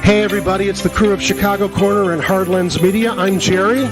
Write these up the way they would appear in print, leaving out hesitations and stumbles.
Hey everybody, it's the crew of Chicago Corner and Hard Lens Media. I'm Jerry.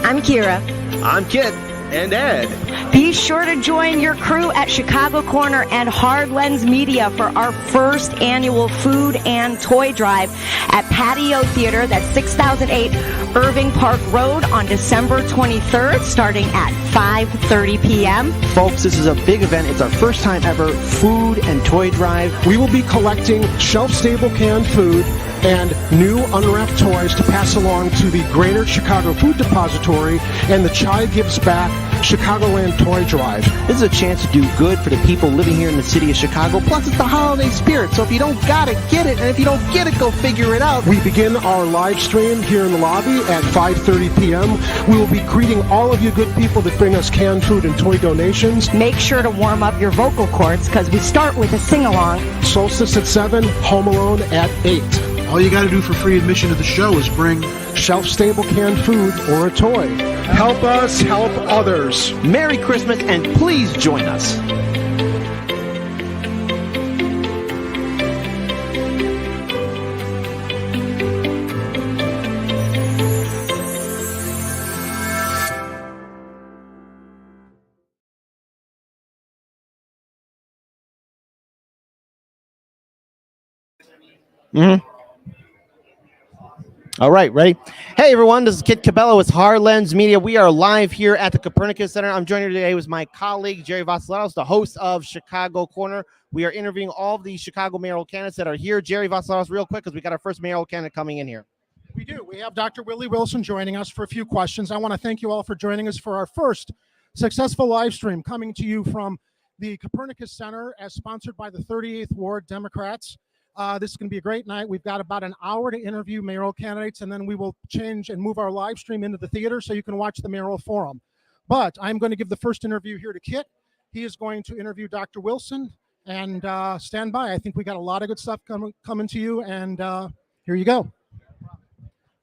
I'm Kira. I'm Kit and Ed. Be sure to join your crew at Chicago Corner and Hard Lens Media for our first annual food and toy drive at Patio Theater. That's 6008 Irving Park Road on December 23rd, starting at 5:30 p.m. Folks, this is a big event. It's our first time ever food and toy drive. We will be collecting shelf-stable canned food and new unwrapped toys to pass along to the Greater Chicago Food Depository and the Chai Gives Back Chicagoland Toy Drive. This is a chance to do good for the people living here in the city of Chicago. Plus, it's the holiday spirit. So if you don't got it, get it. And if you don't get it, go figure it out. We begin our live stream here in the lobby at 5:30 p.m. We will be greeting all of you good people that bring us canned food and toy donations. Make sure to warm up your vocal cords because we start with a sing-along. Solstice at 7, Home Alone at 8. All you got to do for free admission to the show is bring shelf-stable canned food or a toy. Help us help others. Merry Christmas, and please join us. All right, ready? Hey, everyone, this is Kit Cabello with Hard Lens Media. We are live here at the Copernicus Center. I'm joined here today with my colleague, Jerry Vasilatos, the host of Chicago Corner. We are interviewing all of the Chicago mayoral candidates that are here. Jerry Vasilatos, real quick, because we got our first mayoral candidate coming in here. We do. We have Dr. Willie Wilson joining us for a few questions. I want to thank you all for joining us for our first successful live stream coming to you from the Copernicus Center as sponsored by the 38th Ward Democrats. This is going to be a great night. We've got about an hour to interview mayoral candidates, and then we will change and move our live stream into the theater so you can watch the mayoral forum. But I'm going to give the first interview here to Kit. He is going to interview Dr. Wilson, and stand by. I think we got a lot of good stuff coming to you, and here you go.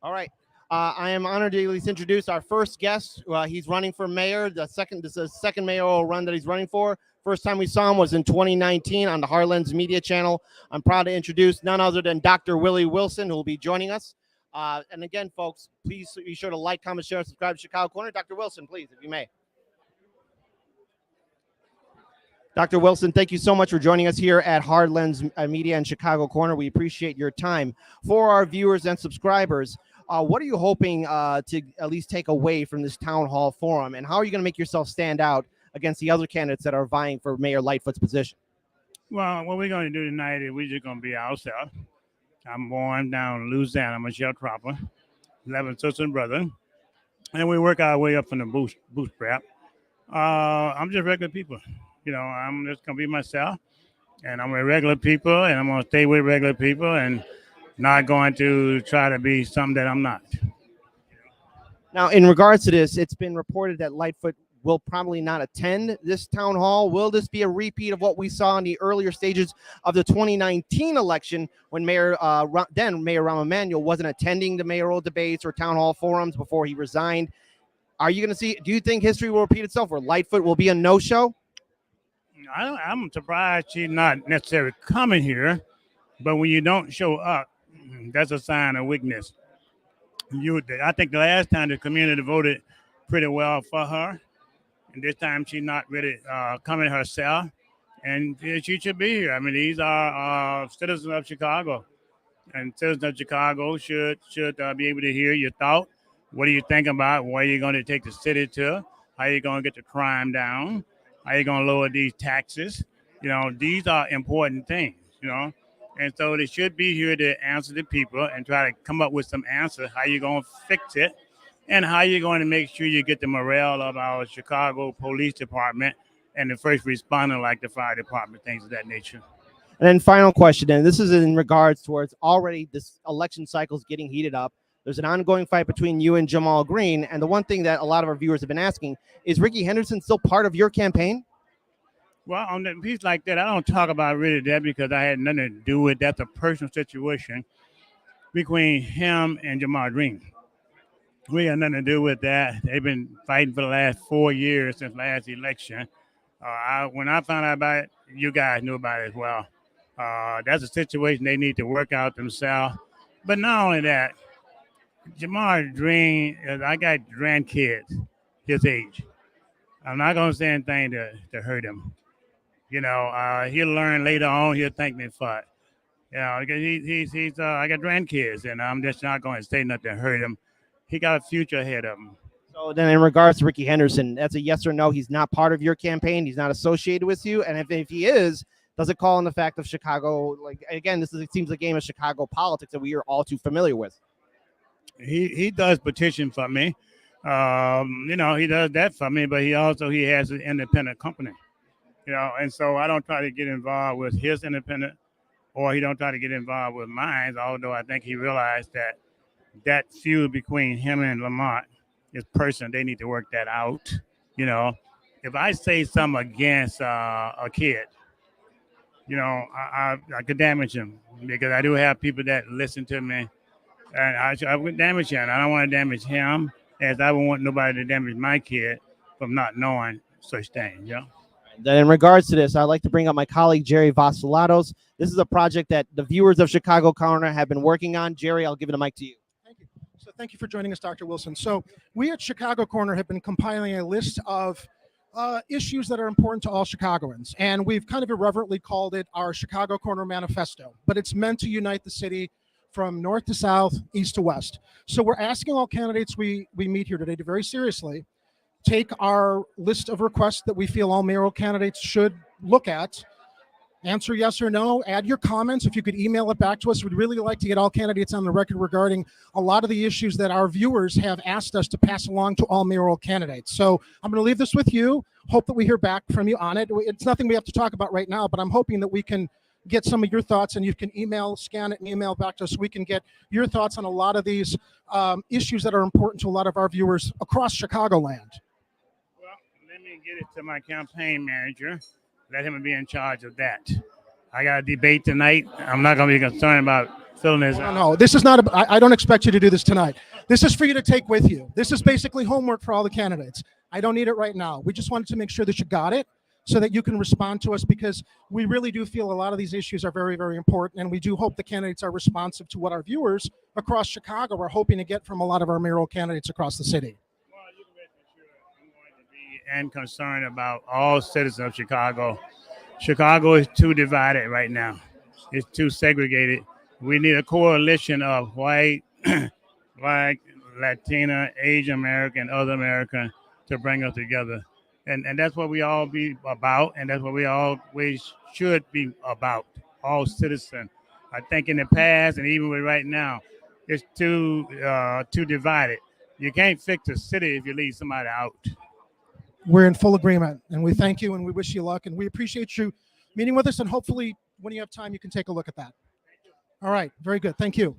All right. I am honored to at least introduce our first guest. He's running for mayor. This is the second mayoral run that he's running for. First time we saw him was in 2019 on the Hard Lens Media channel. I'm proud to introduce none other than Dr. Willie Wilson, who will be joining us. And again, folks, please be sure to like, comment, share, and subscribe to Chicago Corner. Dr. Wilson, please, if you may. Dr. Wilson, thank you so much for joining us here at Hard Lens Media and Chicago Corner. We appreciate your time. For our viewers and subscribers, what are you hoping to at least take away from this town hall forum, and how are you going to make yourself stand out against the other candidates that are vying for Mayor Lightfoot's position? Well, what we're going to do tonight is we're just going to be ourselves. I'm born down in Louisiana. I'm a sharecropper, 11 sisters and brother, and we work our way up from the bootstrap. I'm just regular people. You know, I'm just going to be myself, and I'm with regular people, and I'm going to stay with regular people, and not going to try to be something that I'm not. Now, in regards to this, it's been reported that Lightfoot will probably not attend this town hall. Will this be a repeat of what we saw in the earlier stages of the 2019 election when then Mayor Rahm Emanuel wasn't attending the mayoral debates or town hall forums before he resigned? Are you going to see, do you think history will repeat itself where Lightfoot will be a no-show? I'm surprised she's not necessarily coming here, but when you don't show up, that's a sign of weakness. I think the last time the community voted pretty well for her, and this time she's not really coming herself, and she should be here. I mean, these are citizens of Chicago, and citizens of Chicago should be able to hear your thought. What do you think about where you're going to take the city to? How are you going to get the crime down? How are you going to lower these taxes? You know, these are important things, you know. And so they should be here to answer the people and try to come up with some answers, how you're going to fix it, and how you're going to make sure you get the morale of our Chicago Police Department and the first responder, like the fire department, things of that nature. And then final question, and this is in regards towards already this election cycle is getting heated up. There's an ongoing fight between you and Jamal Green. And the one thing that a lot of our viewers have been asking, is Ricky Henderson still part of your campaign? Well, on a piece like that, I don't talk about really that because I had nothing to do with that. That's a personal situation between him and Jamal Green. We had nothing to do with that. They've been fighting for the last 4 years since last election. When I found out about it, you guys knew about it as well. That's a situation they need to work out themselves. But not only that, Jamal's dream is I got grandkids his age. I'm not gonna say anything to hurt him. You know, he'll learn later on. He'll thank me for it. You know, because he's I got grandkids, and I'm just not going to say nothing to hurt him. He got a future ahead of him. So then, in regards to Ricky Henderson, that's a yes or no. He's not part of your campaign. He's not associated with you. And if he is, does it call on the fact of Chicago? Like again, it seems a game of Chicago politics that we are all too familiar with. He does petition for me. You know, he does that for me, but he has an independent company. You know, and so I don't try to get involved with his independent, or he don't try to get involved with mine. Although I think he realized that feud between him and Lamont is personal. They need to work that out. You know, if I say something against a kid, you know, I could damage him because I do have people that listen to me, and I would damage him. I don't want to damage him, as I don't want nobody to damage my kid from not knowing such things. You know. Then in regards to this, I'd like to bring up my colleague, Jerry Vasilatos. This is a project that the viewers of Chicago Corner have been working on. Jerry, I'll give the mic to you. Thank you. So thank you for joining us, Dr. Wilson. So we at Chicago Corner have been compiling a list of issues that are important to all Chicagoans. And we've kind of irreverently called it our Chicago Corner Manifesto. But it's meant to unite the city from north to south, east to west. So we're asking all candidates we meet here today to very seriously take our list of requests that we feel all mayoral candidates should look at, answer yes or no, add your comments. If you could email it back to us, we'd really like to get all candidates on the record regarding a lot of the issues that our viewers have asked us to pass along to all mayoral candidates. So I'm going to leave this with you. Hope that we hear back from you on it. It's nothing we have to talk about right now, but I'm hoping that we can get some of your thoughts, and you can scan it and email back to us so we can get your thoughts on a lot of these issues that are important to a lot of our viewers across Chicagoland. Get it to my campaign manager, let him be in charge of that. I got a debate tonight. I'm not going to be concerned about filling this out. No, this is not, I don't expect you to do this tonight. This is for you to take with you. This is basically homework for all the candidates. I don't need it right now. We just wanted to make sure that you got it so that you can respond to us, because we really do feel a lot of these issues are very, very important, and we do hope the candidates are responsive to what our viewers across Chicago are hoping to get from a lot of our mayoral candidates across the city. And concerned about all citizens of Chicago. Chicago is too divided right now. It's too segregated. We need a coalition of white, black, Latina, Asian American, other American to bring us together. And that's what we all be about, and that's what we always should be about, all citizens. I think in the past, and even with right now, it's too divided. You can't fix a city if you leave somebody out. We're in full agreement, and we thank you and we wish you luck, and we appreciate you meeting with us, and hopefully when you have time you can take a look at that. All right, very good. Thank you.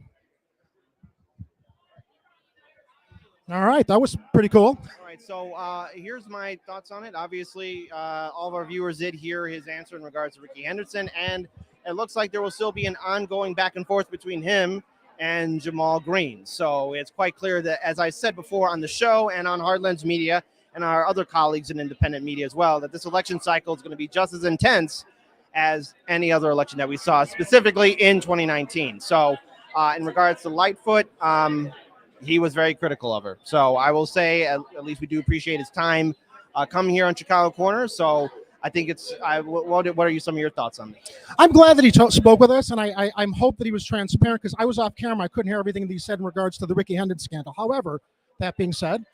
All right, that was pretty cool. All right, so here's my thoughts on it. Obviously, all of our viewers did hear his answer in regards to Ricky Henderson, and it looks like there will still be an ongoing back and forth between him and Jamal Green. So it's quite clear that, as I said before on the show and on Hardlands Media, and our other colleagues in independent media as well, that this election cycle is going to be just as intense as any other election that we saw, specifically in 2019. So in regards to Lightfoot, he was very critical of her. So I will say, at least we do appreciate his time coming here on Chicago Corner. So I think it's, what are some of your thoughts on this? I'm glad that he spoke with us, and I'm hope that he was transparent, because I was off camera. I couldn't hear everything that he said in regards to the Ricky Henderson scandal. However, that being said,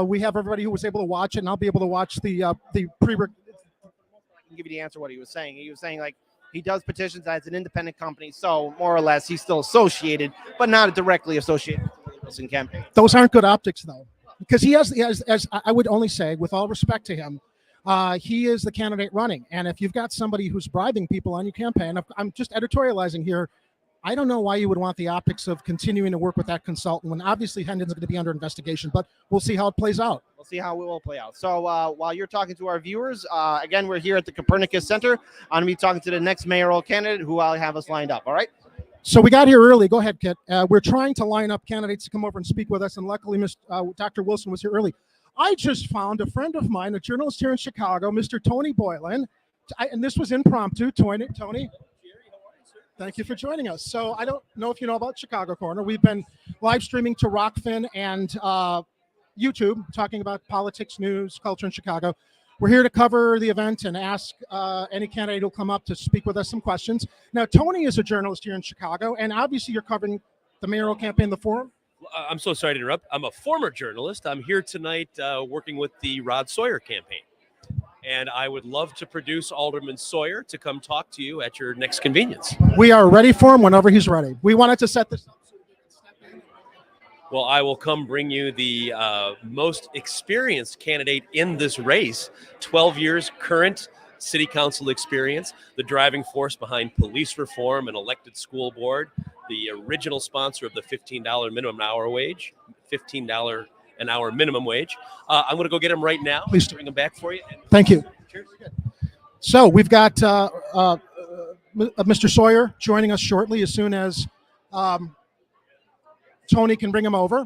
we have everybody who was able to watch it, and I'll be able to watch the pre. I can give you the answer what he was saying. He was saying, like, he does petitions as an independent company, so more or less he's still associated, but not directly associated with the Wilson campaign. Those aren't good optics, though, because he has, as I would only say, with all respect to him, he is the candidate running, and if you've got somebody who's bribing people on your campaign, I'm just editorializing here, I don't know why you would want the optics of continuing to work with that consultant when obviously Hendon's going to be under investigation, but we'll see how it plays out. We'll see how it will play out. So while you're talking to our viewers, again, we're here at the Copernicus Center. I'm going to be talking to the next mayoral candidate who I'll have us lined up. All right. So we got here early. Go ahead, Kit. We're trying to line up candidates to come over and speak with us, and luckily Dr. Wilson was here early. I just found a friend of mine, a journalist here in Chicago, Mr. Tony Boylan, and this was impromptu. Tony. Thank you for joining us. So I don't know if you know about Chicago Corner. We've been live streaming to Rockfin and YouTube, talking about politics, news, culture in Chicago. We're here to cover the event and ask any candidate who'll come up to speak with us some questions. Now, Tony is a journalist here in Chicago, and obviously you're covering the mayoral campaign, the forum. I'm so sorry to interrupt. I'm a former journalist. I'm here tonight working with the Rod Sawyer campaign. And I would love to produce Alderman Sawyer to come talk to you at your next convenience. We are ready for him whenever he's ready. We wanted to set this up so we can step in. Well, I will come bring you the most experienced candidate in this race, 12 years current city council experience, the driving force behind police reform and elected school board, the original sponsor of the $15 minimum hour wage, $15 an hour minimum wage. I'm going to go get him right now. Please bring him back for you. Thank you. Cheers. So we've got Mr. Sawyer joining us shortly as soon as Tony can bring him over.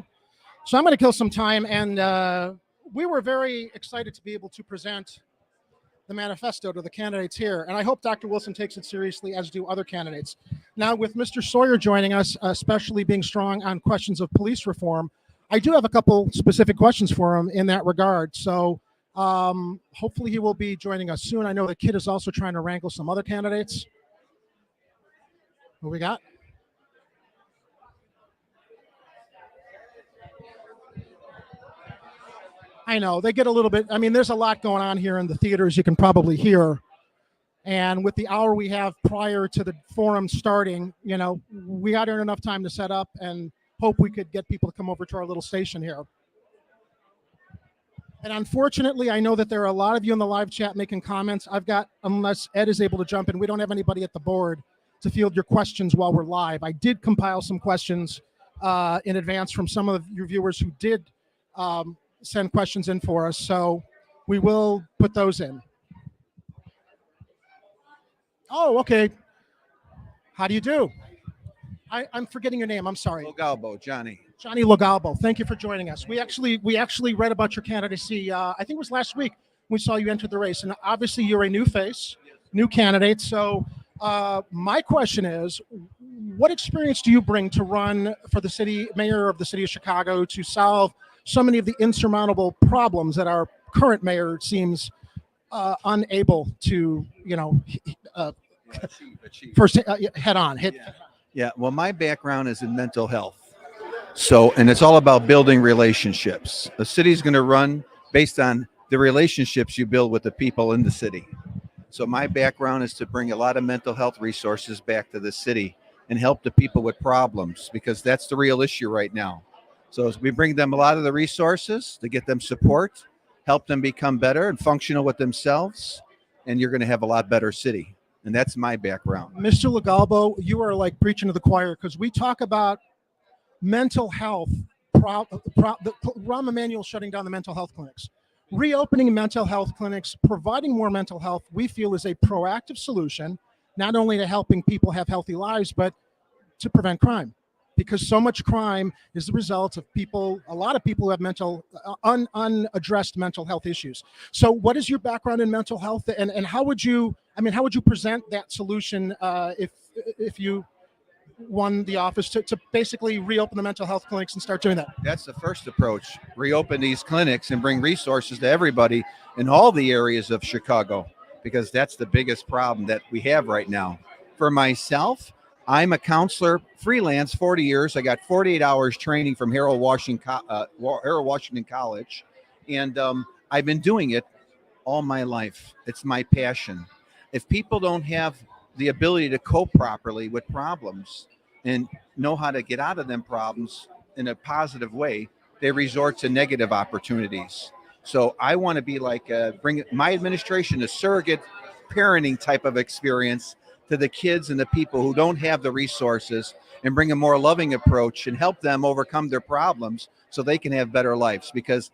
So I'm going to kill some time, and we were very excited to be able to present the manifesto to the candidates here, and I hope Dr. Wilson takes it seriously, as do other candidates. Now, with Mr. Sawyer joining us, especially being strong on questions of police reform, I do have a couple specific questions for him in that regard. So hopefully he will be joining us soon. I know the kid is also trying to wrangle some other candidates. What we got? I know they get a little bit, I mean, there's a lot going on here in the theater, as you can probably hear. And with the hour we have prior to the forum starting, you know, we got enough time to set up and hope we could get people to come over to our little station here. And unfortunately, I know that there are a lot of you in the live chat making comments. I've got, unless Ed is able to jump in, we don't have anybody at the board to field your questions while we're live. I did compile some questions in advance from some of your viewers who did send questions in for us. So we will put those in. Oh, okay. How do you do? I'm forgetting your name. I'm sorry. Logalbo, Johnny. Johnny Logalbo. Thank you for joining us. We actually read about your candidacy. I think it was last week we saw you enter the race, and obviously you're a new face, new candidate. So my question is, what experience do you bring to run for the city mayor of the city of Chicago to solve so many of the insurmountable problems that our current mayor seems unable to, you know, first head on hit? Yeah, well, my background is in mental health. So, and it's all about building relationships. A city's going to run based on the relationships you build with the people in the city. So my background is to bring a lot of mental health resources back to the city and help the people with problems, because that's the real issue right now. So as we bring them a lot of the resources to get them support, help them become better and functional with themselves, and you're going to have a lot better city. And that's my background. Mr. Logalbo, you are like preaching to the choir, because we talk about mental health. Rahm Emanuel shutting down the mental health clinics. Reopening mental health clinics, providing more mental health, we feel is a proactive solution, not only to helping people have healthy lives, but to prevent crime. Because so much crime is the result of people, a lot of people who have mental, unaddressed mental health issues. So what is your background in mental health, and how would you, how would you present that solution if you won the office to basically reopen the mental health clinics and start doing that? That's the first approach. Reopen these clinics and bring resources to everybody in all the areas of Chicago, because that's the biggest problem that we have right now. For myself, I'm a counselor, freelance, 40 years. I got 48 hours training from Harold Washington College, and I've been doing it all my life. It's my passion. If people don't have the ability to cope properly with problems and know how to get out of them problems in a positive way, they resort to negative opportunities. So I want to be like, bring my administration a surrogate parenting type of experience to the kids and the people who don't have the resources, and bring a more loving approach and help them overcome their problems so they can have better lives. Because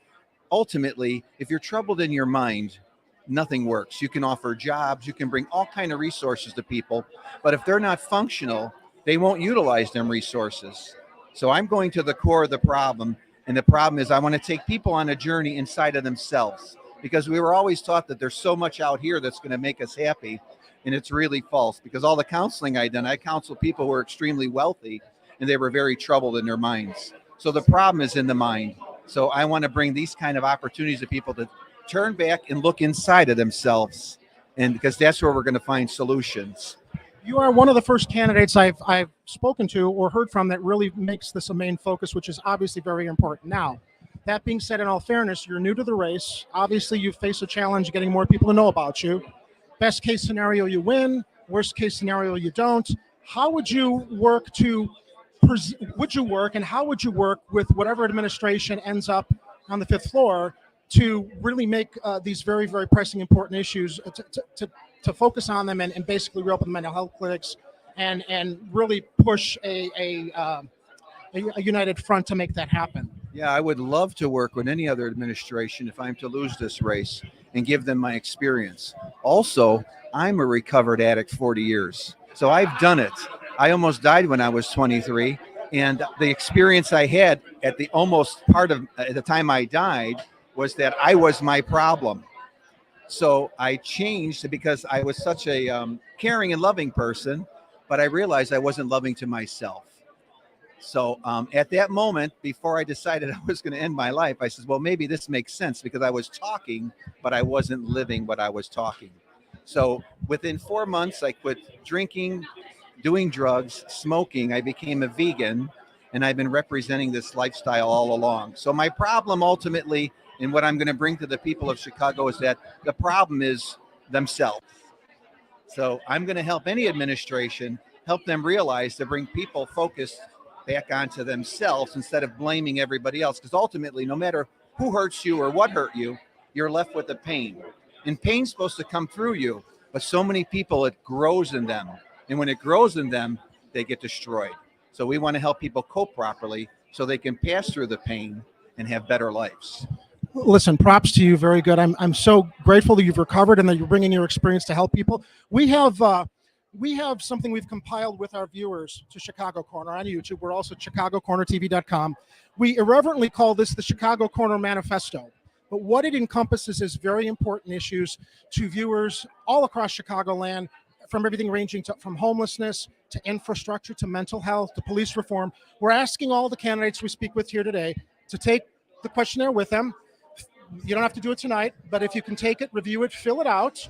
ultimately, if you're troubled in your mind, nothing works. You can offer jobs, you can bring all kinds of resources to people, but if they're not functional, they won't utilize them resources. So I'm going to the core of the problem, and the problem is I want to take people on a journey inside of themselves, because we were always taught that there's so much out here that's going to make us happy. And it's really false, because all the counseling I done, I counsel people who are extremely wealthy and they were very troubled in their minds. So the problem is in the mind. So I want to bring these kind of opportunities to people to turn back and look inside of themselves, and because that's where we're going to find solutions. You are one of the first candidates I've spoken to or heard from that really makes this a main focus, which is obviously very important. Now, that being said, in all fairness, you're new to the race. Obviously, you face a challenge getting more people to know about you. Best case scenario, you win. Worst case scenario, you don't. How would you work and how would you work with whatever administration ends up on the fifth floor to really make these very, very pressing, important issues to focus on them and basically reopen mental health clinics and really push a united front to make that happen? Yeah, I would love to work with any other administration if I'm to lose this race and give them my experience. Also, I'm a recovered addict 40 years. So I've done it. I almost died when I was 23. And the experience I had at the time I died was that I was my problem. So I changed because I was such a caring and loving person, but I realized I wasn't loving to myself. So at that moment, before I decided I was going to end my life, I said, well, maybe this makes sense, because I was talking, but I wasn't living what I was talking. So within 4 months, I quit drinking, doing drugs, smoking. I became a vegan, and I've been representing this lifestyle all along. So my problem ultimately, and what I'm going to bring to the people of Chicago, is that the problem is themselves. So I'm going to help any administration, help them realize to bring people focused back onto themselves instead of blaming everybody else. Because ultimately, no matter who hurts you or what hurt you, you're left with the pain. And pain's supposed to come through you, but so many people, it grows in them. And when it grows in them, they get destroyed. So we want to help people cope properly so they can pass through the pain and have better lives. Listen, props to you. Very good. I'm so grateful that you've recovered and that you're bringing your experience to help people. We have something we've compiled with our viewers to Chicago Corner on YouTube. We're also at ChicagoCornerTV.com. We irreverently call this the Chicago Corner Manifesto. But what it encompasses is very important issues to viewers all across Chicagoland, from everything ranging from homelessness to infrastructure to mental health to police reform. We're asking all the candidates we speak with here today to take the questionnaire with them. You don't have to do it tonight, but if you can take it, review it, fill it out,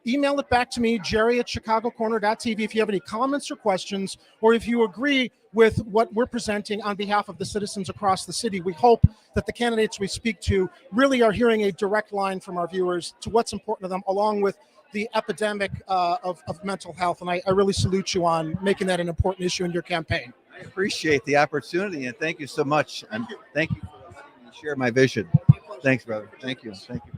email it back to me, jerry@chicagocorner.tv, if you have any comments or questions, or if you agree with what we're presenting on behalf of the citizens across the city. We hope that the candidates we speak to really are hearing a direct line from our viewers to what's important to them, along with the epidemic of mental health. And I really salute you on making that an important issue in your campaign. I appreciate the opportunity, and thank you so much. And thank you for letting me share my vision. Thanks, brother. Thank you. Thank you.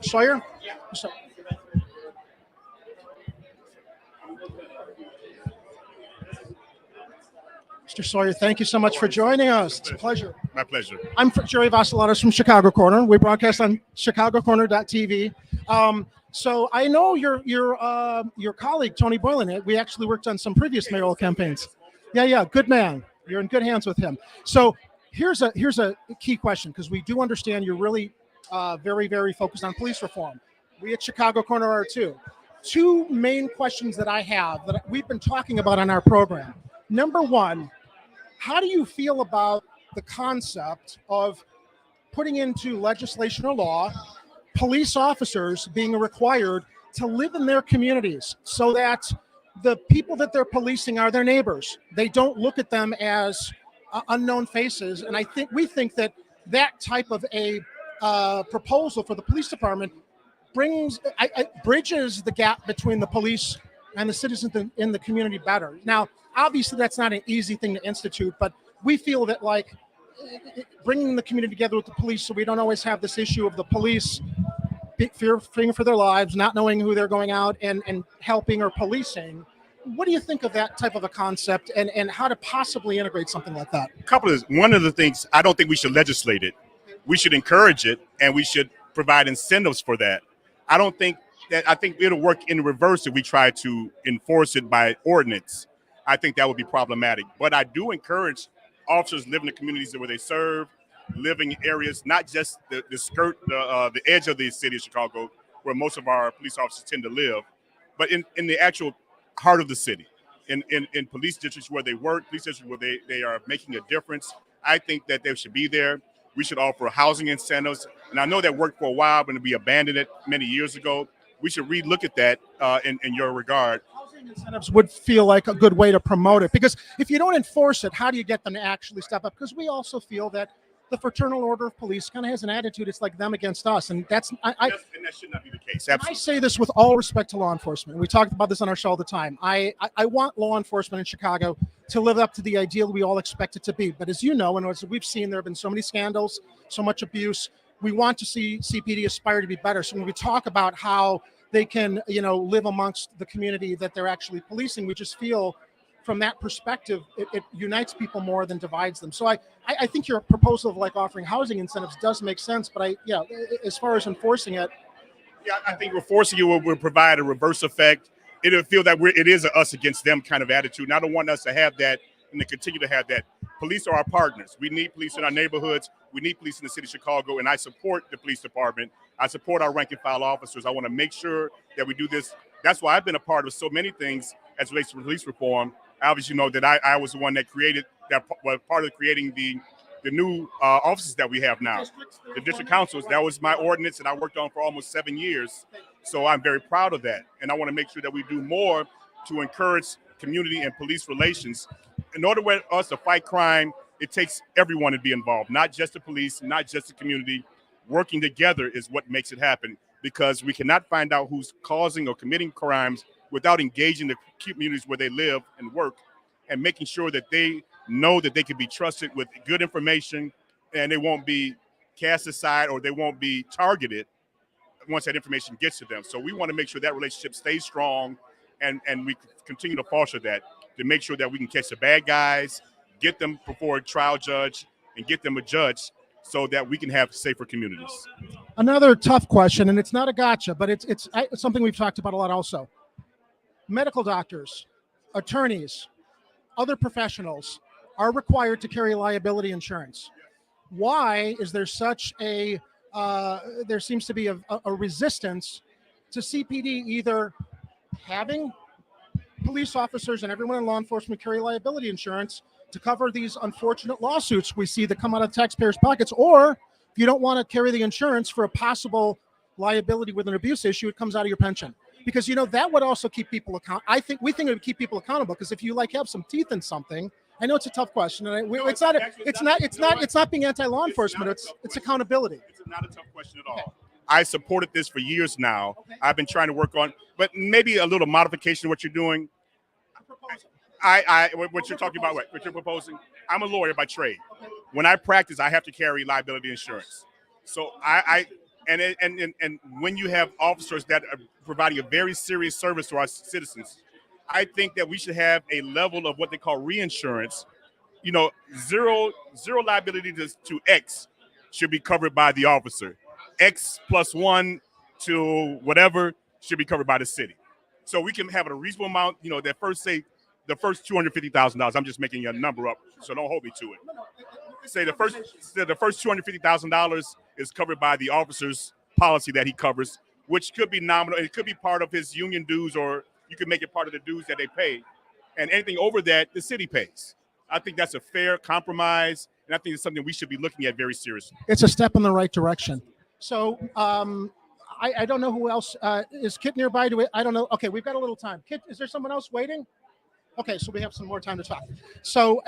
Sawyer? Mr. Sawyer, thank you so much for joining us. It's a pleasure. My pleasure. I'm Jerry Vasilatos from Chicago Corner. We broadcast on ChicagoCorner.tv. So I know your colleague, Tony Boylan. We actually worked on some previous mayoral campaigns. Yeah, good man. You're in good hands with him. So here's a key question, because we do understand you're really very, very focused on police reform. We at Chicago Corner are too. Two main questions that I have that we've been talking about on our program. Number one, how do you feel about the concept of putting into legislation or law police officers being required to live in their communities so that the people that they're policing are their neighbors? They don't look at them as unknown faces. And we think that type of a proposal for the police department bridges the gap between the police and the citizens in the community better. Now, obviously, that's not an easy thing to institute, but we feel that bringing the community together with the police, so we don't always have this issue of the police fearing for their lives, not knowing who they're going out and helping or policing. What do you think of that type of a concept, and how to possibly integrate something like that? One of the things, I don't think we should legislate it. We should encourage it, and we should provide incentives for that. I think it'll work in reverse if we try to enforce it by ordinance. I think that would be problematic. But I do encourage officers live in the communities where they serve living areas, not just the edge of the city of Chicago, where most of our police officers tend to live, but in the actual heart of the city, in police districts where they work, police districts where they are making a difference. I think that they should be there. We should offer housing incentives. And I know that worked for a while, but we abandoned it many years ago. We should relook at that in your regard. Housing incentives would feel like a good way to promote it, because if you don't enforce it, how do you get them to actually step up? Because we also feel that the Fraternal Order of Police kind of has an attitude, it's like them against us, and and that should not be the case. Absolutely. I say this with all respect to law enforcement. We talked about this on our show all the time. I want law enforcement in Chicago to live up to the ideal we all expect it to be. But as you know, and as we've seen, there have been so many scandals, so much abuse. We want to see CPD aspire to be better. So when we talk about how they can, live amongst the community that they're actually policing, we just feel from that perspective, it unites people more than divides them. So I think your proposal of like offering housing incentives does make sense, but as far as enforcing it. Yeah, I think enforcing it will provide a reverse effect. It'll feel that it is a us against them kind of attitude. And I don't want us to have that and to continue to have that. Police are our partners. We need police in our neighborhoods. We need police in the city of Chicago, and I support the police department. I support our rank and file officers. I want to make sure that we do this. That's why I've been a part of so many things as relates to police reform. I obviously know that I was the one that created that, was part of creating the new offices that we have now, the district councils. That was my ordinance that I worked on for almost 7 years. So I'm very proud of that. And I want to make sure that we do more to encourage community and police relations. In order for us to fight crime, it takes everyone to be involved, not just the police, not just the community. Working together is what makes it happen, because we cannot find out who's causing or committing crimes without engaging the communities where they live and work, and making sure that they know that they can be trusted with good information and they won't be cast aside or they won't be targeted once that information gets to them. So we want to make sure that relationship stays strong, and we continue to foster that to make sure that we can catch the bad guys, get them before a trial judge, and get them a judge so that we can have safer communities. Another tough question, and it's not a gotcha, but it's something we've talked about a lot also. Medical doctors, attorneys, other professionals are required to carry liability insurance. Why is there such there seems to be a resistance to CPD either having police officers and everyone in law enforcement carry liability insurance to cover these unfortunate lawsuits we see that come out of taxpayers' pockets, or if you don't want to carry the insurance for a possible liability with an abuse issue, it comes out of your pension. Because that would also keep people accountable. We think it would keep people accountable, because if you have some teeth in something, I know it's a tough question, and it's not being anti-law enforcement. It's accountability. It's not a tough question at all. Okay. I supported this for years now. Okay. I've been trying to work on, but maybe a little modification of what you're doing. What you're talking about, what you're proposing. I'm a lawyer by trade. Okay. When I practice, I have to carry liability insurance. So and when you have officers that are providing a very serious service to our citizens, I think that we should have a level of what they call reinsurance. Zero liability to X should be covered by the officer. X plus 1 to whatever should be covered by the city. So we can have a reasonable amount, that the first $250,000. I'm just making a number up, so don't hold me to it. Say the first $250,000 is covered by the officer's policy that he covers, which could be nominal. It could be part of his union dues, or you could make it part of the dues that they pay. And anything over that, the city pays. I think that's a fair compromise, and I think it's something we should be looking at very seriously. It's a step in the right direction. So I don't know who else. Is Kit nearby? I don't know. Okay, we've got a little time. Kit, is there someone else waiting? Okay, so we have some more time to talk. So,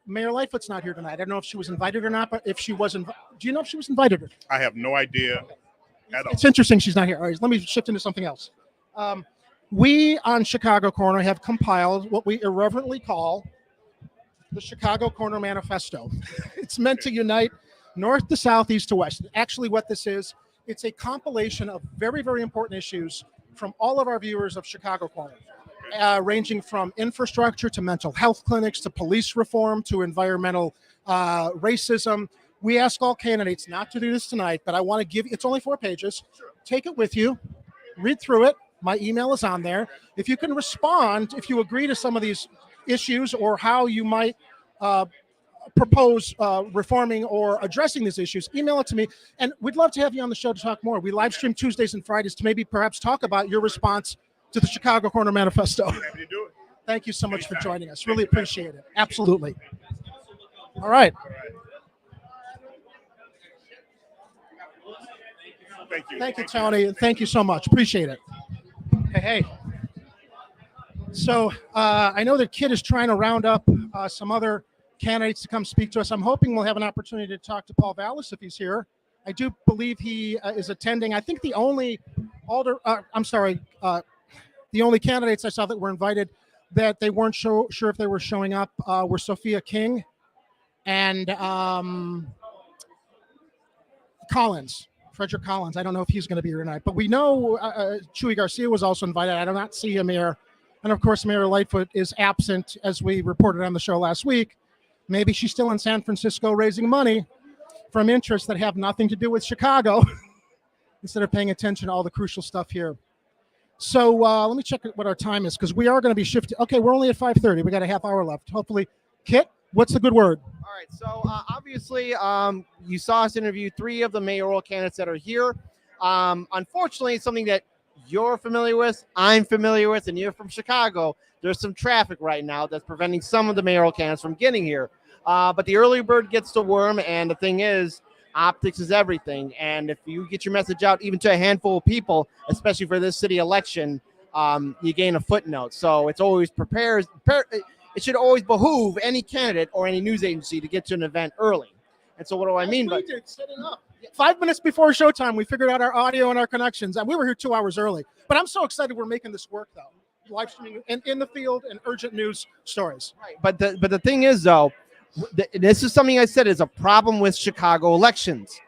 Mayor Lightfoot's not here tonight. I don't know if she was invited or not, but if she wasn't, do you know if she was invited? I have no idea at all. It's interesting she's not here. All right, let me shift into something else. We on Chicago Corner have compiled what we irreverently call the Chicago Corner Manifesto. It's meant to unite north to south, east to west. Actually, what this is, it's a compilation of very, very important issues from all of our viewers of Chicago Corner. Ranging from infrastructure to mental health clinics to police reform to environmental racism. We ask all candidates not to do this tonight, but I want to give it's only 4 pages. Take it with you, read through it. My email is on there. If you can respond, if you agree to some of these issues or how you might propose reforming or addressing these issues, email it to me. And we'd love to have you on the show to talk more. We live stream Tuesdays and Fridays to maybe perhaps talk about your response to the Chicago Corner Manifesto. Thank you so much for joining us. Really appreciate it. Absolutely. All right. Thank you, Tony. And thank you so much. Appreciate it. Hey. So I know that Kit is trying to round up some other candidates to come speak to us. I'm hoping we'll have an opportunity to talk to Paul Vallis if he's here. I do believe he is attending. I think the only the only candidates I saw that were invited that they weren't sure if they were showing up were Sophia King and Frederick Collins. I don't know if he's going to be here tonight, but we know Chuy Garcia was also invited. I do not see him here. And of course, Mayor Lightfoot is absent, as we reported on the show last week. Maybe she's still in San Francisco raising money from interests that have nothing to do with Chicago instead of paying attention to all the crucial stuff here. So let me check what our time is, because we are going to be shifting. Okay, we're only at 5:30. We got a half hour left. Hopefully, Kit, what's the good word? All right, so obviously you saw us interview 3 of the mayoral candidates that are here. Unfortunately, it's something that you're familiar with, I'm familiar with, and you're from Chicago. There's some traffic right now that's preventing some of the mayoral candidates from getting here. But the early bird gets the worm, and the thing is, optics is everything. And if you get your message out even to a handful of people, especially for this city election, you gain a footnote. So it's always it should always behoove any candidate or any news agency to get to an event early. And so what do I mean by setting up? 5 minutes before showtime, we figured out our audio and our connections, and we were here 2 hours early. But I'm so excited we're making this work, though. Live streaming in the field and urgent news stories. Right. But the thing is, though, this is something I said is a problem with Chicago elections.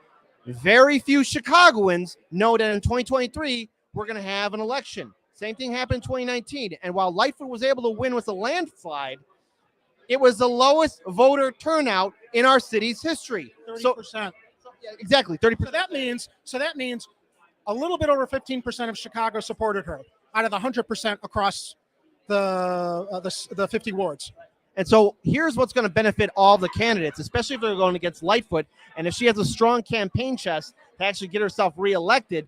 Very few Chicagoans know that in 2023 we're going to have an election. Same thing happened in 2019. And while Lightfoot was able to win with a landslide, it was the lowest voter turnout in our city's history. 30%. Exactly, 30%. So that means a little bit over 15% of Chicago supported her out of the 100% across the 50 wards. And so here's what's going to benefit all the candidates, especially if they're going against Lightfoot. And if she has a strong campaign chest to actually get herself reelected,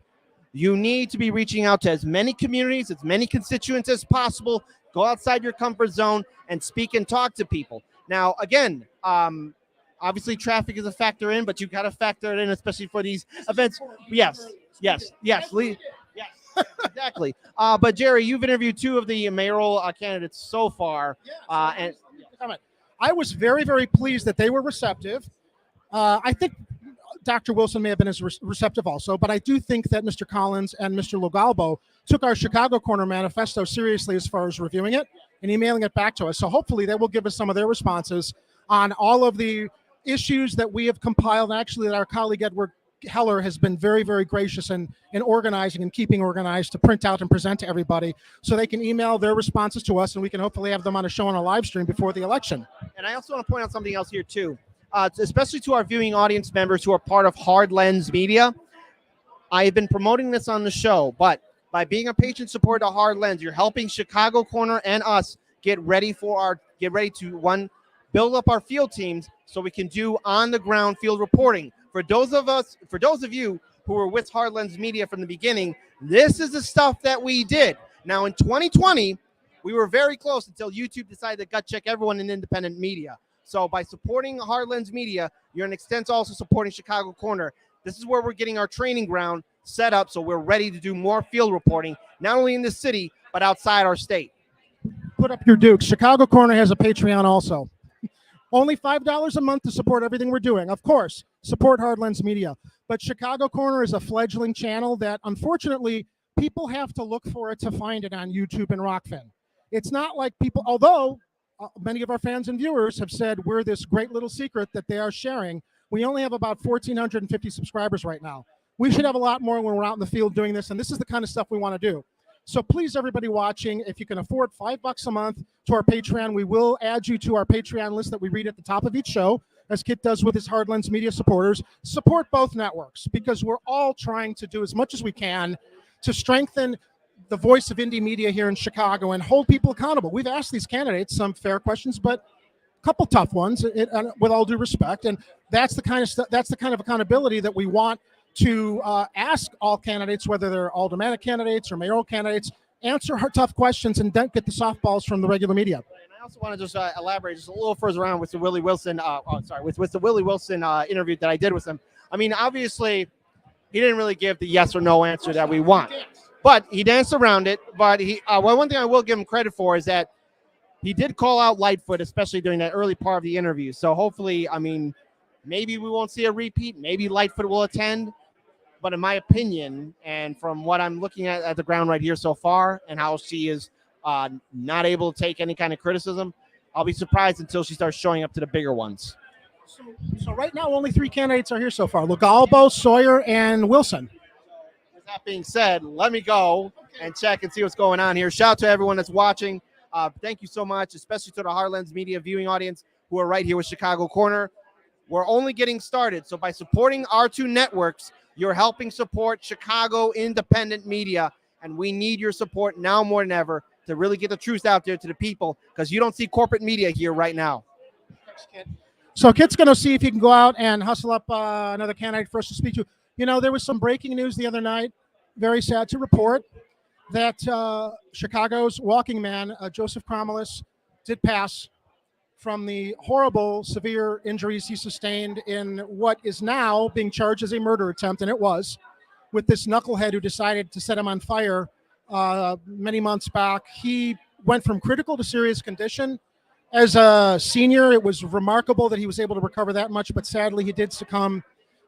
you need to be reaching out to as many communities, as many constituents as possible. Go outside your comfort zone and speak and talk to people. Now, again, obviously traffic is a factor in, but you got to factor it in, especially for these events. Yes, exactly. But Jerry, you've interviewed 2 of the mayoral candidates so far. And I was very, very pleased that they were receptive. I think Dr. Wilson may have been as receptive also, but I do think that Mr. Collins and Mr. Logalbo took our Chicago Corner Manifesto seriously as far as reviewing it and emailing it back to us. So hopefully they will give us some of their responses on all of the issues that we have compiled. Actually, that our colleague Edward Heller has been very, very gracious in organizing and keeping organized to print out and present to everybody so they can email their responses to us and we can hopefully have them on a show on a live stream before the election. And I also want to point out something else here too, especially to our viewing audience members who are part of Hard Lens Media. I have been promoting this on the show, but by being a patron supporter to Hard Lens, you're helping Chicago Corner and us get ready to build up our field teams so we can do on-the-ground field reporting. For those of you who were with Hard Lens Media from the beginning, this is the stuff that we did. Now, in 2020, we were very close until YouTube decided to gut check everyone in independent media. So by supporting Hard Lens Media, you're in extent also supporting Chicago Corner. This is where we're getting our training ground set up so we're ready to do more field reporting, not only in the city, but outside our state. Put up your dukes. Chicago Corner has a Patreon also. Only $5 a month to support everything we're doing. Of course, support Hard Lens Media. But Chicago Corner is a fledgling channel that, unfortunately, people have to look for it to find it on YouTube and Rockfin. It's not like people, although many of our fans and viewers have said we're this great little secret that they are sharing, we only have about 1,450 subscribers right now. We should have a lot more when we're out in the field doing this, and this is the kind of stuff we want to do. So please, everybody watching, if you can afford $5 a month to our Patreon, we will add you to our Patreon list that we read at the top of each show, as Kit does with his Hard Lens Media supporters. Support both networks, because we're all trying to do as much as we can to strengthen the voice of indie media here in Chicago and hold people accountable. We've asked these candidates some fair questions, but couple tough ones, with all due respect, and that's the kind of that's the kind of accountability that we want to ask all candidates, whether they're aldermanic candidates or mayoral candidates. Answer tough questions and don't get the softballs from the regular media. And I also want to just elaborate just a little further around with the Willie Wilson. With the Willie Wilson interview that I did with him. I mean, obviously, he didn't really give the yes or no answer that we want, but he danced around it. But one thing I will give him credit for is that he did call out Lightfoot, especially during that early part of the interview. So hopefully, I mean, maybe we won't see a repeat. Maybe Lightfoot will attend. But in my opinion, and from what I'm looking at the ground right here so far, and how she is not able to take any kind of criticism, I'll be surprised until she starts showing up to the bigger ones. So right now, only 3 candidates are here so far: Logalbo, Sawyer, and Wilson. With that being said, let me go and check and see what's going on here. Shout out to everyone that's watching. Thank you so much, especially to the Heartlands Media viewing audience who are right here with Chicago Corner. We're only getting started, so by supporting our 2 networks, you're helping support Chicago independent media, and we need your support now more than ever to really get the truth out there to the people, because you don't see corporate media here right now. Thanks, Kit. So Kit's going to see if he can go out and hustle up another candidate for us to speak to. You know, there was some breaking news the other night, very sad to report, that Chicago's walking man, Joseph Cromelis, did pass from the horrible, severe injuries he sustained in what is now being charged as a murder attempt, and it was, with this knucklehead who decided to set him on fire many months back. He went from critical to serious condition. As a senior, it was remarkable that he was able to recover that much, but sadly he did succumb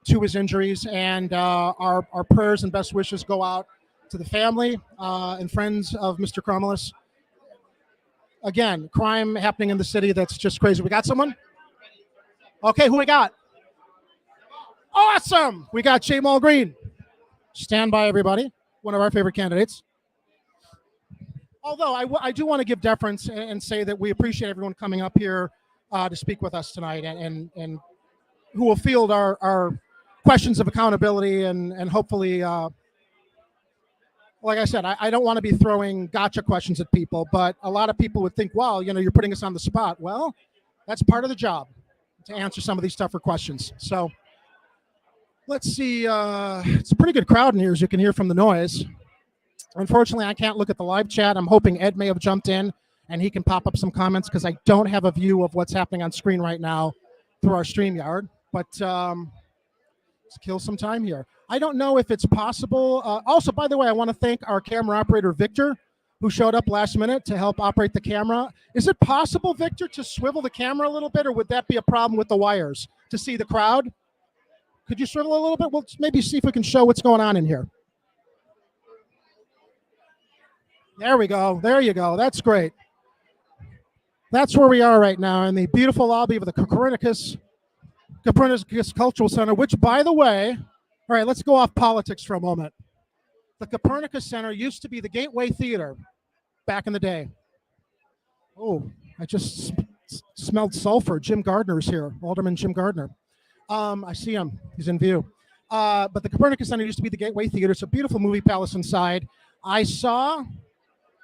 to his injuries, and our prayers and best wishes go out to the family and friends of Mr. Cromelis. Again, crime happening in the city that's just crazy. We got someone? Okay, who we got? Awesome! We got Jamal Green. Stand by, everybody. One of our favorite candidates. Although I do want to give deference and say that we appreciate everyone coming up here to speak with us tonight, and who will field our questions of accountability and hopefully like I said, I don't want to be throwing gotcha questions at people, but a lot of people would think, well, you know, you're putting us on the spot. Well, that's part of the job, to answer some of these tougher questions. So let's see. It's a pretty good crowd in here, as you can hear from the noise. Unfortunately, I can't look at the live chat. I'm hoping Ed may have jumped in and he can pop up some comments, because I don't have a view of what's happening on screen right now through our StreamYard. But let's kill some time here. I don't know if it's possible. Also, by the way, I want to thank our camera operator, Victor, who showed up last minute to help operate the camera. Is it possible, Victor, to swivel the camera a little bit, or would that be a problem with the wires to see the crowd? Could you swivel a little bit? We'll maybe see if we can show what's going on in here. There we go. There you go. That's great. That's where we are right now, in the beautiful lobby of the Copernicus Cultural Center, which, by the way, all right, let's go off politics for a moment. The Copernicus Center used to be the Gateway Theater back in the day. Oh, I just smelled sulfur. Jim Gardner's here, Alderman Jim Gardner. I see him. He's in view. But the Copernicus Center used to be the Gateway Theater. It's a beautiful movie palace inside. I saw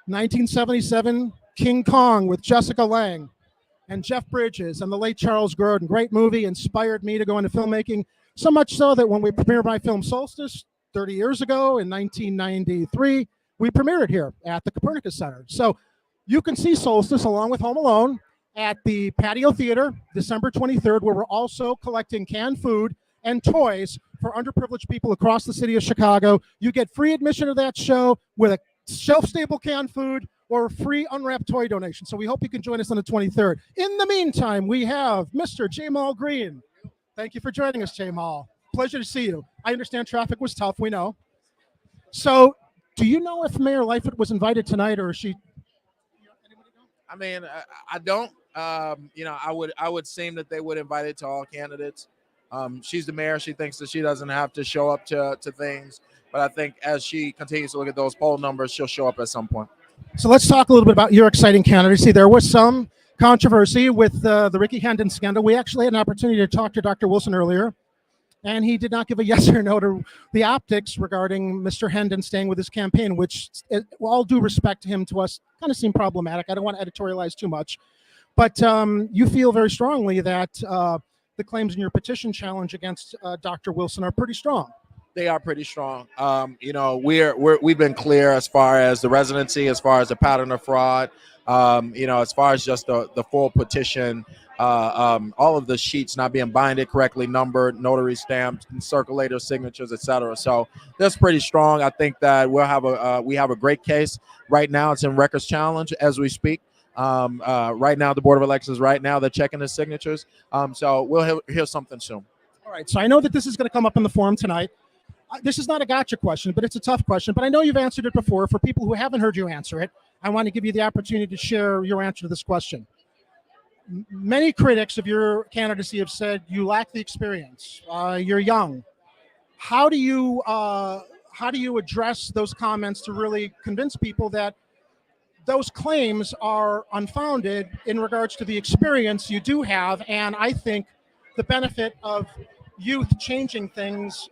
1977 King Kong with Jessica Lange and Jeff Bridges and the late Charles Grodin. Great movie, inspired me to go into filmmaking. So much so that when we premiered my film Solstice 30 years ago in 1993, we premiered it here at the Copernicus Center. So you can see Solstice along with Home Alone at the Patio Theater, December 23rd, where we're also collecting canned food and toys for underprivileged people across the city of Chicago. You get free admission to that show with a shelf-stable canned food or a free unwrapped toy donation. So we hope you can join us on the 23rd. In the meantime, we have Mr. Jamal Green. Thank you for joining us, Jamal. Pleasure to see you. I understand traffic was tough, we know. So do you know if Mayor Lightfoot was invited tonight, or is she? I mean, I don't. You know, I would seem that they would invite it to all candidates. She's the mayor. She thinks that she doesn't have to show up to things. But I think as she continues to look at those poll numbers, she'll show up at some point. So let's talk a little bit about your exciting candidacy. There was some controversy with the Ricky Hendon scandal. We actually had an opportunity to talk to Dr. Wilson earlier, and he did not give a yes or no to the optics regarding Mr. Hendon staying with his campaign, which, with all due respect to him, to us, kind of seemed problematic. I don't want to editorialize too much. But you feel very strongly that the claims in your petition challenge against Dr. Wilson are pretty strong. They are pretty strong. You know, we've been clear as far as the residency, as far as the pattern of fraud, you know, as far as just the full petition, all of the sheets not being binded correctly, numbered, notary stamped, circulator signatures, etc. So that's pretty strong. I think that we have a great case right now. It's in records challenge as we speak. Right now, the Board of Elections, they're checking the signatures. So we'll hear something soon. All right. So I know that this is going to come up in the forum tonight. This is not a gotcha question, but it's a tough question. But I know you've answered it before. For people who haven't heard you answer it, I want to give you the opportunity to share your answer to this question. Many critics of your candidacy have said you lack the experience. You're young. How do you address those comments to really convince people that those claims are unfounded in regards to the experience you do have? And I think the benefit of youth changing things,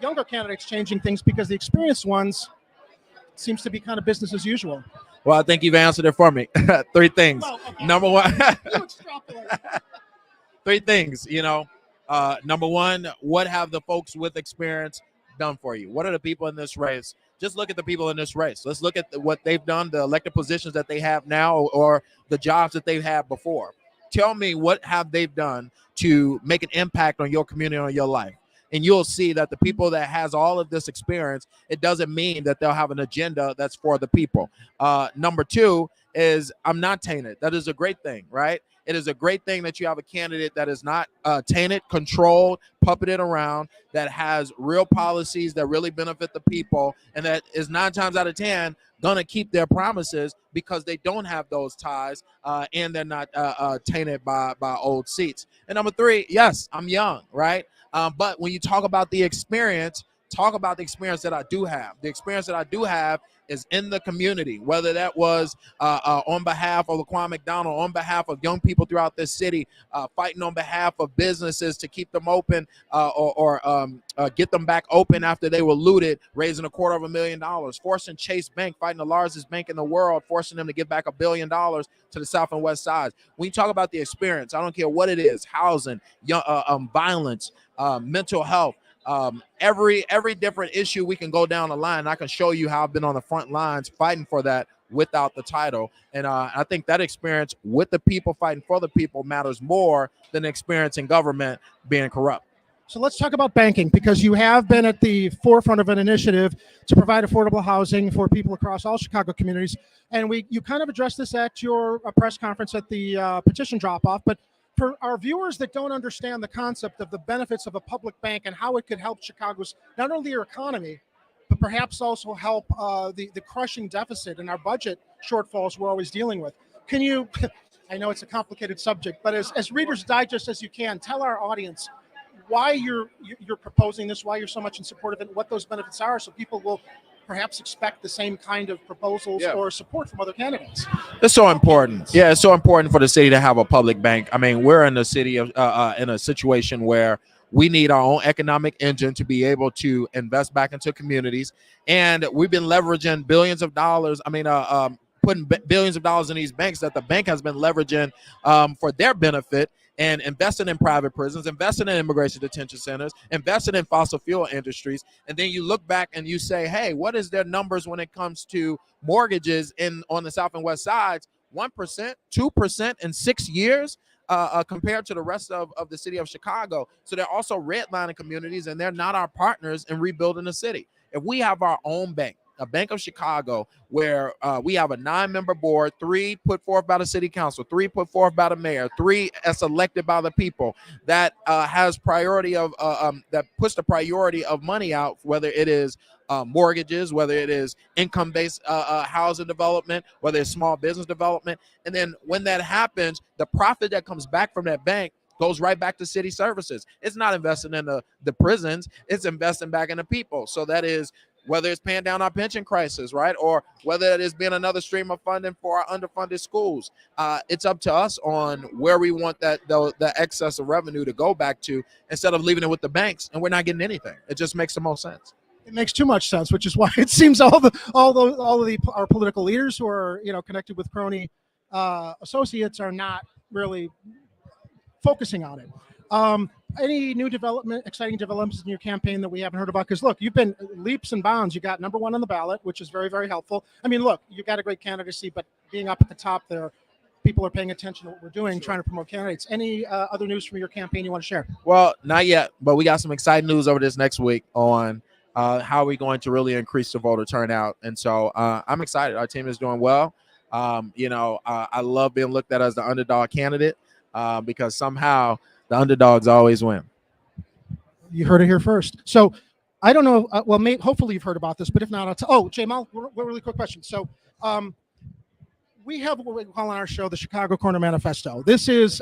younger candidates changing things, because the experienced ones seems to be kind of business as usual. Well, I think you've answered it for me. Three things. Well, okay. Number one, three things, you know. Number one, what have the folks with experience done for you? What are the people in this race? Just look at the people in this race. Let's look at what they've done, the elected positions that they have now, or the jobs that they've had before. Tell me, what have they done to make an impact on your community, on your life? And you'll see that the people that has all of this experience, it doesn't mean that they'll have an agenda that's for the people. Number two is, I'm not tainted. That is a great thing, right? It is a great thing that you have a candidate that is not tainted, controlled, puppeted around, that has real policies that really benefit the people, and that is 9 times out of 10 going to keep their promises because they don't have those ties and they're not tainted by old seats. And number three, yes, I'm young, right? But when you talk about the experience, talk about the experience that I do have. The experience that I do have is in the community, whether that was on behalf of Laquan McDonald, on behalf of young people throughout this city, fighting on behalf of businesses to keep them open or get them back open after they were looted, raising $250,000, forcing Chase Bank, fighting the largest bank in the world, forcing them to give back $1 billion to the South and West Sides. When you talk about the experience, I don't care what it is, housing, violence, mental health, every different issue we can go down the line. I can show you how I've been on the front lines fighting for that without the title. And I think that experience with the people, fighting for the people, matters more than experience in government being corrupt. So let's talk about banking, because you have been at the forefront of an initiative to provide affordable housing for people across all Chicago communities. And you kind of addressed this at your press conference at the petition drop-off, but for our viewers that don't understand the concept of the benefits of a public bank and how it could help Chicago's, not only your economy, but perhaps also help the crushing deficit and our budget shortfalls we're always dealing with. Can you, I know it's a complicated subject, but as Reader's Digest as you can, tell our audience why you're proposing this, why you're so much in support of it, and what those benefits are, so people will perhaps expect the same kind of proposals or support from other candidates. It's so important. Yeah, it's so important for the city to have a public bank. I mean, we're in the city of in a situation where we need our own economic engine to be able to invest back into communities, and we've been leveraging billions of dollars. I mean, putting billions of dollars in these banks that the bank has been leveraging for their benefit, and investing in private prisons, investing in immigration detention centers, investing in fossil fuel industries. And then you look back and you say, hey, what is their numbers when it comes to mortgages on the South and West Sides? 1%, 2% in 6 years compared to the rest of the city of Chicago. So they're also redlining communities, and they're not our partners in rebuilding the city. If we have our own bank, a Bank of Chicago, where we have a 9-member board, 3 put forth by the city council, 3 put forth by the mayor, 3 as elected by the people, that has priority of that puts the priority of money out, whether it is mortgages, whether it is income-based housing development, whether it's small business development. And then when that happens, the profit that comes back from that bank goes right back to city services. It's not investing in the prisons, it's investing back in the people. So that is whether it's paying down our pension crisis, right? Or whether it is being another stream of funding for our underfunded schools. It's up to us on where we want the excess of revenue to go back to, instead of leaving it with the banks and we're not getting anything. It just makes the most sense. It makes too much sense, which is why it seems all of our political leaders who are connected with crony associates are not really focusing on it. Any new exciting developments in your campaign that we haven't heard about? Because look, you've been leaps and bounds. You got #1 on the ballot, which is very, very helpful. I mean, look, you got a great candidacy, but being up at the top there, people are paying attention to what we're doing, trying to promote candidates. Any other news from your campaign you want to share? Well, not yet, but we got some exciting news over this next week on how we're going to really increase the voter turnout. And so I'm excited. Our team is doing well. I love being looked at as the underdog candidate because somehow the underdogs always win. You heard it here first. So I don't know. Hopefully you've heard about this, but if not, Jamal, really quick question. So we have what we call on our show the Chicago Corner Manifesto. This is,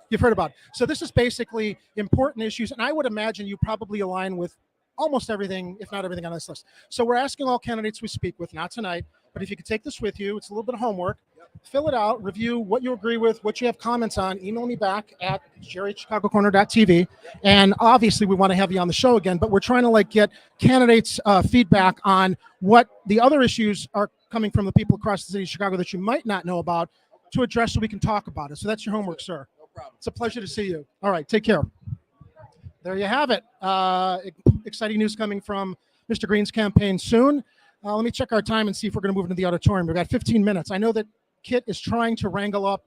you've heard about it. So this is basically important issues, and I would imagine you probably align with almost everything, if not everything on this list. So we're asking all candidates we speak with, not tonight, but if you could take this with you, it's a little bit of homework. Fill it out, review what you agree with, what you have comments on, email me back at jerry@chicagocorner.tv. And obviously we want to have you on the show again, but we're trying to get candidates feedback on what the other issues are coming from the people across the city of Chicago that you might not know about to address so we can talk about it. So that's your homework, sir. No problem. It's a pleasure to see you. All right, take care. There you have it. Exciting news coming from Mr. Green's campaign soon. Let me check our time and see if we're going to move into the auditorium. We've got 15 minutes. I know that Kit is trying to wrangle up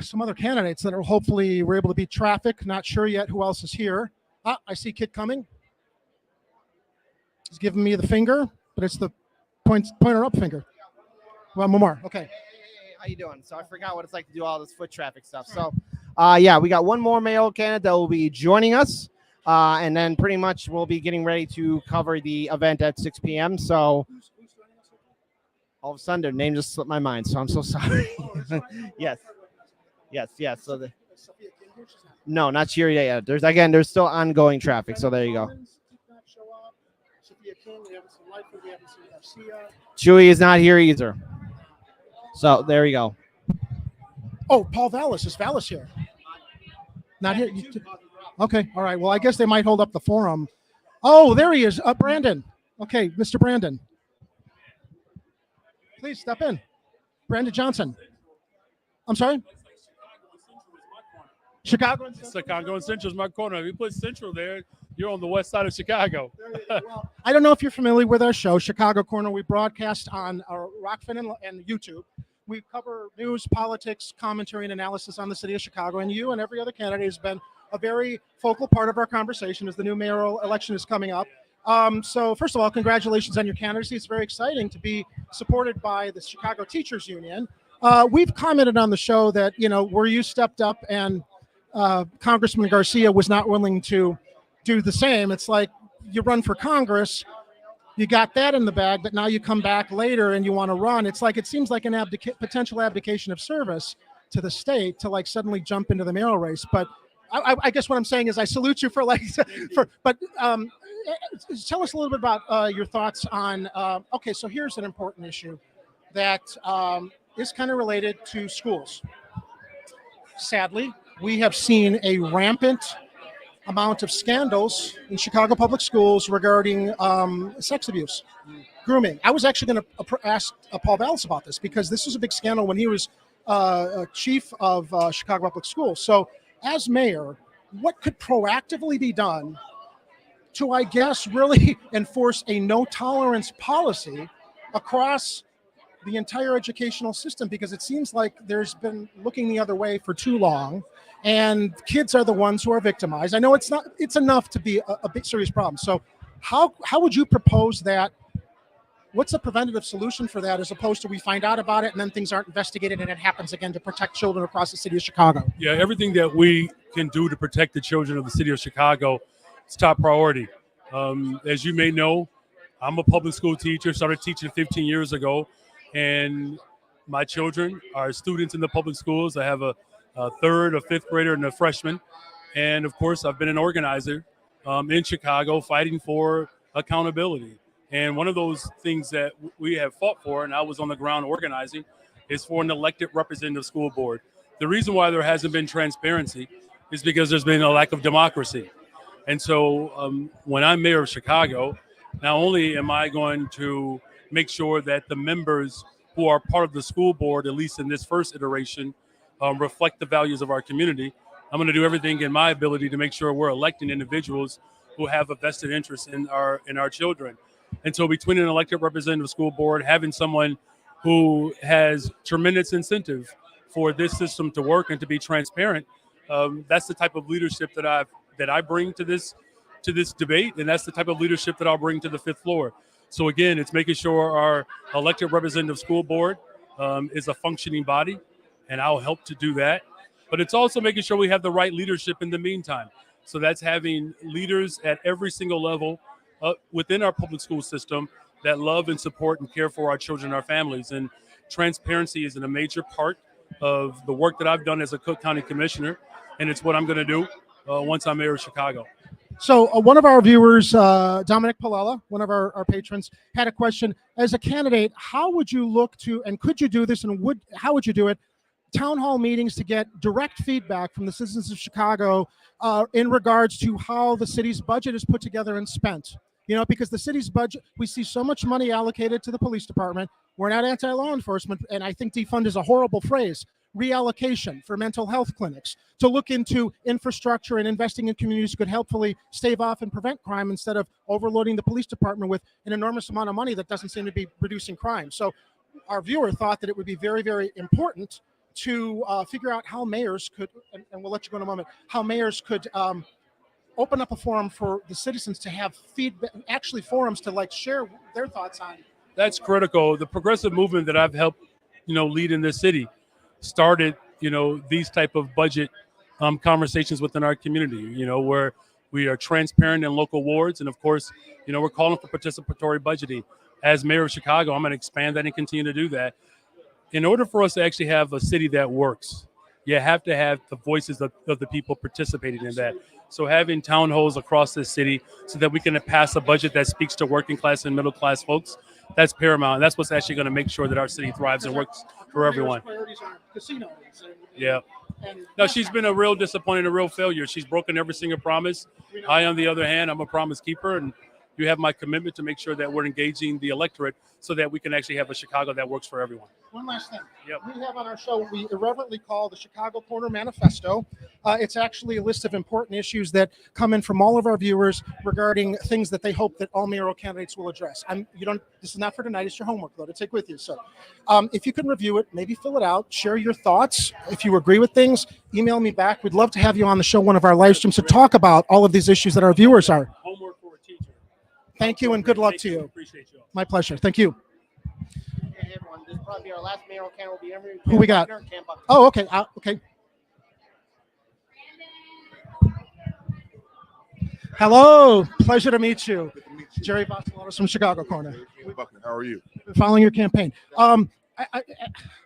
some other candidates that are hopefully we're able to beat traffic. Not sure yet who else is here. I see Kit coming. He's giving me the finger, but it's the pointer up finger. One more. Okay. Hey, how you doing? So I forgot what it's like to do all this foot traffic stuff. So, we got one more mayoral candidate that will be joining us. And then pretty much we'll be getting ready to cover the event at 6 p.m. So all of a sudden their name just slipped my mind. So I'm so sorry. Yes. So no, not here yet. There's still ongoing traffic. So there you go. Chewy is not here either. So there you go. Oh, Paul Vallis. Is Vallis here? Not here. Okay. All right. Well, I guess they might hold up the forum. Oh, there he is. Brandon. Okay, Mr. Brandon. Please step in. Brandon Johnson. I'm sorry? Chicago and Central? Chicago and Central is my corner. If you put Central there, you're on the west side of Chicago. Well, I don't know if you're familiar with our show, Chicago Corner. We broadcast on Rockfin and YouTube. We cover news, politics, commentary, and analysis on the city of Chicago. And you and every other candidate has been a very focal part of our conversation as the new mayoral election is coming up. So first of all, congratulations on your candidacy. It's very exciting to be supported by the Chicago Teachers Union. We've commented on the show that, where you stepped up and Congressman Garcia was not willing to do the same. It's like you run for Congress, you got that in the bag, but now you come back later and you want to run. It's like, it seems like an potential abdication of service to the state to suddenly jump into the mayoral race. But I guess what I'm saying is I salute you but tell us a little bit about your thoughts on, okay, so here's an important issue that is kind of related to schools. Sadly, we have seen a rampant amount of scandals in Chicago public schools regarding sex abuse, grooming. I was actually going to ask Paul Vallis about this because this was a big scandal when he was chief of Chicago public schools. So as mayor, what could proactively be done to, I guess, really enforce a no tolerance policy across the entire educational system? Because it seems like there's been looking the other way for too long, and kids are the ones who are victimized. I know it's enough to be a big serious problem. So how would you propose that? What's a preventative solution for that, as opposed to we find out about it and then things aren't investigated and it happens again, to protect children across the city of Chicago? Yeah, everything that we can do to protect the children of the city of Chicago is top priority. As you may know, I'm a public school teacher, started teaching 15 years ago, and my children are students in the public schools. I have a third, a fifth grader, and a freshman. And of course, I've been an organizer in Chicago fighting for accountability. And one of those things that we have fought for, and I was on the ground organizing, is for an elected representative school board. The reason why there hasn't been transparency is because there's been a lack of democracy. And so when I'm mayor of Chicago, not only am I going to make sure that the members who are part of the school board, at least in this first iteration, reflect the values of our community. I'm going to do everything in my ability to make sure we're electing individuals who have a vested interest in our children. And so between an elected representative school board, having someone who has tremendous incentive for this system to work and to be transparent, that's the type of leadership that I bring to this debate, and that's the type of leadership that I'll bring to the fifth floor. So again, it's making sure our elected representative school board is a functioning body, and I'll help to do that. But it's also making sure we have the right leadership in the meantime. So that's having leaders at every single level within our public school system that love and support and care for our children and our families. And transparency is a major part of the work that I've done as a Cook County Commissioner, and it's what I'm going to do once I'm mayor of Chicago. So one of our viewers, Dominic Palella, one of our patrons, had a question. As a candidate, how would you look to, and could you do this, and how would you do it, town hall meetings to get direct feedback from the citizens of Chicago in regards to how the city's budget is put together and spent? You know, because the city's budget, we see so much money allocated to the police department. We're not anti-law enforcement, and I think defund is a horrible phrase. Reallocation for mental health clinics, to look into infrastructure and investing in communities could helpfully stave off and prevent crime instead of overloading the police department with an enormous amount of money that doesn't seem to be reducing crime. So our viewer thought that it would be very, very important to figure out how mayors could, and we'll let you go in a moment, how mayors could open up a forum for the citizens to have feedback, actually forums to like share their thoughts on. That's critical. The progressive movement that I've helped, lead in this city started, these type of budget conversations within our community, where we are transparent in local wards. And of course, we're calling for participatory budgeting. As mayor of Chicago, I'm going to expand that and continue to do that. In order for us to actually have a city that works, you have to have the voices of the people participating in that. So having town halls across this city so that we can pass a budget that speaks to working class and middle class folks, that's paramount. That's what's actually going to make sure that our city thrives and works for everyone. Yeah. No, she's been a real disappointment, a real failure. She's broken every single promise. I, on the other hand, I'm a promise keeper, and you have my commitment to make sure that we're engaging the electorate so that we can actually have a Chicago that works for everyone. One last thing. Yep. We have on our show, we irreverently call the Chicago Corner Manifesto. It's actually a list of important issues that come in from all of our viewers regarding things that they hope that all mayoral candidates will address. This is not for tonight, it's your homework though to take with you. So if you can review it, maybe fill it out, share your thoughts. If you agree with things, email me back. We'd love to have you on the show, one of our live streams, to talk about all of these issues that our viewers are. Homework for a teacher. Thank you and good luck to you. Appreciate you. My pleasure. Thank you. Hey everyone, this will probably be our last mayoral candidate. Will be interviewing Who we got? Buckner, Buckner. Oh, okay. Okay. Hello. Pleasure to meet you. Good to meet you. Jerry Vasilatos from Chicago Corner. Buckner, how are you? Following your campaign. I'm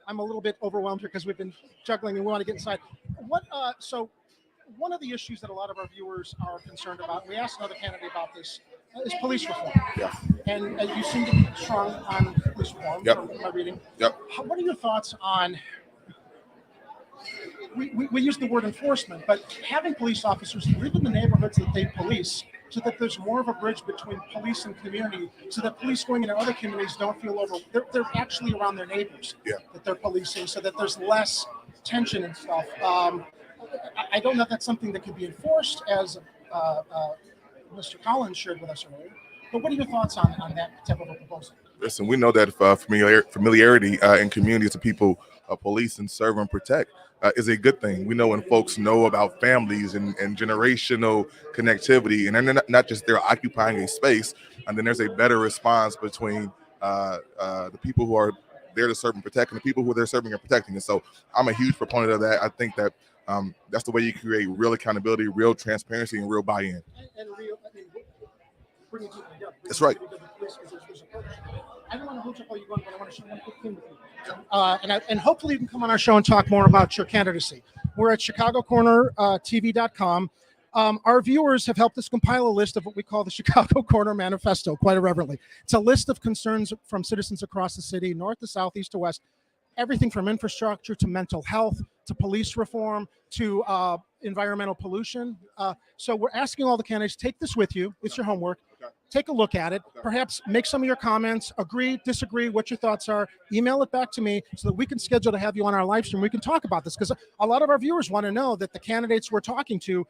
a little bit overwhelmed here because we've been juggling and we want to get inside. So one of the issues that a lot of our viewers are concerned about, we asked another candidate about this, is police reform. Yeah. And you seem to be strong on police reform from my reading. Yep. What are your thoughts on, we use the word enforcement, but having police officers live in the neighborhoods that they police so that there's more of a bridge between police and community, so that police going into other communities don't feel they're actually around their neighbors that they're policing, so that there's less tension and stuff. I don't know if that's something that could be enforced, as Mr. Collins shared with us earlier, but what are your thoughts on that type of a proposal? Listen, we know that familiarity in communities to people police and serve and protect is a good thing. We know when folks know about families and generational connectivity, and then not just they're occupying a space, and then there's a better response between the people who are there to serve and protect and the people who are there serving and protecting. And so I'm a huge proponent of that. I think that that's the way you create real accountability, real transparency, and real buy-in. And real, bringing people together. That's right. I don't want to hold up while you're going, but I want to share one quick thing with you. And hopefully you can come on our show and talk more about your candidacy. We're at ChicagoCornerTV.com. Our viewers have helped us compile a list of what we call the Chicago Corner Manifesto, quite irreverently. It's a list of concerns from citizens across the city, north to south, east to west, everything from infrastructure to mental health to police reform to environmental pollution. So we're asking all the candidates, take this with you. It's your homework. take a look at it, perhaps make some of your comments, agree, disagree, what your thoughts are, email it back to me so that we can schedule to have you on our live stream. We can talk about this because a lot of our viewers want to know that the candidates we're talking to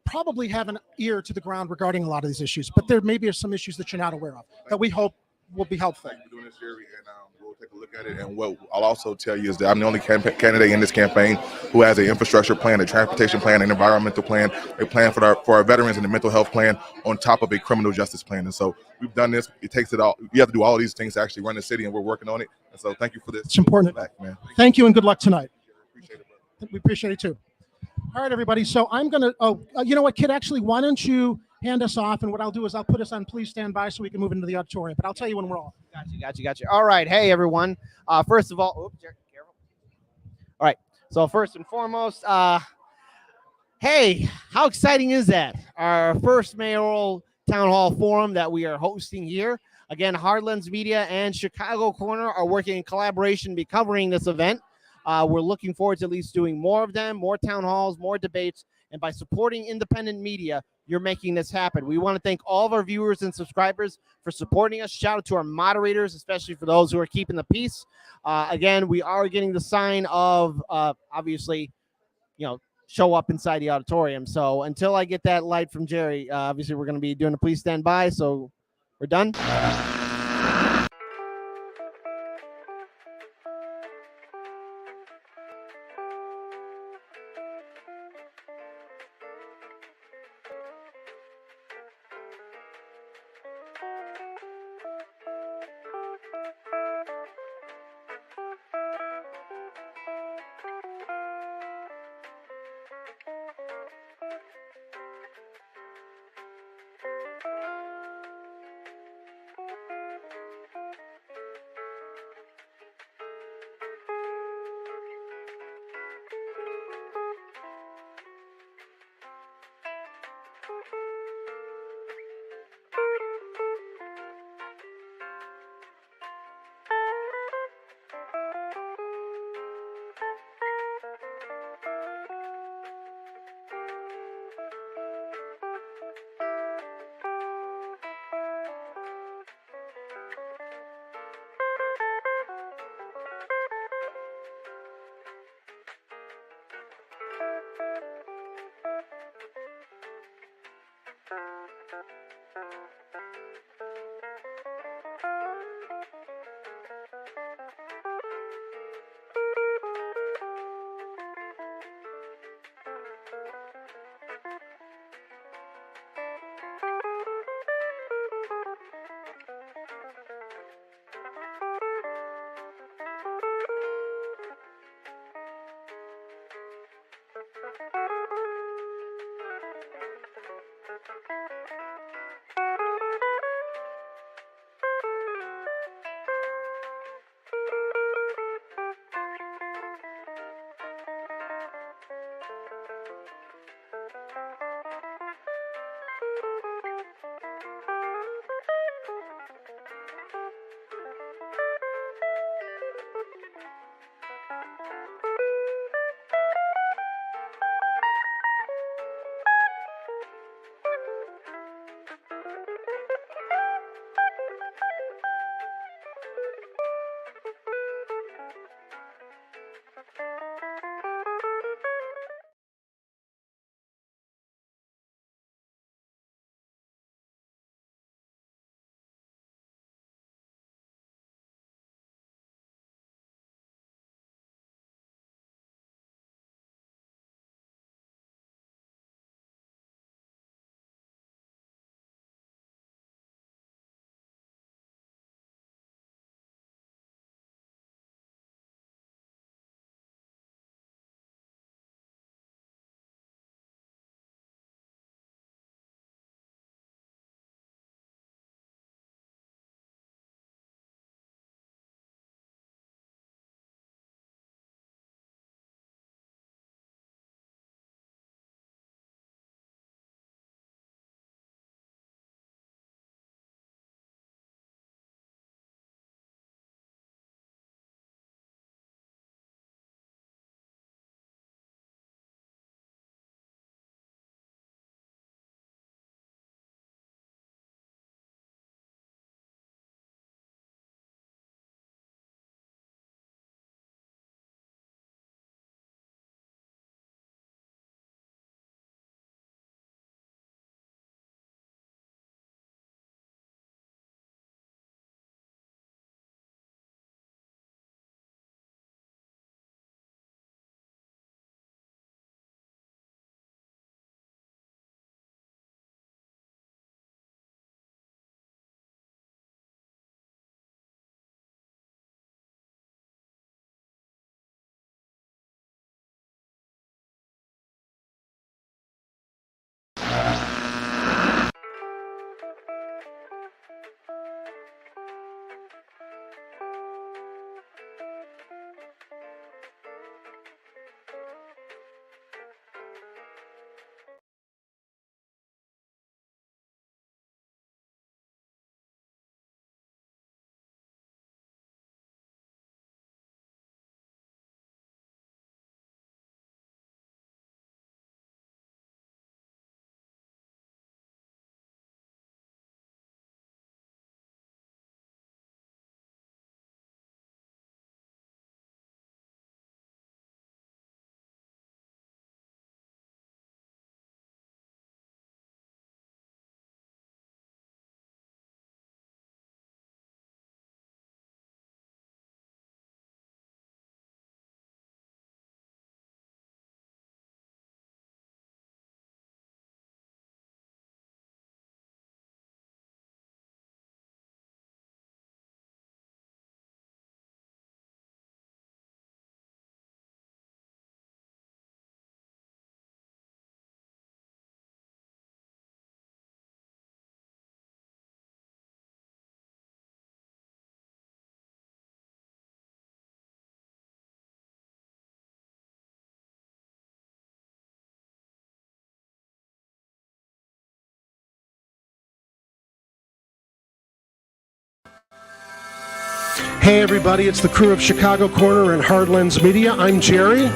probably have an ear to the ground regarding a lot of these issues, but there may be some issues that you're not aware of that we hope will be helpful. Thank you for doing this, Jerry, and we'll take a look at it. And what I'll also tell you is that I'm the only candidate in this campaign who has an infrastructure plan, a transportation plan, an environmental plan, a plan for our veterans, and a mental health plan on top of a criminal justice plan. And so we've done this. It takes it all. You have to do all of these things to actually run the city, and we're working on it. And so thank you for this. It's important. Man. Thank you and good luck tonight. Appreciate it, brother. We appreciate it too. All right, everybody. So I'm going to, you know what, Kid, actually, why don't you hand us off? And what I'll do is I'll put us on please stand by so we can move into the auditorium. But I'll tell you when we're off. Got you. All right. Hey, everyone. First of all, oops, careful. All right. So first and foremost, hey, how exciting is that? Our first mayoral town hall forum that we are hosting here. Again, Heartlands Media and Chicago Corner are working in collaboration to be covering this event. We're looking forward to at least doing more of them, more town halls, more debates. And by supporting independent media, you're making this happen. We want to thank all of our viewers and subscribers for supporting us. Shout out to our moderators, especially for those who are keeping the peace. Again, we are getting the sign of, obviously, show up inside the auditorium. So until I get that light from Jerry, obviously we're going to be doing a please stand by. So we're done. Hey everybody, it's the crew of Chicago Corner and Hardlands Media. I'm Jerry.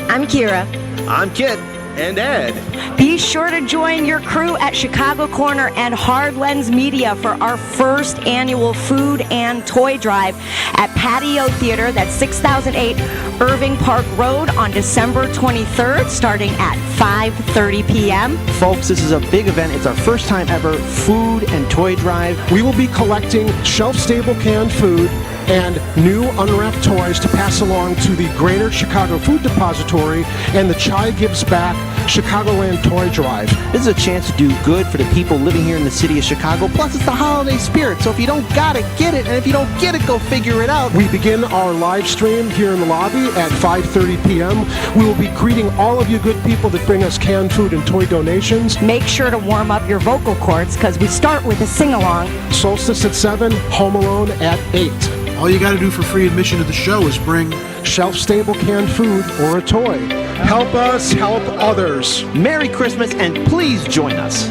I'm Kira. I'm Kit and Ed. Be sure to join your crew at Chicago Corner and Hardlands Media for our first annual food and toy drive at Patio Theater, that's 6008 Irving Park Road, on December 23rd, starting at 5:30 p.m. Folks, this is a big event. It's our first time ever food and toy drive. We will be collecting shelf-stable canned food and new unwrapped toys to pass along to the Greater Chicago Food Depository and the Chai Gives Back Chicagoland Toy Drive. This is a chance to do good for the people living here in the city of Chicago. Plus, it's the holiday spirit. So if you don't got it, get it. And if you don't get it, go figure it out. We begin our live stream here in the lobby at 5:30 p.m. We will be greeting all of you good people that bring us canned food and toy donations. Make sure to warm up your vocal cords because we start with a sing-along. Solstice at 7, Home Alone at 8. All you got to do for free admission to the show is bring Shelf-stable canned food or a toy. Help us help others. Merry Christmas, and please join us.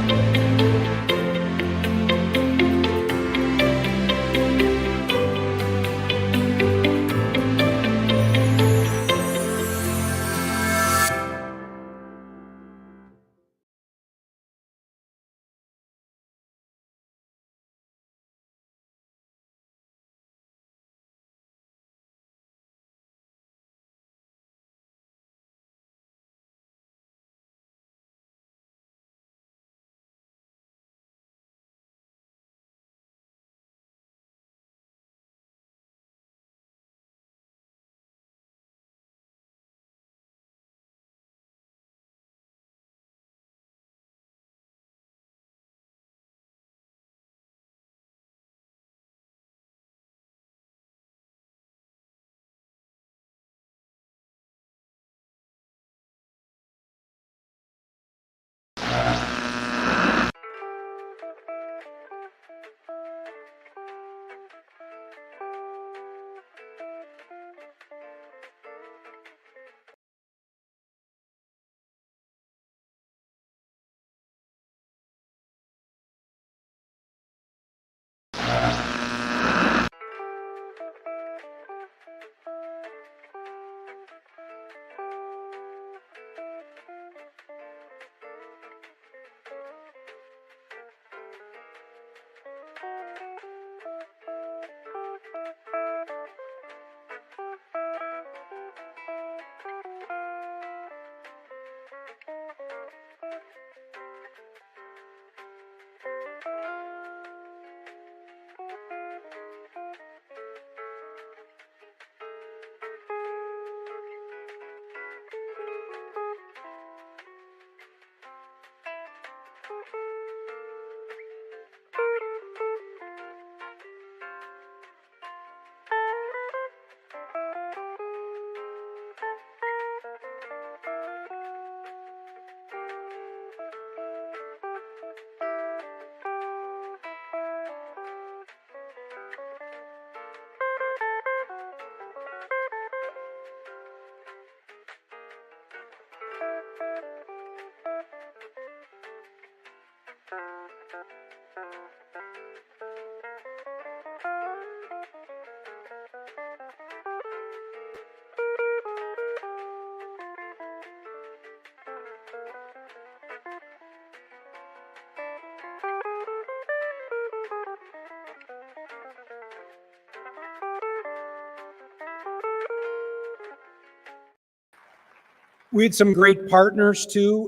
We had some great partners too.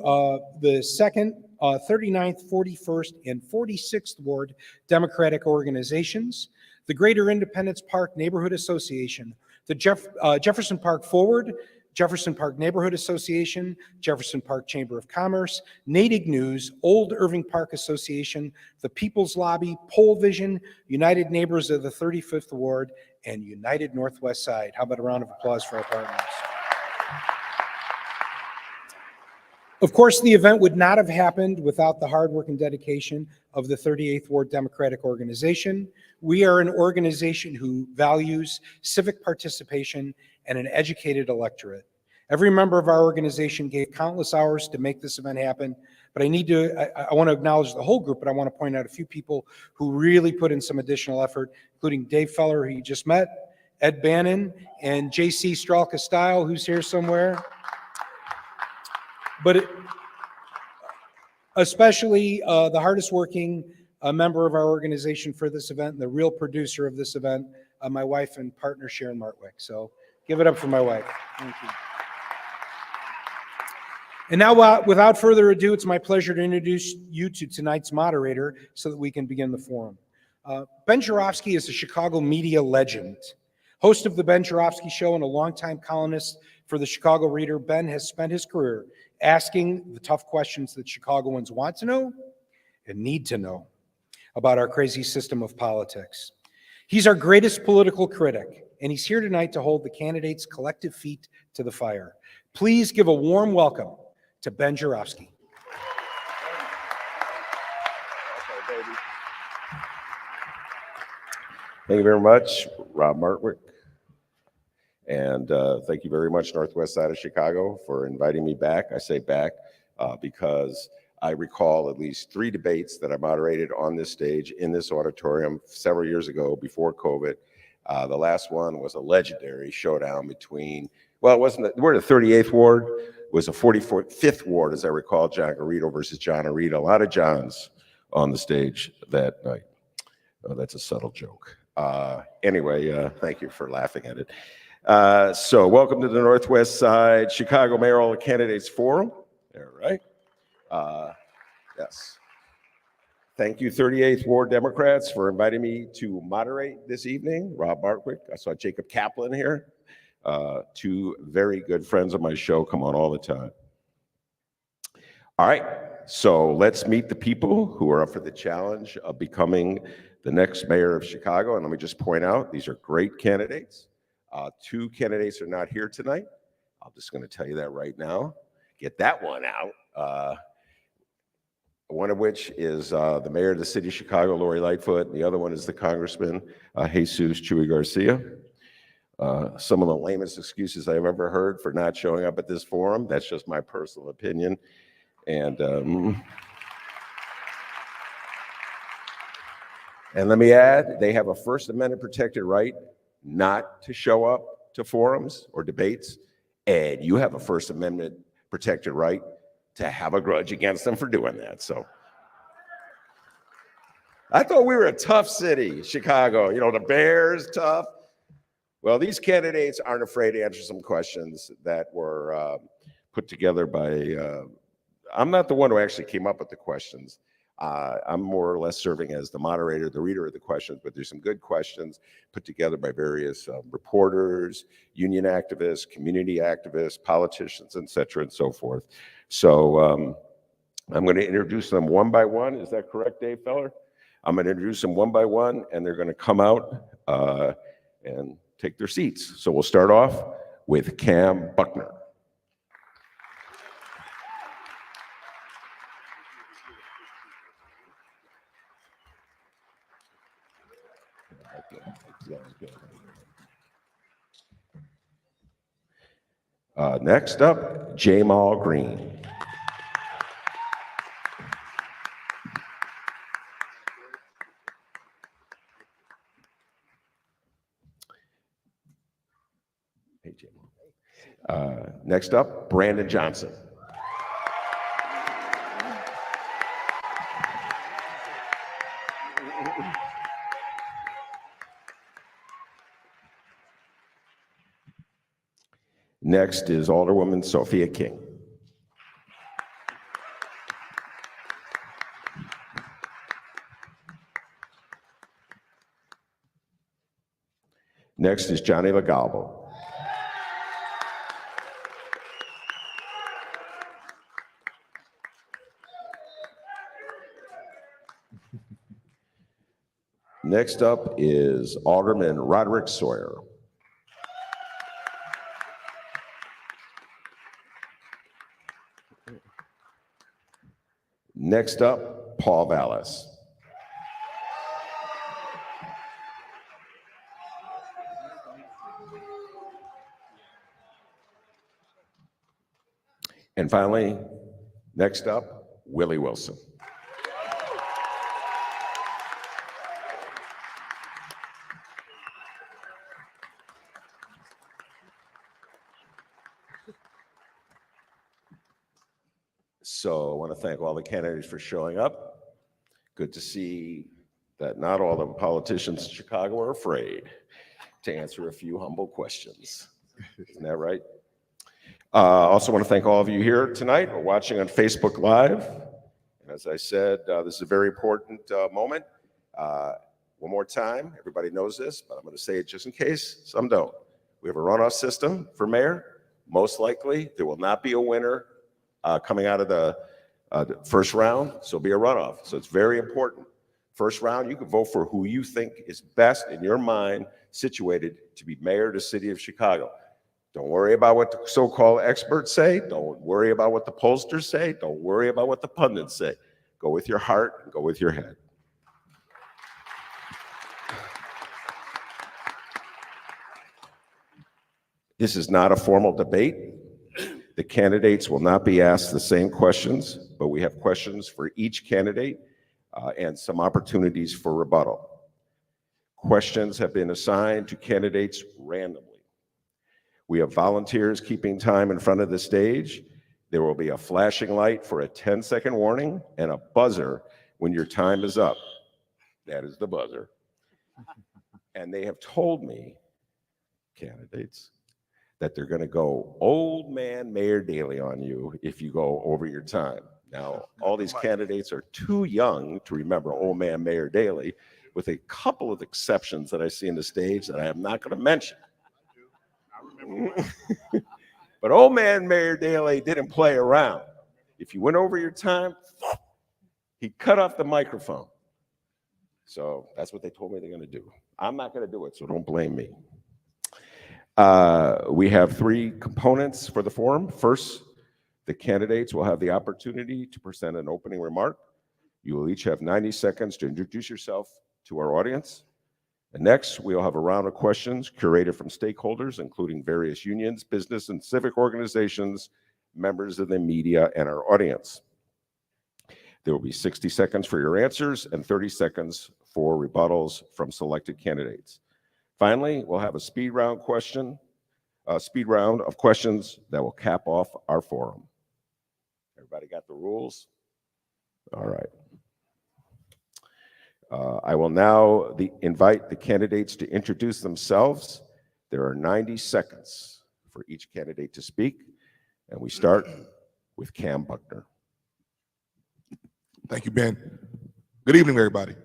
The 2nd, 39th, 41st, and 46th Ward Democratic organizations, the Greater Independence Park Neighborhood Association, the Jefferson Park Forward, Jefferson Park Neighborhood Association, Jefferson Park Chamber of Commerce, Natick News, Old Irving Park Association, the People's Lobby, Pole Vision, United Neighbors of the 35th Ward, and United Northwest Side. How about a round of applause for our partners? Of course, the event would not have happened without the hard work and dedication of the 38th Ward Democratic Organization. We are an organization who values civic participation and an educated electorate. Every member of our organization gave countless hours to make this event happen, But I want to acknowledge the whole group, but I want to point out a few people who really put in some additional effort, including Dave Feller, who you just met, Ed Bannon, and JC Stralka-Style, who's here somewhere. But especially the hardest working member of our organization for this event, and the real producer of this event, my wife and partner, Sharon Martwick. So give it up for my wife. Thank you. And now, without further ado, it's my pleasure to introduce you to tonight's moderator so that we can begin the forum. Ben Joravsky is a Chicago media legend. Host of the Ben Joravsky Show and a longtime columnist for the Chicago Reader, Ben has spent his career asking the tough questions that Chicagoans want to know and need to know about our crazy system of politics. He's our greatest political critic, and he's here tonight to hold the candidates' collective feet to the fire. Please give a warm welcome to Ben Joravsky. Thank you very much, Rob Martwick. And thank you very much, Northwest Side of Chicago, for inviting me back. I say back because I recall at least 3 debates that I moderated on this stage in this auditorium several years ago before COVID. The last one was a legendary showdown between, well, it wasn't, we're the 38th Ward, it was a 45th Ward, as I recall, John Garrido versus John Arita. A lot of Johns on the stage that night. Oh, that's a subtle joke. Anyway, thank you for laughing at it. So welcome to the Northwest Side Chicago Mayoral Candidates Forum. All right. Yes. Thank you, 38th Ward Democrats, for inviting me to moderate this evening. Rob Martwick, I saw Jacob Kaplan here. 2 very good friends of my show, come on all the time. All right, so let's meet the people who are up for the challenge of becoming the next mayor of Chicago. And let me just point out, these are great candidates. 2 candidates are not here tonight. I'm just going to tell you that right now. Get that one out. One of which is the mayor of the city of Chicago, Lori Lightfoot, and the other one is the Congressman, Jesus Chuy Garcia. Some of the lamest excuses I've ever heard for not showing up at this forum. That's just my personal opinion. And let me add, they have a First Amendment protected right not to show up to forums or debates, and you have a First Amendment protected right to have a grudge against them for doing that. So I thought we were a tough city, Chicago. You know, the Bears, tough. Well, these candidates aren't afraid to answer some questions that were put together by, I'm not the one who actually came up with the questions. I'm more or less serving as the moderator, the reader of the questions, but there's some good questions put together by various reporters, union activists, community activists, politicians, et cetera, and so forth. So I'm going to introduce them one by one. Is that correct, Dave Feller? I'm going to introduce them one by one, and they're going to come out and take their seats. So we'll start off with Cam Buckner. Next up, Jamal Green. Hey, Jamal. Next up, Brandon Johnson. Next is Alderwoman Sophia King. Next is Johnny Logalbo. Next up is Alderman Roderick Sawyer. Next up, Paul Vallis. And finally, next up, Willie Wilson. So I want to thank all the candidates for showing up. Good to see that not all the politicians in Chicago are afraid to answer a few humble questions. Isn't that right? Also want to thank all of you here tonight or watching on Facebook Live. And as I said, this is a very important moment. One more time, everybody knows this, but I'm going to say it just in case some don't. We have a runoff system for mayor. Most likely, there will not be a winner coming out of the first round, so it'll be a runoff. So it's very important. First round, you can vote for who you think is best in your mind situated to be mayor of the city of Chicago. Don't worry about what the so-called experts say. Don't worry about what the pollsters say. Don't worry about what the pundits say. Go with your heart and go with your head. This is not a formal debate. The candidates will not be asked the same questions, but we have questions for each candidate and some opportunities for rebuttal. Questions have been assigned to candidates randomly. We have volunteers keeping time in front of the stage. There will be a flashing light for a 10-second warning and a buzzer when your time is up. That is the buzzer. And they have told me, candidates, that they're going to go old man Mayor Daley on you if you go over your time. Now, all these candidates are too young to remember old man Mayor Daley, with a couple of exceptions that I see in the stage that I am not going to mention. But old man Mayor Daley didn't play around. If you went over your time, he cut off the microphone. So that's what they told me they're going to do. I'm not going to do it, so don't blame me. We have three components for the forum. First, the candidates will have the opportunity to present an opening remark. You will each have 90 seconds to introduce yourself to our audience. And next, we'll have a round of questions curated from stakeholders, including various unions, business and civic organizations, members of the media, and our audience. There will be 60 seconds for your answers and 30 seconds for rebuttals from selected candidates. Finally, we'll have a speed round of questions that will cap off our forum. Everybody got the rules? All right. I will now invite the candidates to introduce themselves. There are 90 seconds for each candidate to speak, and we start with Cam Buckner. Thank you, Ben. Good evening, everybody.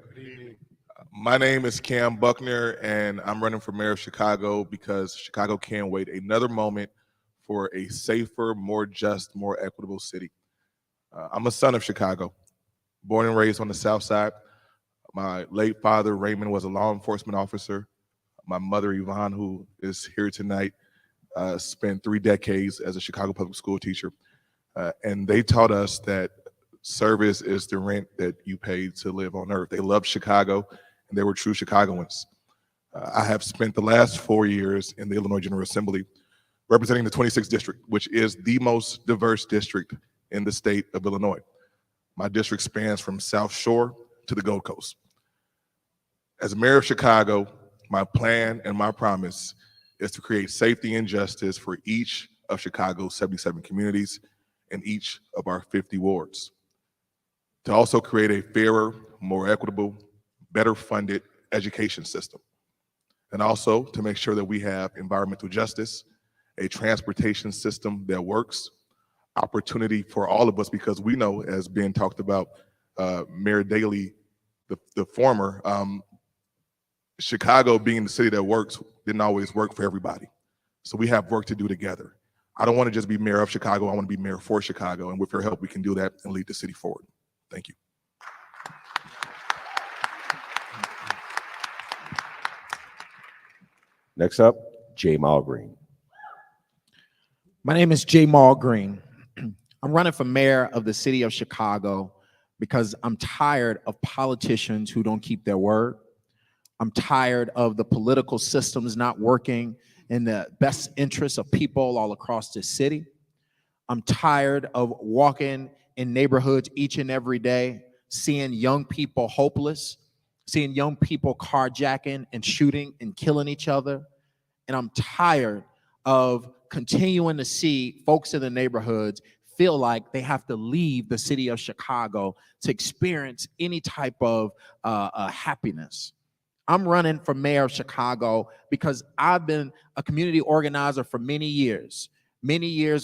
My name is Cam Buckner, and I'm running for mayor of Chicago because Chicago can't wait another moment for a safer, more just, more equitable city. I'm a son of Chicago, born and raised on the South Side. My late father, Raymond, was a law enforcement officer. My mother, Yvonne, who is here tonight, spent 3 decades as a Chicago public school teacher. And they taught us that service is the rent that you pay to live on earth. They loved Chicago, and they were true Chicagoans. I have spent the last 4 years in the Illinois General Assembly representing the 26th district, which is the most diverse district in the state of Illinois. My district spans from South Shore to the Gold Coast. As mayor of Chicago, my plan and my promise is to create safety and justice for each of Chicago's 77 communities and each of our 50 wards. To also create a fairer, more equitable, better funded education system. And also to make sure that we have environmental justice, a transportation system that works, opportunity for all of us, because we know, as Ben talked about, Mayor Daley, the former, Chicago being the city that works didn't always work for everybody. So we have work to do together. I don't want to just be mayor of Chicago, I want to be mayor for Chicago, and with your help, we can do that and lead the city forward. Thank you. Next up, Jay Malgreen. My name is Jay Malgreen. I'm running for mayor of the city of Chicago because I'm tired of politicians who don't keep their word. I'm tired of the political systems not working in the best interests of people all across this city. I'm tired of walking in neighborhoods each and every day, seeing young people hopeless, seeing young people carjacking and shooting and killing each other. And I'm tired of continuing to see folks in the neighborhoods feel like they have to leave the city of Chicago to experience any type of happiness. I'm running for mayor of Chicago because I've been a community organizer for many years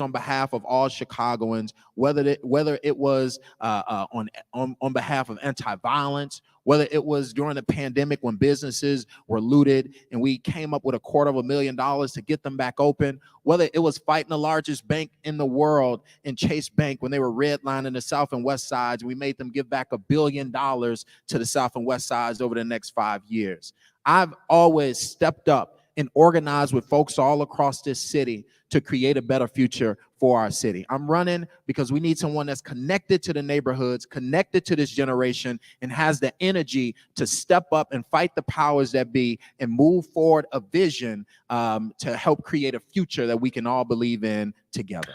on behalf of all Chicagoans, whether it was on behalf of anti-violence, whether it was during the pandemic when businesses were looted and we came up with $250,000 to get them back open, whether it was fighting the largest bank in the world in Chase Bank when they were redlining the South and West Sides, and we made them give back $1 billion to the South and West Sides over the next 5 years. I've always stepped up and organized with folks all across this city to create a better future for our city. I'm running because we need someone that's connected to the neighborhoods, connected to this generation, and has the energy to step up and fight the powers that be and move forward a vision to help create a future that we can all believe in together.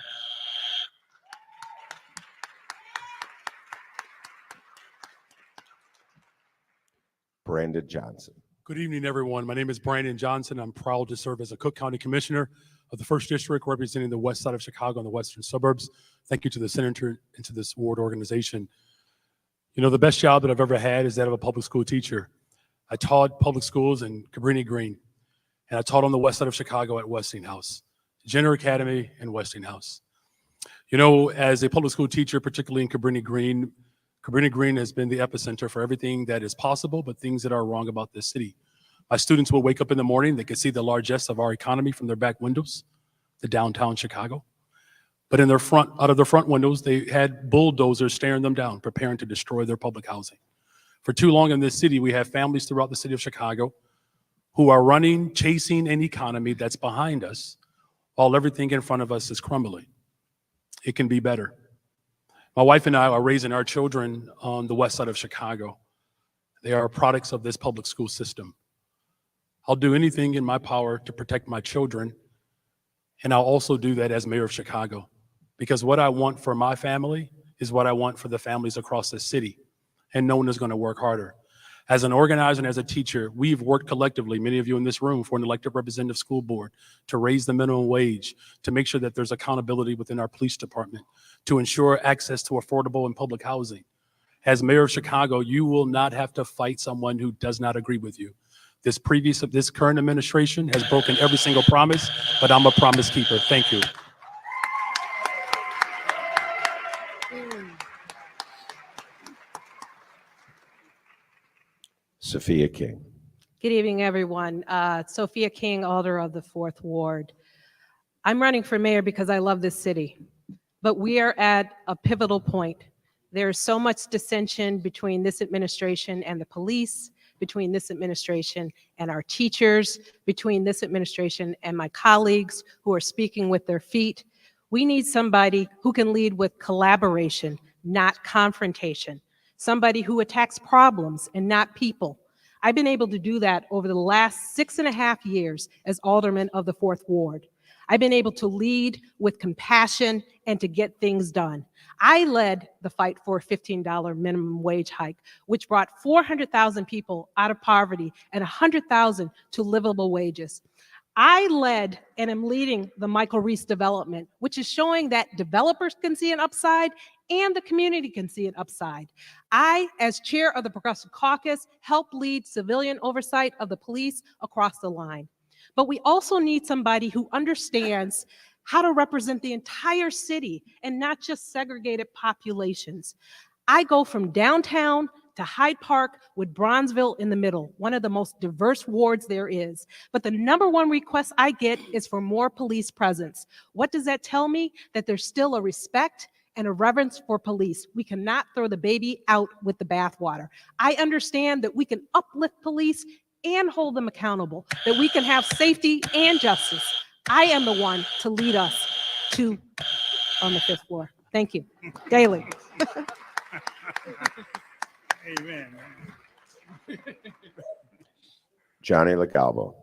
Brandon Johnson. Good evening, everyone. My name is Brandon Johnson. I'm proud to serve as a Cook County Commissioner of the 1st District, representing the west side of Chicago and the western suburbs. Thank you to the Senator and to this ward organization. You know, the best job that I've ever had is that of a public school teacher. I taught public schools in Cabrini Green, and I taught on the west side of Chicago at Westinghouse, Jenner Academy and Westinghouse. You know, as a public school teacher, particularly in Cabrini Green has been the epicenter for everything that is possible, but things that are wrong about this city. My students will wake up in the morning, they could see the largesse of our economy from their back windows, the downtown Chicago. But in their out of their front windows, they had bulldozers staring them down, preparing to destroy their public housing. For too long in this city, we have families throughout the city of Chicago who are running, chasing an economy that's behind us, while everything in front of us is crumbling. It can be better. My wife and I are raising our children on the west side of Chicago. They are products of this public school system. I'll do anything in my power to protect my children, and I'll also do that as mayor of Chicago, because what I want for my family is what I want for the families across the city, and no one is going to work harder. As an organizer and as a teacher, we've worked collectively, many of you in this room, for an elected representative school board, to raise the minimum wage, to make sure that there's accountability within our police department, to ensure access to affordable and public housing. As mayor of Chicago, you will not have to fight someone who does not agree with you. This current administration has broken every single promise, but I'm a promise keeper. Thank you. Sophia King. Good evening, everyone. Sophia King, Alder of the 4th Ward. I'm running for mayor because I love this city, but we are at a pivotal point. There is so much dissension between this administration and the police, between this administration and our teachers, between this administration and my colleagues who are speaking with their feet. We need somebody who can lead with collaboration, not confrontation. Somebody who attacks problems and not people. I've been able to do that over the last 6.5 years as Alderman of the 4th Ward. I've been able to lead with compassion and to get things done. I led the fight for a $15 minimum wage hike, which brought 400,000 people out of poverty and 100,000 to livable wages. I led and am leading the Michael Reese development, which is showing that developers can see an upside and the community can see an upside. I, as chair of the Progressive Caucus, help lead civilian oversight of the police across the line. But we also need somebody who understands how to represent the entire city and not just segregated populations. I go from downtown to Hyde Park with Bronzeville in the middle, one of the most diverse wards there is. But the #1 request I get is for more police presence. What does that tell me? That there's still a respect and a reverence for police. We cannot throw the baby out with the bathwater. I understand that we can uplift police and hold them accountable, that we can have safety and justice. I am the one to lead us to on the 5th floor. Thank you. Daily. Amen. Johnny Logalbo.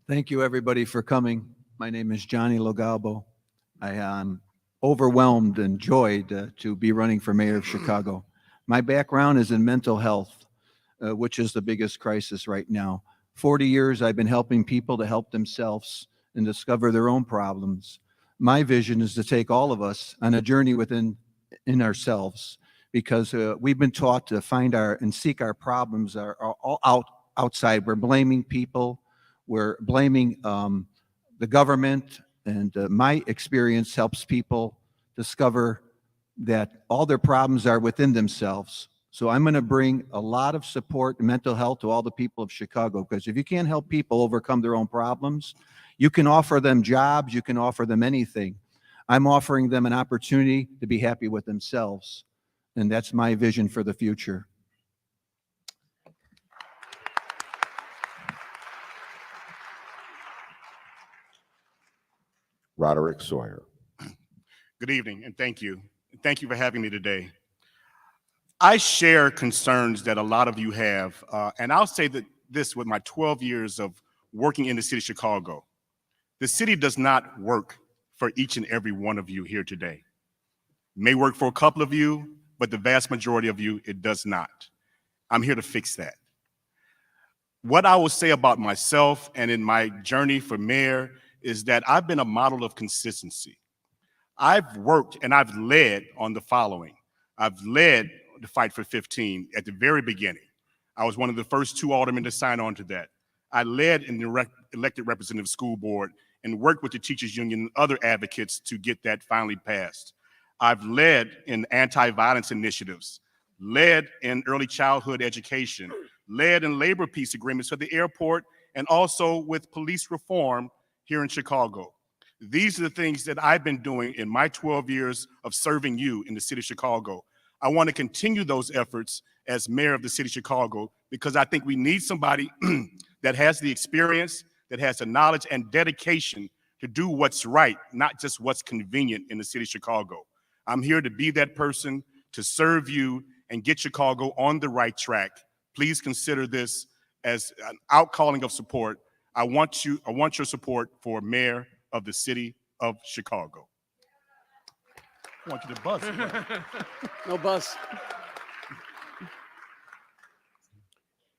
Thank you, everybody, for coming. My name is Johnny Logalbo. I am overwhelmed and joyed to be running for mayor of Chicago. My background is in mental health, which is the biggest crisis right now. 40 years I've been helping people to help themselves and discover their own problems. My vision is to take all of us on a journey within ourselves, because we've been taught to find and seek our problems are all outside. We're blaming people, we're blaming the government, and my experience helps people discover that all their problems are within themselves. So I'm going to bring a lot of support and mental health to all the people of Chicago, because if you can't help people overcome their own problems, you can offer them jobs, you can offer them anything. I'm offering them an opportunity to be happy with themselves, and that's my vision for the future. Roderick Sawyer. Good evening, and thank you. Thank you for having me today. I share concerns that a lot of you have, and I'll say that this with my 12 years of working in the city of Chicago. The city does not work for each and every one of you here today. It may work for a couple of you, but the vast majority of you, it does not. I'm here to fix that. What I will say about myself and in my journey for mayor is that I've been a model of consistency. I've worked and I've led on the following. I've led the Fight for 15 at the very beginning. I was one of the first 2 aldermen to sign on to that. I led in the elected representative school board and worked with the teachers union and other advocates to get that finally passed. I've led in anti-violence initiatives, led in early childhood education, led in labor peace agreements for the airport, and also with police reform here in Chicago. These are the things that I've been doing in my 12 years of serving you in the city of Chicago. I want to continue those efforts as mayor of the city of Chicago, because I think we need somebody that has the experience, that has the knowledge and dedication to do what's right, not just what's convenient in the city of Chicago. I'm here to be that person, to serve you and get Chicago on the right track. Please consider this as an outcalling of support. I want your support for mayor of the city of Chicago. I want you to buzz. No buzz.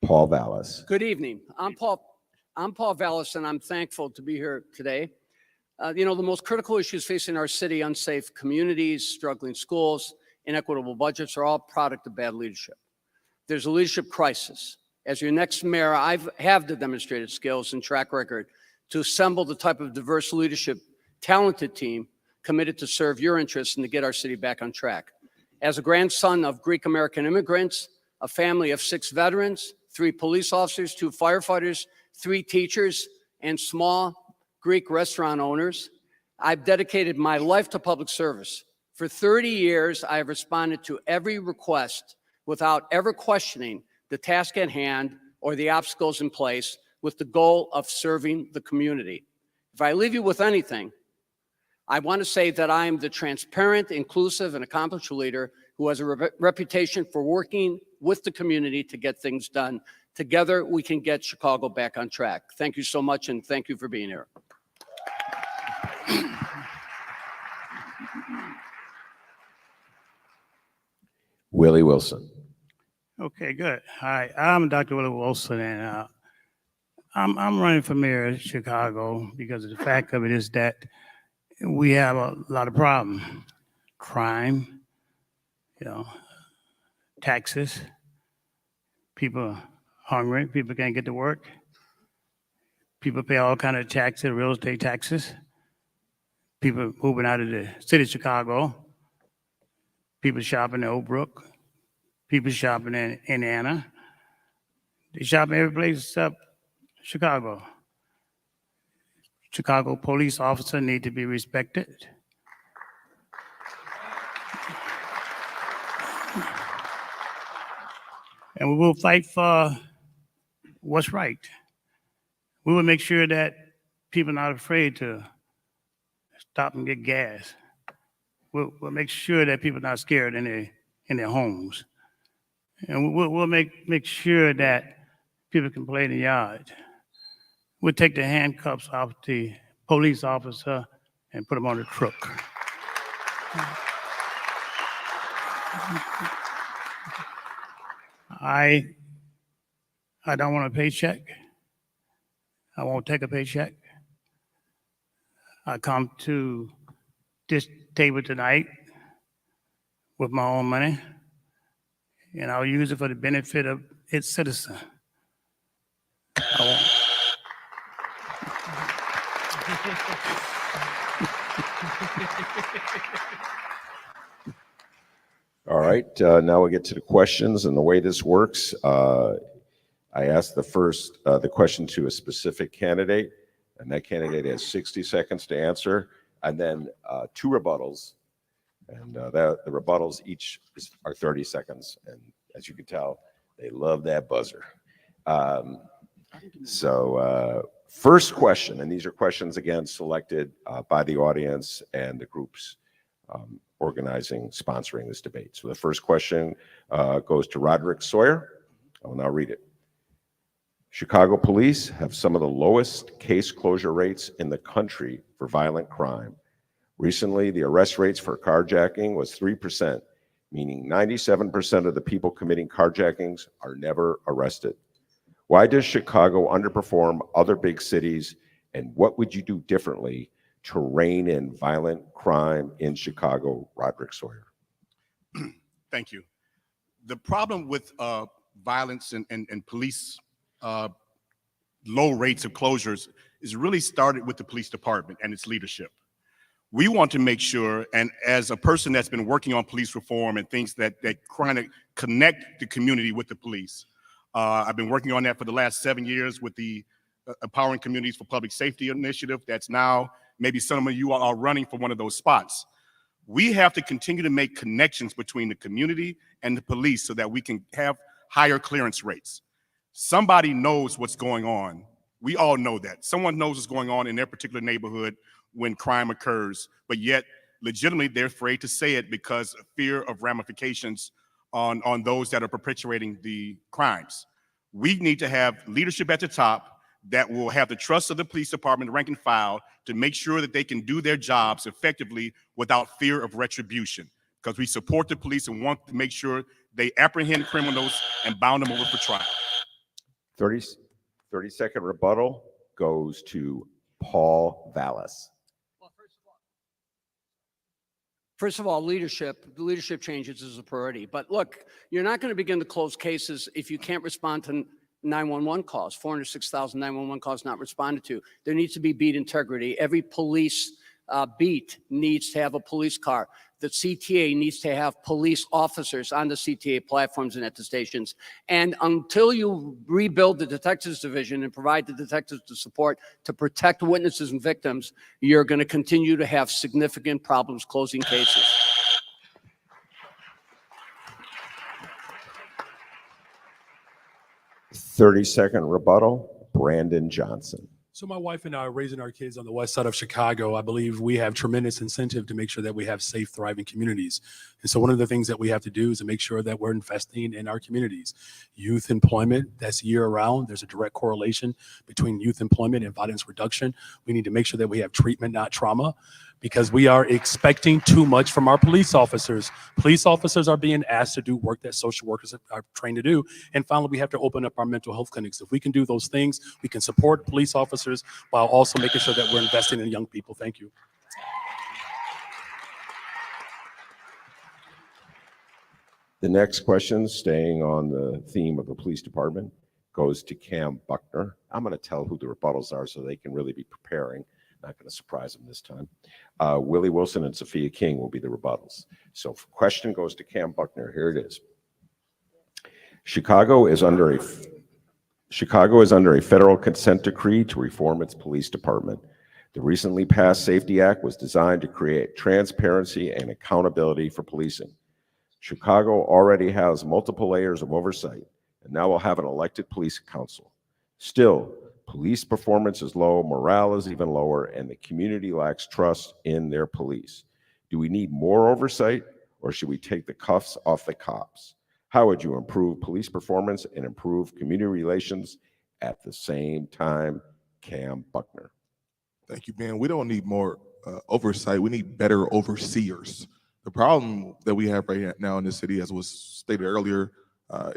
Paul Vallis. Good evening. I'm Paul Vallis, and I'm thankful to be here today. The most critical issues facing our city, unsafe communities, struggling schools, inequitable budgets, are all product of bad leadership. There's a leadership crisis. As your next mayor, I have the demonstrated skills and track record to assemble the type of diverse leadership, talented team committed to serve your interests and to get our city back on track. As a grandson of Greek-American immigrants, a family of 6 veterans, 3 police officers, 2 firefighters, 3 teachers, and small Greek restaurant owners, I've dedicated my life to public service. For 30 years, I have responded to every request without ever questioning the task at hand or the obstacles in place, with the goal of serving the community. If I leave you with anything, I want to say that I am the transparent, inclusive, and accomplished leader who has a reputation for working with the community to get things done. Together, we can get Chicago back on track. Thank you so much, and thank you for being here. Willie Wilson. Okay, good. Hi, I'm Dr. Willie Wilson, and I'm running for mayor of Chicago because of the fact of it is that we have a lot of problems. Crime, taxes, people hungry, people can't get to work, people pay all kind of taxes, real estate taxes, people moving out of the city of Chicago, people shopping in Oak Brook, people shopping in Indiana, they shop every place except Chicago. Chicago police officers need to be respected. And we will fight for what's right. We will make sure that people are not afraid to stop and get gas. We'll make sure that people are not scared in their homes. And we'll make sure that people can play in the yard. We'll take the handcuffs off the police officer and put them on the truck. I don't want a paycheck. I won't take a paycheck. I come to this table tonight with my own money, and I'll use it for the benefit of its citizens. I won't. All right, now we get to the questions, and the way this works, I ask the question to a specific candidate, and that candidate has 60 seconds to answer, and then 2 rebuttals, and the rebuttals each are 30 seconds, and as you can tell, they love that buzzer. First question, and these are questions again selected by the audience and the groups sponsoring this debate. So the first question goes to Roderick Sawyer. I will now read it. Chicago police have some of the lowest case closure rates in the country for violent crime. Recently, the arrest rates for carjacking was 3%, meaning 97% of the people committing carjackings are never arrested. Why does Chicago underperform other big cities, and what would you do differently to rein in violent crime in Chicago? Roderick Sawyer. Thank you. The problem with violence and police low rates of closures is really started with the police department and its leadership. We want to make sure, and as a person that's been working on police reform and things that trying to connect the community with the police, I've been working on that for the last 7 years with the Empowering Communities for Public Safety initiative. That's now maybe some of you are running for one of those spots. We have to continue to make connections between the community and the police so that we can have higher clearance rates. Somebody knows what's going on. We all know that. Someone knows what's going on in their particular neighborhood when crime occurs, but yet legitimately they're afraid to say it because of fear of ramifications on those that are perpetuating the crimes. We need to have leadership at the top that will have the trust of the police department, rank and file, to make sure that they can do their jobs effectively without fear of retribution, because we support the police and want to make sure they apprehend criminals and bound them over for trial. 30-second rebuttal goes to Paul Vallis. First of all, leadership changes is a priority. But look, you're not going to begin to close cases if you can't respond to 911 calls, 406,000 911 calls not responded to. There needs to be beat integrity. Every police beat needs to have a police car. The CTA needs to have police officers on the CTA platforms and at the stations. And until you rebuild the detectives division and provide the detectives the support to protect witnesses and victims, you're going to continue to have significant problems closing cases. Thirty-second rebuttal, Brandon Johnson. So my wife and I are raising our kids on the west side of Chicago. I believe we have tremendous incentive to make sure that we have safe, thriving communities. And so one of the things that we have to do is to make sure that we're investing in our communities. Youth employment, that's year round. There's a direct correlation between youth employment and violence reduction. We need to make sure that we have treatment, not trauma, because we are expecting too much from our police officers. Police officers are being asked to do work that social workers are trained to do. And finally, we have to open up our mental health clinics. If we can do those things, we can support police officers while also making sure that we're investing in young people. Thank you. The next question, staying on the theme of the police department, goes to Cam Buckner. I'm going to tell who the rebuttals are so they can really be preparing. Not going to surprise them this time. Willie Wilson and Sophia King will be the rebuttals. So question goes to Cam Buckner. Here it is. Chicago is under a federal consent decree to reform its police department. The recently passed Safety Act was designed to create transparency and accountability for policing. Chicago already has multiple layers of oversight, and now will have an elected police council. Still, police performance is low, morale is even lower, and the community lacks trust in their police. Do we need more oversight, or should we take the cuffs off the cops? How would you improve police performance and improve community relations at the same time? Cam Buckner. Thank you, Ben. We don't need more oversight. We need better overseers. The problem that we have right now in the city, as was stated earlier,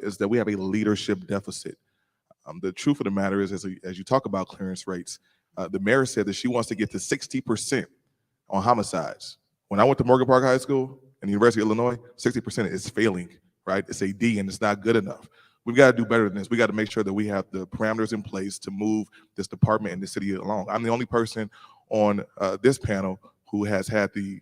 is that we have a leadership deficit. The truth of the matter is, as you talk about clearance rates, the mayor said that she wants to get to 60% on homicides. When I went to Morgan Park High School and the University of Illinois, 60% is failing, right? It's a D and it's not good enough. We've got to do better than this. We got to make sure that we have the parameters in place to move this department and the city along. I'm the only person on this panel who has had the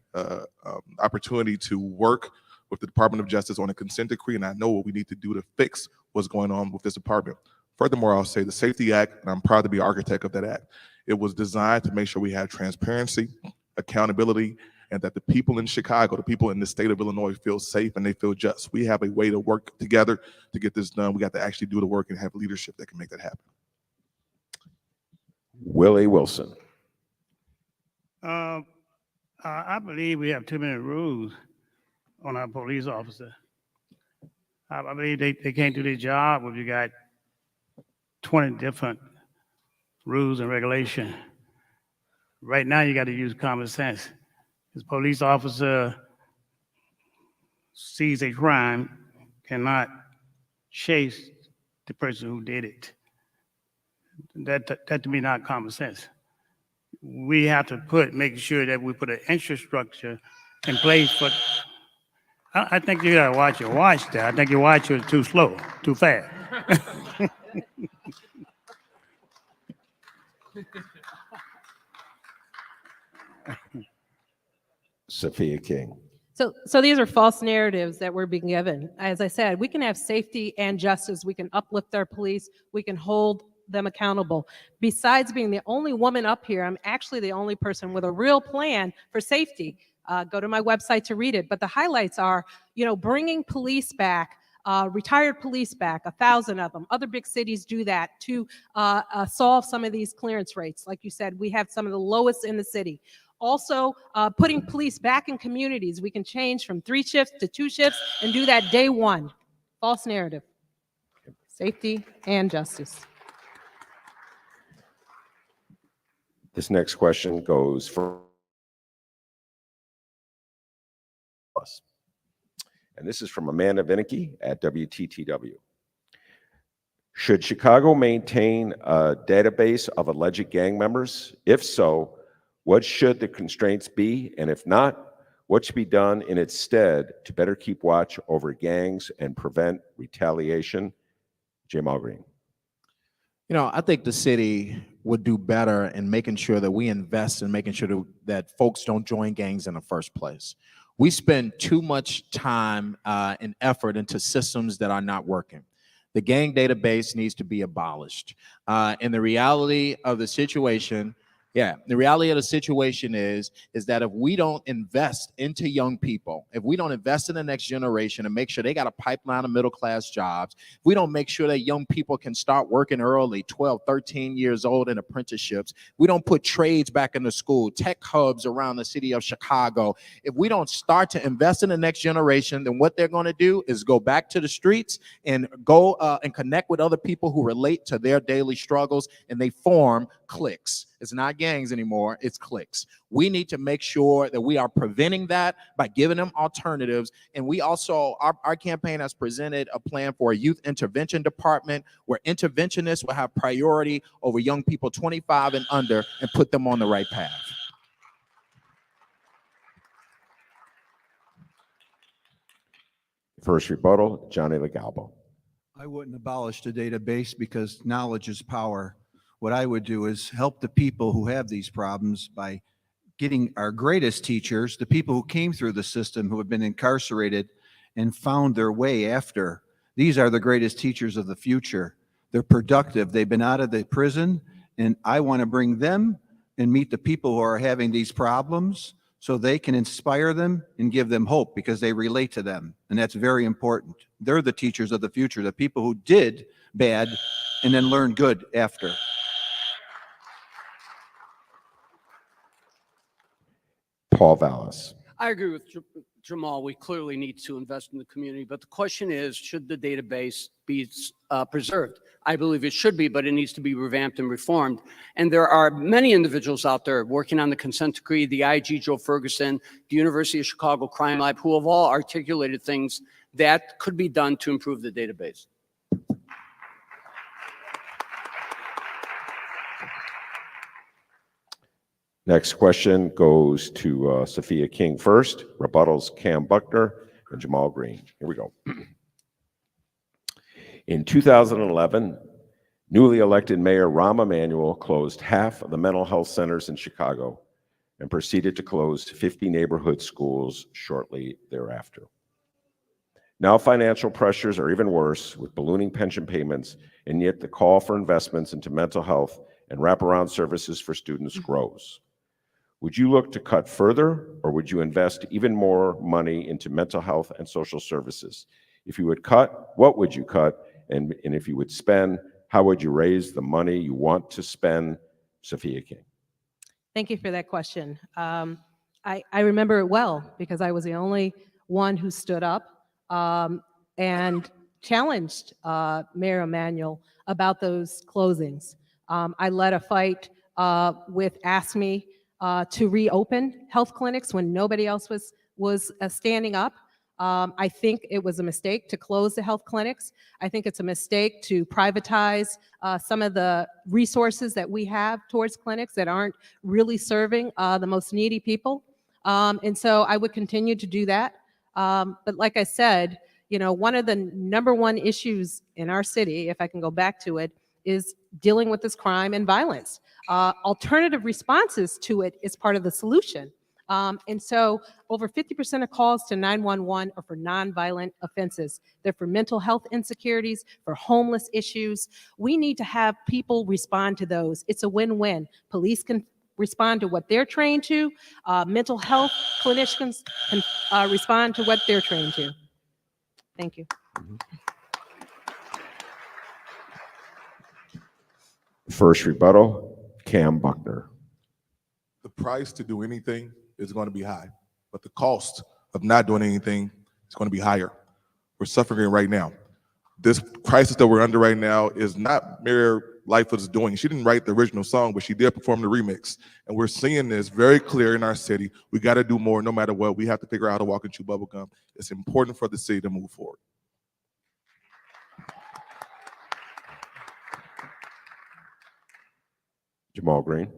opportunity to work with the Department of Justice on a consent decree, and I know what we need to do to fix what's going on with this department. Furthermore, I'll say the Safety Act, and I'm proud to be architect of that act. It was designed to make sure we have transparency, accountability, and that the people in Chicago, the people in the state of Illinois feel safe and they feel just. We have a way to work together to get this done. We got to actually do the work and have leadership that can make that happen. Willie Wilson. I believe we have too many rules on our police officer. I believe they can't do their job if you got 20 different rules and regulations. Right now, you got to use common sense. This police officer sees a crime, cannot chase the person who did it. That to me not common sense. We have to make sure that we put an infrastructure in place for. I think you gotta watch your watch there. I think your watch is too slow, too fast. Sophia King. So these are false narratives that we're being given. As I said, we can have safety and justice. We can uplift our police. We can hold them accountable. Besides being the only woman up here, I'm actually the only person with a real plan for safety. Go to my website to read it. But the highlights are, bringing police back, retired police back, 1,000 of them. Other big cities do that to solve some of these clearance rates. Like you said, we have some of the lowest in the city. Also, putting police back in communities. We can change from 3 shifts to 2 shifts and do that day one. False narrative. Safety and justice. This next question goes for us. And this is from Amanda Vinicky at WTTW. Should Chicago maintain a database of alleged gang members? If so, what should the constraints be? And if not, what should be done in its stead to better keep watch over gangs and prevent retaliation? Jamal Green. I think the city would do better in making sure that we invest in making sure that folks don't join gangs in the first place. We spend too much time and effort into systems that are not working. The gang database needs to be abolished. And the reality of the situation is that if we don't invest into young people, if we don't invest in the next generation and make sure they got a pipeline of middle-class jobs, if we don't make sure that young people can start working early, 12, 13 years old in apprenticeships, we don't put trades back in the school, tech hubs around the city of Chicago, if we don't start to invest in the next generation, then what they're going to do is go back to the streets and go and connect with other people who relate to their daily struggles, and they form cliques. It's not gangs anymore, it's cliques. We need to make sure that we are preventing that by giving them alternatives. And we also, our campaign has presented a plan for a youth intervention department where interventionists will have priority over young people 25 and under and put them on the right path. First rebuttal, Johnny Logalbo. I wouldn't abolish the database because knowledge is power. What I would do is help the people who have these problems by getting our greatest teachers, the people who came through the system, who have been incarcerated and found their way after. These are the greatest teachers of the future. They're productive. They've been out of the prison, and I want to bring them and meet the people who are having these problems so they can inspire them and give them hope because they relate to them. And that's very important. They're the teachers of the future, the people who did bad and then learned good after. Paul Vallis. I agree with Jamal. We clearly need to invest in the community, but the question is, should the database be preserved. I believe it should be, but it needs to be revamped and reformed. And there are many individuals out there working on the consent decree, the IG Joe Ferguson, the University of Chicago Crime Lab, who have all articulated things that could be done to improve the database. Next question goes to Sophia King first, rebuttals Cam Buckner and Jamal Green. Here we go. In 2011, newly elected Mayor Rahm Emanuel closed half of the mental health centers in Chicago and proceeded to close 50 neighborhood schools shortly thereafter. Now financial pressures are even worse with ballooning pension payments, and yet the call for investments into mental health and wraparound services for students grows. Would you look to cut further, or would you invest even more money into mental health and social services? If you would cut, what would you cut? And if you would spend, how would you raise the money you want to spend? Sophia King. Thank you for that question. I remember it well because I was the only one who stood up and challenged Mayor Emanuel about those closings. I led a fight with ASME to reopen health clinics when nobody else was standing up. I think it was a mistake to close the health clinics. I think it's a mistake to privatize some of the resources that we have towards clinics that aren't really serving the most needy people. And so I would continue to do that. But like I said, you know, one of the number one issues in our city, if I can go back to it, is dealing with this crime and violence. Alternative responses to it is part of the solution. And so over 50% of calls to 911 are for nonviolent offenses. They're for mental health insecurities, for homeless issues. We need to have people respond to those. It's a win-win. Police can respond to what they're trained to. Mental health clinicians can respond to what they're trained to. Thank you. First rebuttal, Cam Buckner. The price to do anything is going to be high, but the cost of not doing anything is going to be higher. We're suffering right now. This crisis that we're under right now is not Mayor Lightfoot's doing. She didn't write the original song, but she did perform the remix. And we're seeing this very clear in our city. We got to do more no matter what. We have to figure out how to walk and chew bubblegum. It's important for the city to move forward. Jamal Green.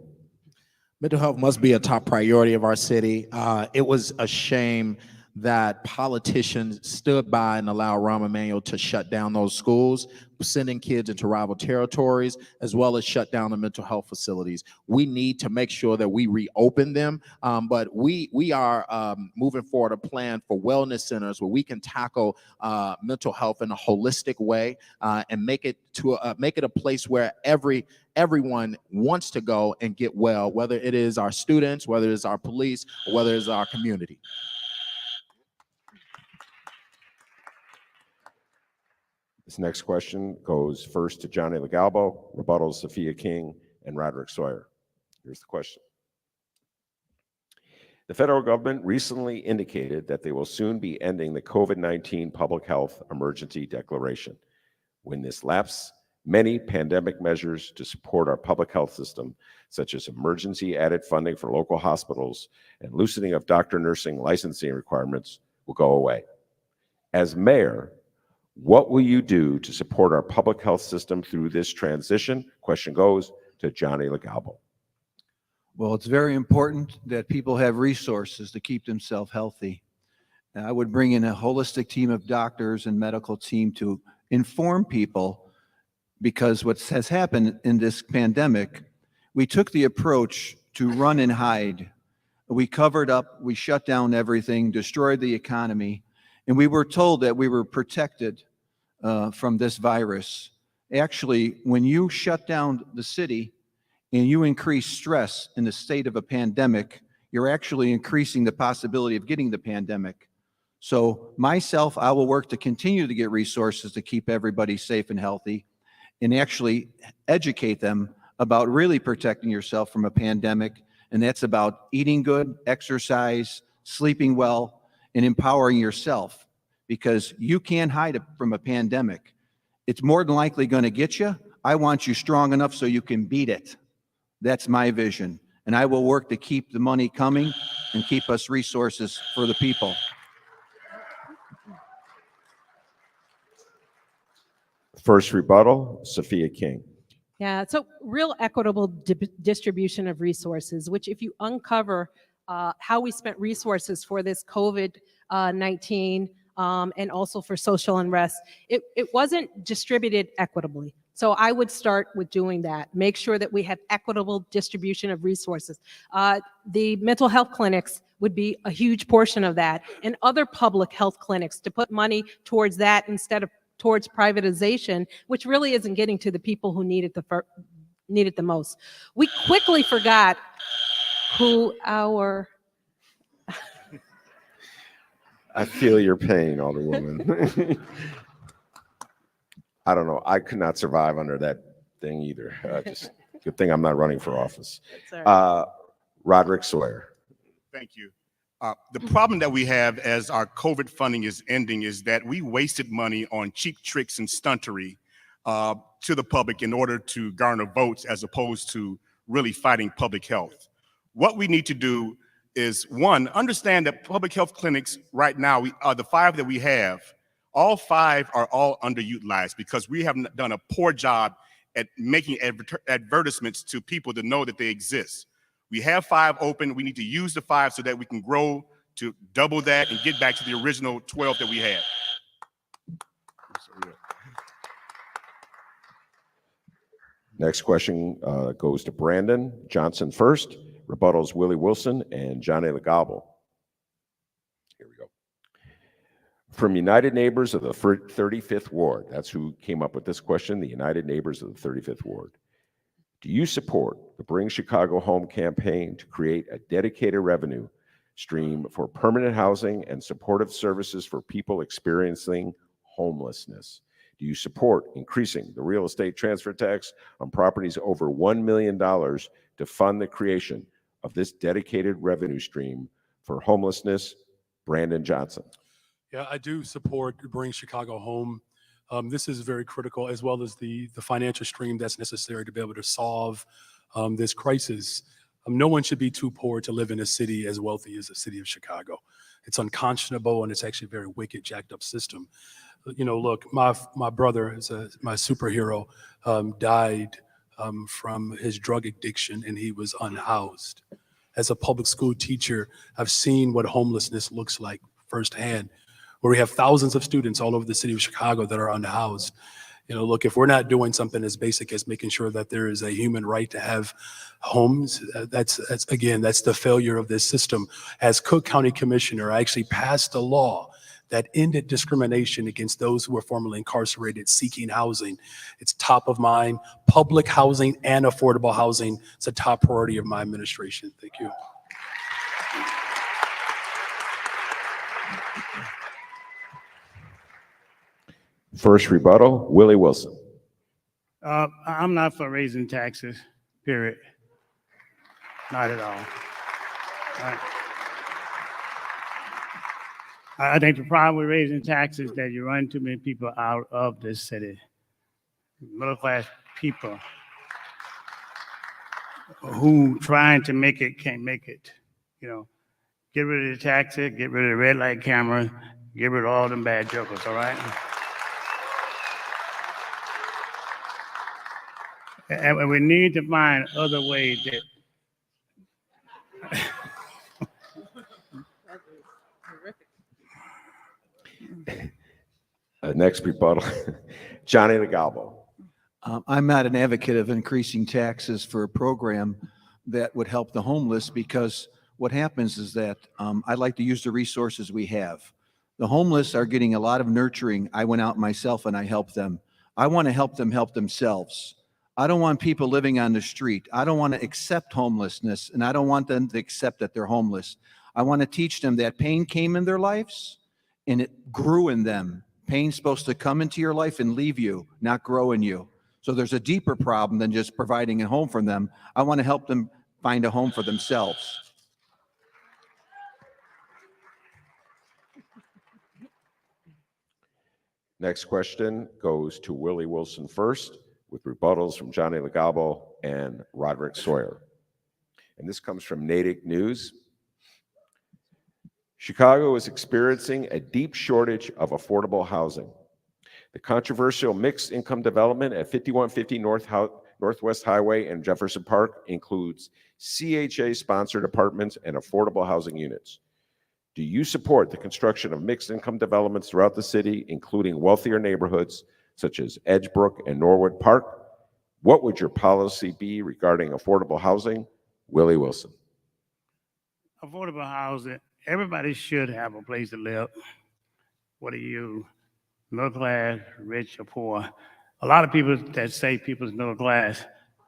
Mental health must be a top priority of our city. It was a shame that politicians stood by and allowed Rahm Emanuel to shut down those schools, sending kids into rival territories, as well as shut down the mental health facilities. We need to make sure that we reopen them, but we are moving forward a plan for wellness centers where we can tackle mental health in a holistic way and make it a place where everyone wants to go and get well, whether it is our students, whether it's our police, or whether it's our community. This next question goes first to Johnny Logalbo, rebuttals Sophia King, and Roderick Sawyer. Here's the question. The federal government recently indicated that they will soon be ending the COVID-19 public health emergency declaration. When this lapses, many pandemic measures to support our public health system, such as emergency added funding for local hospitals and loosening of doctor nursing licensing requirements, will go away. As mayor, what will you do to support our public health system through this transition? Question goes to Johnny Logalbo. Well, it's very important that people have resources to keep themselves healthy. And I would bring in a holistic team of doctors and medical team to inform people, because what has happened in this pandemic, we took the approach to run and hide. We covered up, we shut down everything, destroyed the economy, and we were told that we were protected from this virus. Actually, when you shut down the city and you increase stress in the state of a pandemic, you're actually increasing the possibility of getting the pandemic. So myself, I will work to continue to get resources to keep everybody safe and healthy and actually educate them about really protecting yourself from a pandemic. And that's about eating good, exercise, sleeping well, and empowering yourself, because you can't hide from a pandemic. it's more than likely going to get you. I want you strong enough so you can beat it. That's my vision. And I will work to keep the money coming and keep us resources for the people. First rebuttal, Sophia King. Yeah, so real equitable distribution of resources, which if you uncover how we spent resources for this COVID-19 and also for social unrest, it wasn't distributed equitably. So I would start with doing that. Make sure that we have equitable distribution of resources. The mental health clinics would be a huge portion of that, and other public health clinics to put money towards that instead of towards privatization, which really isn't getting to the people who need it the most. We quickly forgot who our... I feel your pain, Alderwoman. I don't know. I could not survive under that thing either. Just good thing I'm not running for office. Roderick Sawyer. Thank you. The problem that we have as our COVID funding is ending is that we wasted money on cheap tricks and stuntery to the public in order to garner votes as opposed to really fighting public health. What we need to do is, one, understand that public health clinics right now, the 5 that we have, all 5 are all underutilized because we have done a poor job at making advertisements to people to know that they exist. We have 5 open. We need to use the 5 so that we can grow to double that and get back to the original 12 that we had. Next question goes to Brandon Johnson first. Rebuttals Willie Wilson and Johnny Logalbo. Here we go. From United Neighbors of the 35th Ward, that's who came up with this question, the United Neighbors of the 35th Ward. Do you support the Bring Chicago Home campaign to create a dedicated revenue stream for permanent housing and supportive services for people experiencing homelessness? Do you support increasing the real estate transfer tax on properties over $1 million to fund the creation of this dedicated revenue stream for homelessness? Brandon Johnson. Yeah, I do support Bring Chicago Home. This is very critical, as well as the financial stream that's necessary to be able to solve this crisis. No one should be too poor to live in a city as wealthy as the city of Chicago. It's unconscionable, and it's actually a very wicked, jacked up system. You know, look, my brother, my superhero, died from his drug addiction, and he was unhoused. As a public school teacher, I've seen what homelessness looks like firsthand, where we have thousands of students all over the city of Chicago that are unhoused. You know, look, if we're not doing something as basic as making sure that there is a human right to have homes, that's the failure of this system. As Cook County Commissioner, I actually passed a law that ended discrimination against those who were formerly incarcerated seeking housing. It's top of mind. Public housing and affordable housing is a top priority of my administration. Thank you. First rebuttal, Willie Wilson. I'm not for raising taxes, period. Not at all. I think the problem with raising taxes is that you run too many people out of this city. Middle class people who trying to make it can't make it. You know, get rid of the taxes, get rid of the red light camera, get rid of all them bad jokers, all right? And we need to find other ways that Next rebuttal, Johnny Logalbo. I'm not an advocate of increasing taxes for a program that would help the homeless, because what happens is that I'd like to use the resources we have. The homeless are getting a lot of nurturing. I went out myself and I helped them. I want to help them help themselves. I don't want people living on the street. I don't want to accept homelessness, and I don't want them to accept that they're homeless. I want to teach them that pain came in their lives and it grew in them. Pain's supposed to come into your life and leave you, not grow in you. So there's a deeper problem than just providing a home for them. I want to help them find a home for themselves. Next question goes to Willie Wilson first, with rebuttals from Johnny Logalbo and Roderick Sawyer. And this comes from Natick News. Chicago is experiencing a deep shortage of affordable housing. The controversial mixed income development at 5150 Northwest Highway and Jefferson Park includes CHA-sponsored apartments and affordable housing units. Do you support the construction of mixed income developments throughout the city, including wealthier neighborhoods such as Edgebrook and Norwood Park? What would your policy be regarding affordable housing? Willie Wilson. Affordable housing, everybody should have a place to live. What are you, middle class, rich, or poor? A lot of people that say people's middle class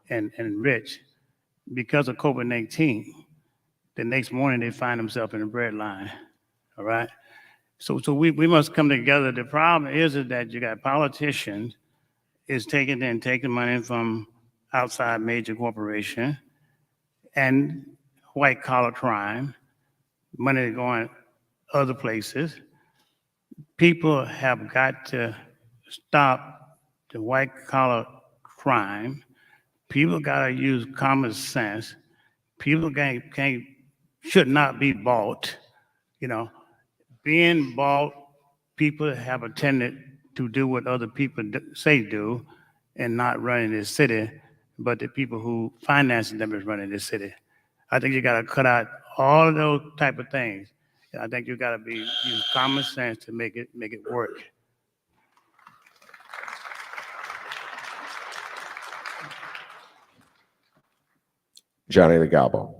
and rich, because of COVID-19, the next morning they find themselves in a bread line, all right? So we must come together. The problem is that you got politicians is taking money from outside major corporations and white collar crime, money going other places. People have got to stop the white collar crime. People got to use common sense. People should not be bought. You know, being bought, people have a tendency to do what other people say do and not running this city, but the people who finance them is running this city. I think you got to cut out all of those type of things. I think you got to use common sense to make it work. Johnny Logalbo.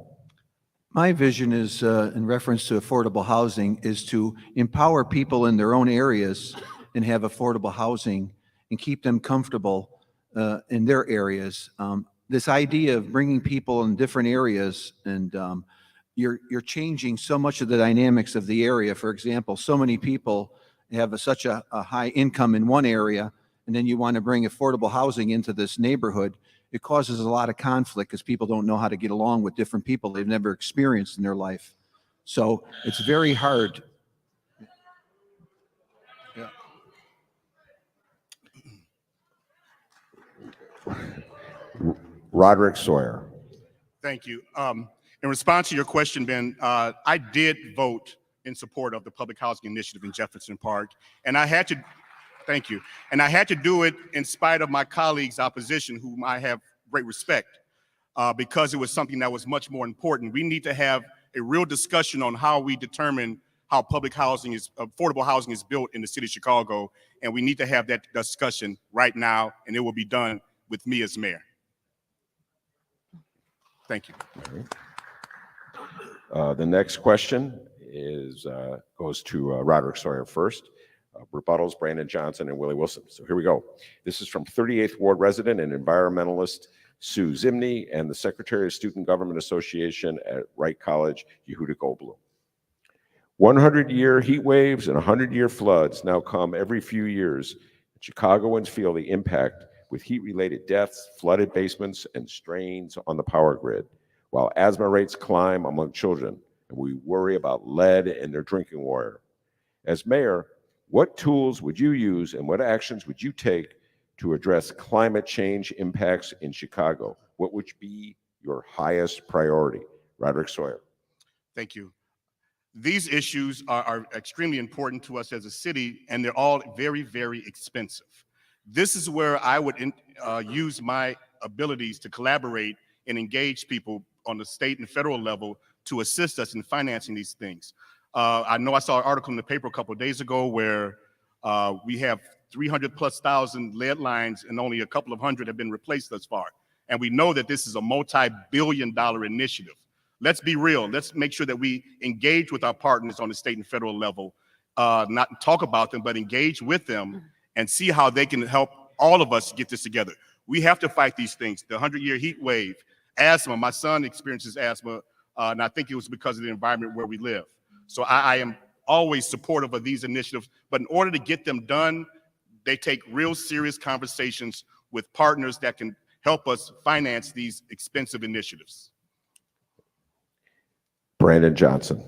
My vision is, in reference to affordable housing, is to empower people in their own areas and have affordable housing and keep them comfortable in their areas. This idea of bringing people in different areas and you're changing so much of the dynamics of the area. For example, so many people have such a high income in one area, and then you want to bring affordable housing into this neighborhood. It causes a lot of conflict because people don't know how to get along with different people they've never experienced in their life. So it's very hard. Roderick Sawyer. Thank you. In response to your question, Ben, I did vote in support of the public housing initiative in Jefferson Park, and I had to, thank you, and I had to do it in spite of my colleagues' opposition, whom I have great respect, because it was something that was much more important. We need to have a real discussion on how we determine how public housing is, affordable housing is built in the city of Chicago, and we need to have that discussion right now, and it will be done with me as mayor. Thank you. The next question goes to Roderick Sawyer first. Rebuttals, Brandon Johnson and Willie Wilson. So here we go. This is from 38th Ward resident and environmentalist Sue Zimney and the Secretary of Student Government Association at Wright College, Yehuda Goldblum. 100-year heat waves and 100-year floods now come every few years. Chicagoans feel the impact with heat-related deaths, flooded basements, and strains on the power grid, while asthma rates climb among children, and we worry about lead in their drinking water. As mayor, what tools would you use and what actions would you take to address climate change impacts in Chicago? What would be your highest priority? Roderick Sawyer. Thank you. These issues are extremely important to us as a city, and they're all very, very expensive. This is where I would use my abilities to collaborate and engage people on the state and federal level to assist us in financing these things. I know I saw an article in the paper a couple of days ago where we have 300,000+ lead lines and only a couple of hundred have been replaced thus far. And we know that this is a multi-billion-dollar initiative. Let's be real. Let's make sure that we engage with our partners on the state and federal level, not talk about them, but engage with them and see how they can help all of us get this together. We have to fight these things. The 100-year heat wave, asthma. My son experiences asthma, and I think it was because of the environment where we live. So I am always supportive of these initiatives, but in order to get them done, they take real serious conversations with partners that can help us finance these expensive initiatives. Brandon Johnson.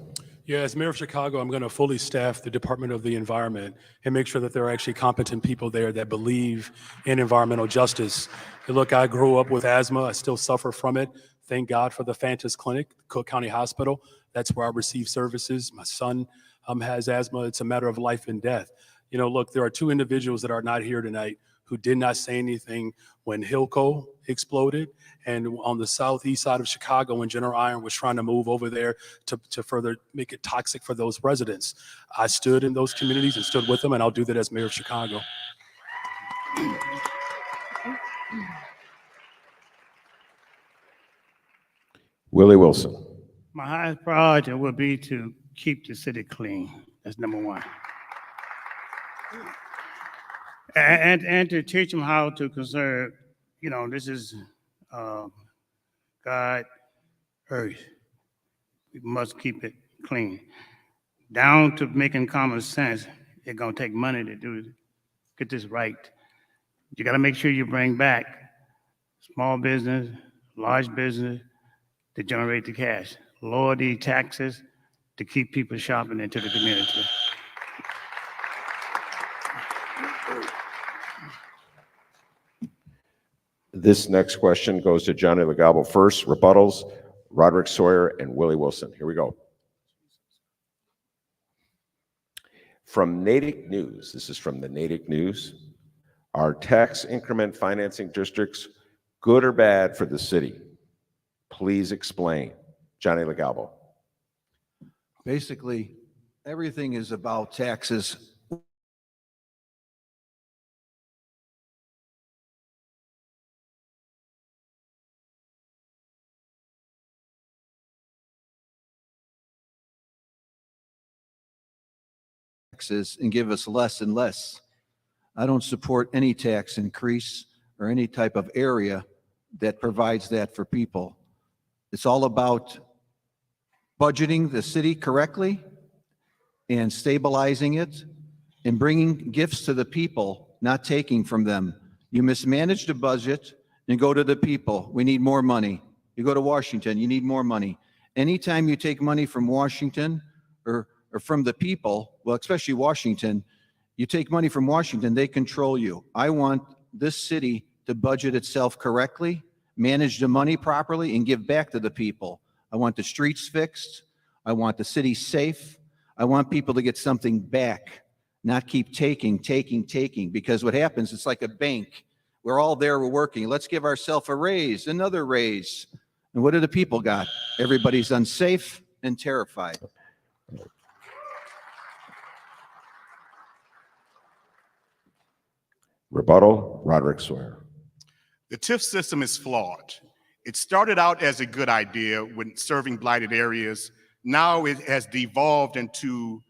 Yeah, as mayor of Chicago, I'm going to fully staff the Department of the Environment and make sure that there are actually competent people there that believe in environmental justice. And look, I grew up with asthma. I still suffer from it. Thank God for the Fantas Clinic, Cook County Hospital. That's where I receive services. My son has asthma. It's a matter of life and death. You know, look, there are two individuals that are not here tonight who did not say anything when Hilco exploded and on the southeast side of Chicago when General Iron was trying to move over there to further make it toxic for those residents. I stood in those communities and stood with them, and I'll do that as mayor of Chicago. Willie Wilson. My highest priority would be to keep the city clean. That's number one. And to teach them how to conserve, you know, this is God, earth. We must keep it clean. Down to making common sense, it's gonna take money to get this right. You gotta make sure you bring back small business, large business to generate the cash. Lower the taxes to keep people shopping into the community. This next question goes to Johnny Logalbo first. Rebuttals, Roderick, Sawyer, and Willie Wilson. Here we go. From Natick News, this is from the Natick News. Are tax increment financing districts good or bad for the city? Please explain. Johnny Logalbo. Basically, everything is about taxes. Taxes and give us less and less. I don't support any tax increase or any type of area that provides that for people. It's all about budgeting the city correctly and stabilizing it and bringing gifts to the people, not taking from them. You mismanage the budget and go to the people. We need more money. You go to Washington, you need more money. Anytime you take money from Washington or from the people, well, especially Washington, you take money from Washington, they control you. I want this city to budget itself correctly, manage the money properly, and give back to the people. I want the streets fixed. I want the city safe. I want people to get something back, not keep taking, because what happens, it's like a bank. We're all there, we're working. Let's give ourselves a raise, another raise. And what do the people got? Everybody's unsafe and terrified. Rebuttal, Roderick, Sawyer. The TIF system is flawed. It started out as a good idea when serving blighted areas. Now it has devolved into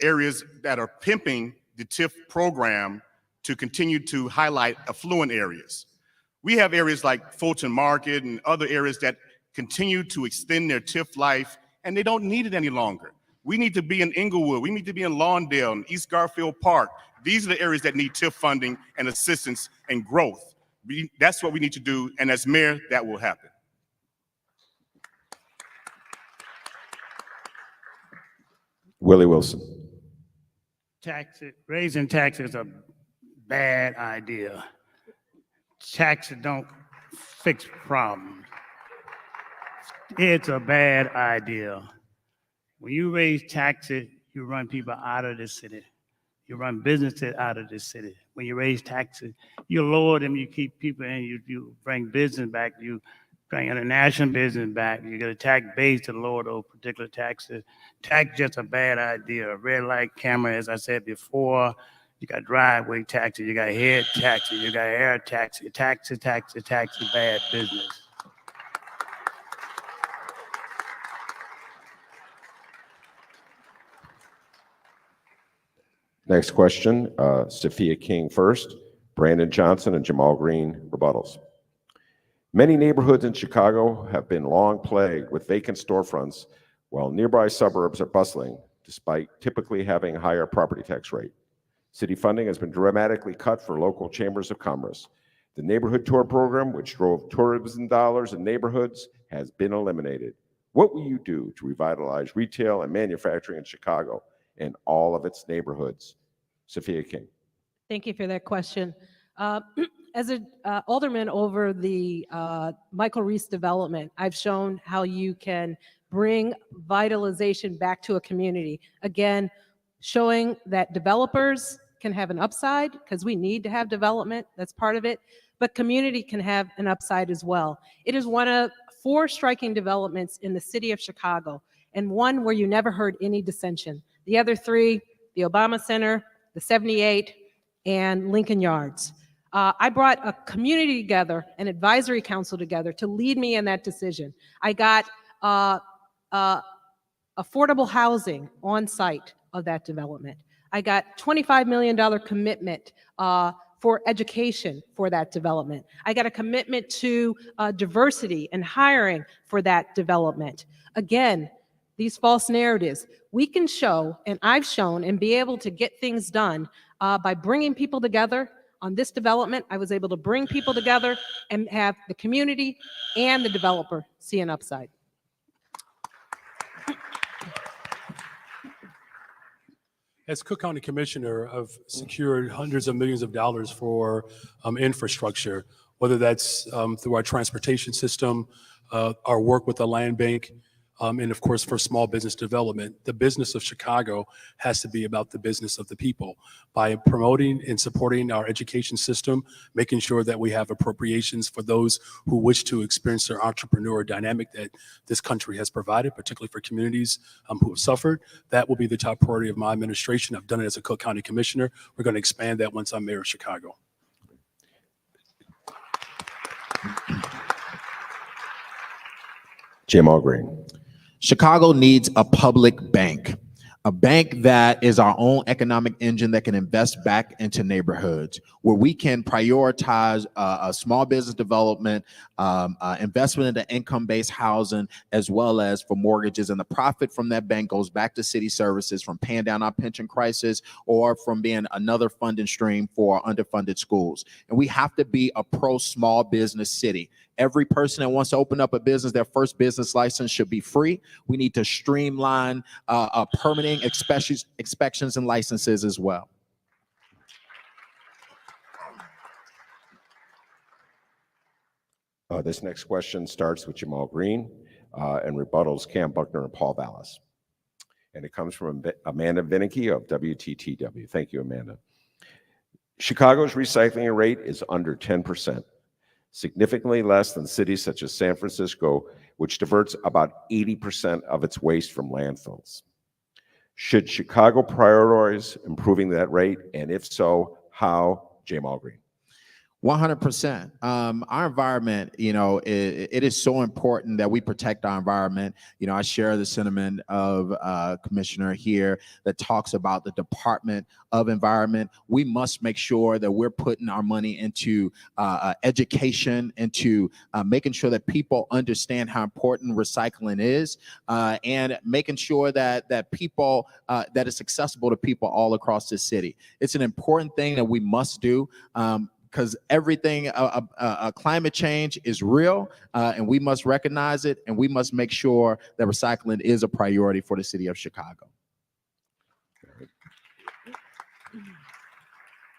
areas that are pimping the TIF program to continue to highlight affluent areas. We have areas like Fulton Market and other areas that continue to extend their TIF life, and they don't need it any longer. We need to be in Inglewood. We need to be in Lawndale and East Garfield Park. These are the areas that need TIF funding and assistance and growth. That's what we need to do, and as mayor, that will happen. Willie Wilson. Raising taxes is a bad idea. Taxes don't fix problems. It's a bad idea. When you raise taxes, you run people out of the city. You run businesses out of the city. When you raise taxes, you lower them, you keep people in, you bring business back, you bring international business back, you get a tax base to lower those particular taxes. Tax just a bad idea. Red light camera, as I said before, you got driveway taxes, you got head taxes, you got air taxes, taxes, bad business. Next question, Sophia King first, Brandon Johnson and Jamal Green, rebuttals. Many neighborhoods in Chicago have been long plagued with vacant storefronts, while nearby suburbs are bustling, despite typically having a higher property tax rate. City funding has been dramatically cut for local chambers of commerce. The neighborhood tour program, which drove tourism dollars in neighborhoods, has been eliminated. What will you do to revitalize retail and manufacturing in Chicago and all of its neighborhoods? Sophia King. Thank you for that question. As an alderman over the Michael Reese development, I've shown how you can bring vitalization back to a community. Again, showing that developers can have an upside because we need to have development, that's part of it, but community can have an upside as well. It is one of 4 striking developments in the city of Chicago, and one where you never heard any dissension. The other 3, the Obama Center, the 78, and Lincoln Yards. I brought a community together, an advisory council together to lead me in that decision. I got affordable housing on site of that development. I got $25 million commitment for education for that development. I got a commitment to diversity and hiring for that development. Again, these false narratives, we can show, and I've shown, and be able to get things done by bringing people together. On this development, I was able to bring people together and have the community and the developer see an upside. As Cook County Commissioner, I've secured hundreds of millions of dollars for infrastructure, whether that's through our transportation system, our work with the land bank, and of course for small business development. The business of Chicago has to be about the business of the people. By promoting and supporting our education system, making sure that we have appropriations for those who wish to experience their entrepreneur dynamic that this country has provided, particularly for communities who have suffered, that will be the top priority of my administration. I've done it as a Cook County Commissioner. We're going to expand that once I'm mayor of Chicago. Jamal Green. Chicago needs a public bank, a bank that is our own economic engine that can invest back into neighborhoods, where we can prioritize a small business development, investment into income-based housing, as well as for mortgages. And the profit from that bank goes back to city services, from paying down our pension crisis or from being another funding stream for underfunded schools. And we have to be a pro-small business city. Every person that wants to open up a business, their first business license should be free. We need to streamline permitting, inspections, and licenses as well. This next question starts with Jamal Green and rebuttals Cam Buckner and Paul Vallis. And it comes from Amanda Vinicky of WTTW. Thank you, Amanda. Chicago's recycling rate is under 10%. Significantly less than cities such as San Francisco, which diverts about 80% of its waste from landfills. Should Chicago prioritize improving that rate? And if so, how? Jamal Green. 100%. Our environment, it is so important that we protect our environment. I share the sentiment of Commissioner here that talks about the Department of Environment. We must make sure that we're putting our money into education, into making sure that people understand how important recycling is, and making sure that people, that it's accessible to people all across the city. It's an important thing that we must do. Because everything, climate change is real, and we must recognize it, and we must make sure that recycling is a priority for the city of Chicago.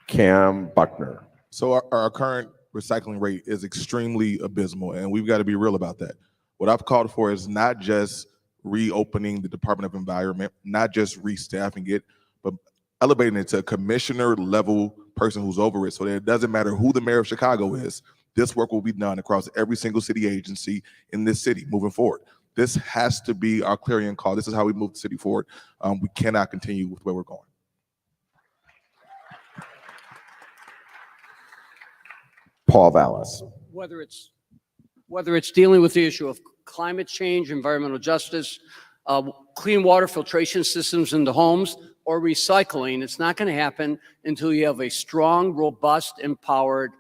Cam Buckner. So our current recycling rate is extremely abysmal, and we've got to be real about that. What I've called for is not just reopening the Department of Environment, not just restaffing it, but elevating it to a commissioner level person who's over it, so that it doesn't matter who the mayor of Chicago is. This work will be done across every single city agency in this city moving forward. This has to be our clarion call. This is how we move the city forward. We cannot continue with where we're going. Paul Vallis. Whether it's dealing with the issue of climate change, environmental justice, clean water filtration systems into homes, or recycling, it's not going to happen until you have a strong, robust, empowered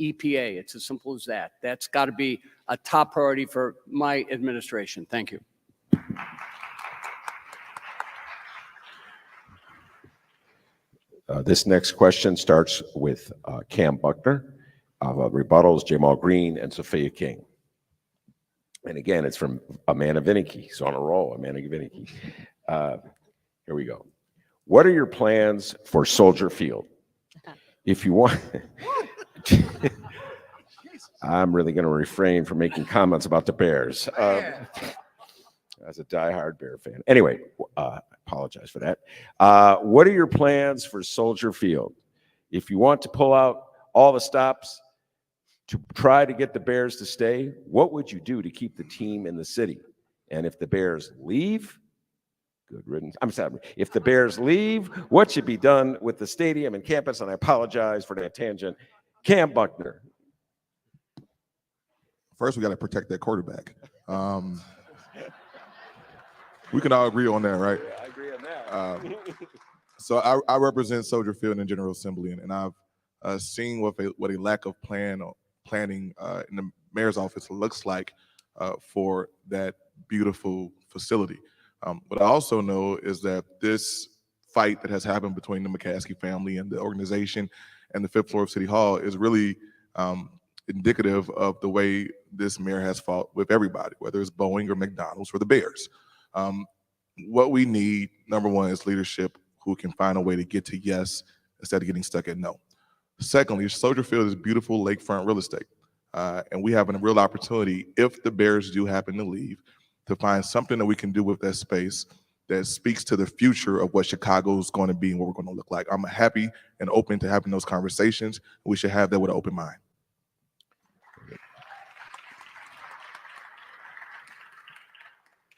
EPA. It's as simple as that. That's got to be a top priority for my administration. Thank you. This next question starts with Cam Buckner, rebuttals Jamal Green and Sophia King. And again, it's from Amanda Vinicky. He's on a roll, Amanda Vinicky. Here we go. What are your plans for Soldier Field? If you want, I'm really going to refrain from making comments about the Bears. As a diehard Bear fan. Anyway, I apologize for that. What are your plans for Soldier Field? If you want to pull out all the stops to try to get the Bears to stay, what would you do to keep the team in the city? And if the Bears leave, good riddance. I'm sorry. If the Bears leave, what should be done with the stadium and campus? And I apologize for that tangent. Cam Buckner. First, we got to protect that quarterback. We can all agree on that, right? Yeah, I agree on that. So I represent Soldier Field in General Assembly, and I've seen what a lack of planning in the mayor's office looks like for that beautiful facility. What I also know is that this fight that has happened between the McCaskey family and the organization and the fifth floor of City Hall is really indicative of the way this mayor has fought with everybody, whether it's Boeing or McDonald's or the Bears. What we need, number one, is leadership who can find a way to get to yes instead of getting stuck at no. Secondly, Soldier Field is beautiful lakefront real estate. And we have a real opportunity, if the Bears do happen to leave, to find something that we can do with that space that speaks to the future of what Chicago is going to be and what we're going to look like. I'm happy and open to having those conversations. We should have that with an open mind.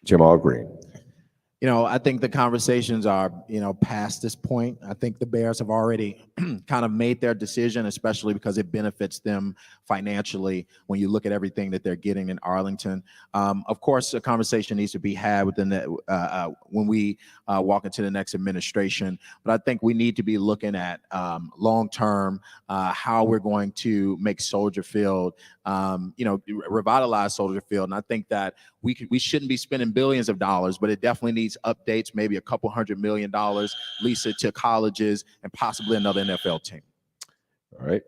Jamal Green. You know, I think the conversations are, past this point. I think the Bears have already kind of made their decision, especially because it benefits them financially when you look at everything that they're getting in Arlington. Of course, a conversation needs to be had within when we walk into the next administration. But I think we need to be looking at long-term how we're going to make Soldier Field, revitalize Soldier Field. And I think that we shouldn't be spending billions of dollars, but it definitely needs updates, maybe a couple $100 million, lease it to colleges, and possibly another NFL team. All right.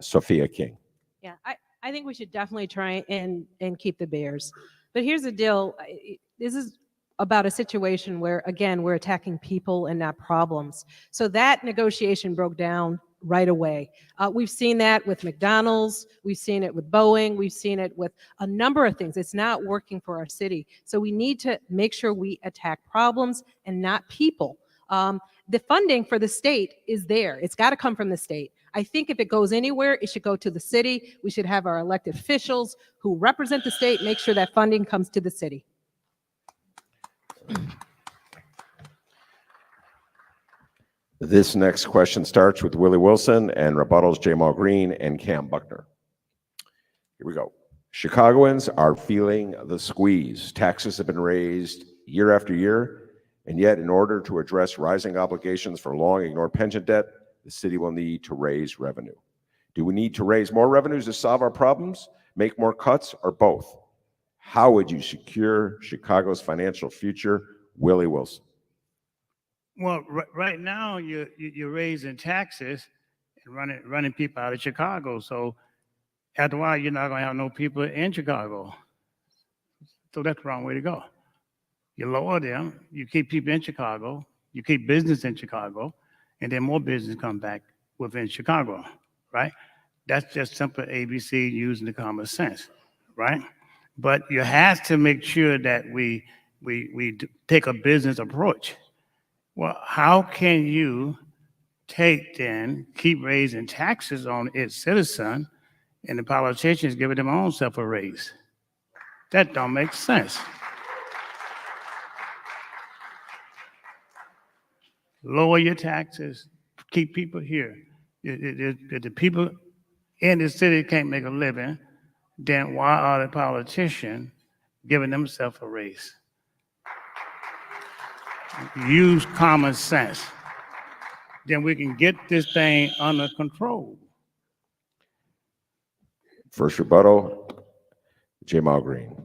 Sophia King. Yeah, I think we should definitely try and keep the Bears. But here's the deal. This is about a situation where, again, we're attacking people and not problems. So that negotiation broke down right away. We've seen that with McDonald's. We've seen it with Boeing. We've seen it with a number of things. It's not working for our city. So we need to make sure we attack problems and not people. The funding for the state is there. It's got to come from the state. I think if it goes anywhere, it should go to the city. We should have our elected officials who represent the state make sure that funding comes to the city. This next question starts with Willie Wilson and rebuttals Jamal Green and Cam Buckner. Here we go. Chicagoans are feeling the squeeze. Taxes have been raised year after year, and yet in order to address rising obligations for long ignored pension debt, the city will need to raise revenue. Do we need to raise more revenues to solve our problems, make more cuts, or both? How would you secure Chicago's financial future? Willie Wilson. Well, right now you're raising taxes and running people out of Chicago. So after a while, you're not going to have no people in Chicago. So that's the wrong way to go. You lower them, you keep people in Chicago, you keep business in Chicago, and then more business come back within Chicago, right? That's just simple ABC using the common sense, right? But you have to make sure that we take a business approach. Well, how can you keep raising taxes on its citizen and the politicians giving them own self a raise? That don't make sense. Lower your taxes, keep people here. If the people in the city can't make a living, then why are the politicians giving themselves a raise? Use common sense. Then we can get this thing under control. First rebuttal, Jamal Green.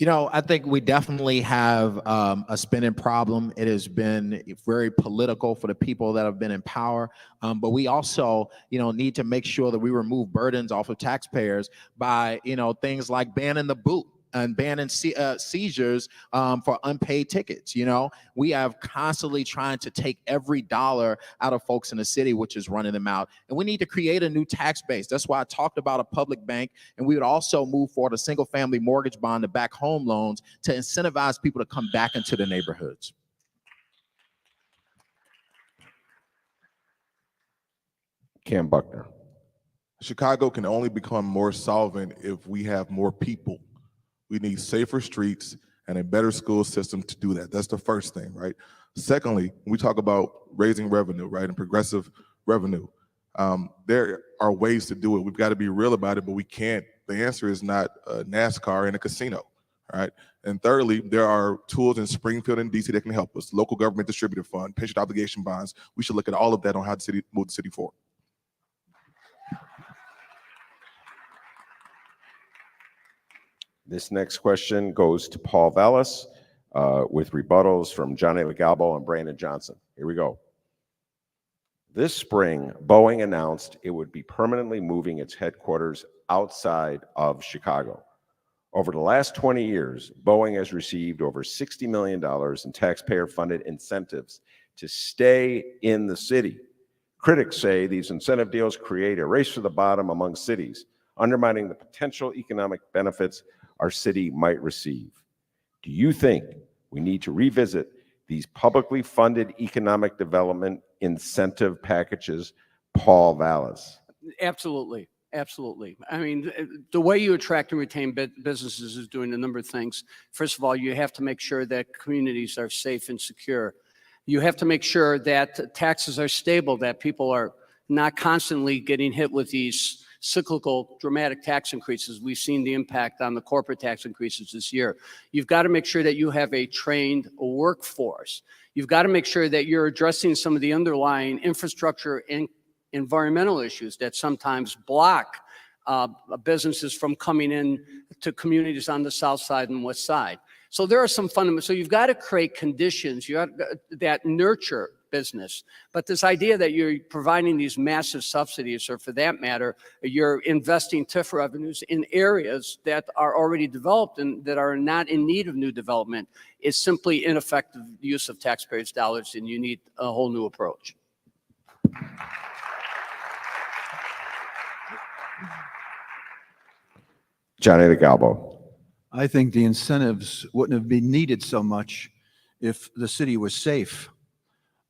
I think we definitely have a spending problem. It has been very political for the people that have been in power. But we also, need to make sure that we remove burdens off of taxpayers by, things like banning the boot. and banning seizures for unpaid tickets. You know, we have constantly trying to take every dollar out of folks in the city, which is running them out. And we need to create a new tax base. That's why I talked about a public bank, and we would also move forward a single family mortgage bond to back home loans to incentivize people to come back into the neighborhoods. Cam Buckner. Chicago can only become more solvent if we have more people. We need safer streets and a better school system to do that. That's the first thing, right? Secondly, we talk about raising revenue, right, and progressive revenue. There are ways to do it. We've got to be real about it, but we can't. The answer is not NASCAR and a casino, all right? And thirdly, there are tools in Springfield and DC that can help us. Local government distributed fund, pension obligation bonds. We should look at all of that on how the city move the city forward. This next question goes to Paul Vallis with rebuttals from Johnny Logalbo and Brandon Johnson. Here we go. This spring, Boeing announced it would be permanently moving its headquarters outside of Chicago. Over the last 20 years, Boeing has received over $60 million in taxpayer-funded incentives to stay in the city. Critics say these incentive deals create a race to the bottom among cities, undermining the potential economic benefits our city might receive. Do you think we need to revisit these publicly funded economic development incentive packages? Paul Vallis. Absolutely. Absolutely. I mean, the way you attract and retain businesses is doing a number of things. First of all, you have to make sure that communities are safe and secure. You have to make sure that taxes are stable, that people are not constantly getting hit with these cyclical, dramatic tax increases. We've seen the impact on the corporate tax increases this year. You've got to make sure that you have a trained workforce. You've got to make sure that you're addressing some of the underlying infrastructure and environmental issues that sometimes block businesses from coming in to communities on the south side and west side. So there are some fundamental, so you've got to create conditions that nurture business. But this idea that you're providing these massive subsidies, or for that matter, you're investing TIF revenues in areas that are already developed and that are not in need of new development, is simply ineffective use of taxpayers' dollars, and you need a whole new approach. Johnny Logalbo. I think the incentives wouldn't have been needed so much if the city was safe.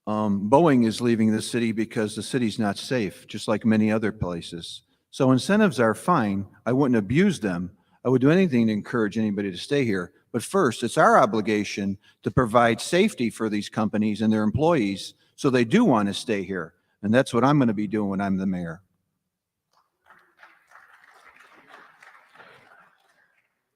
Boeing is leaving the city because the city's not safe, just like many other places. So incentives are fine. I wouldn't abuse them. I would do anything to encourage anybody to stay here. But first, it's our obligation to provide safety for these companies and their employees so they do want to stay here. And that's what I'm going to be doing when I'm the mayor.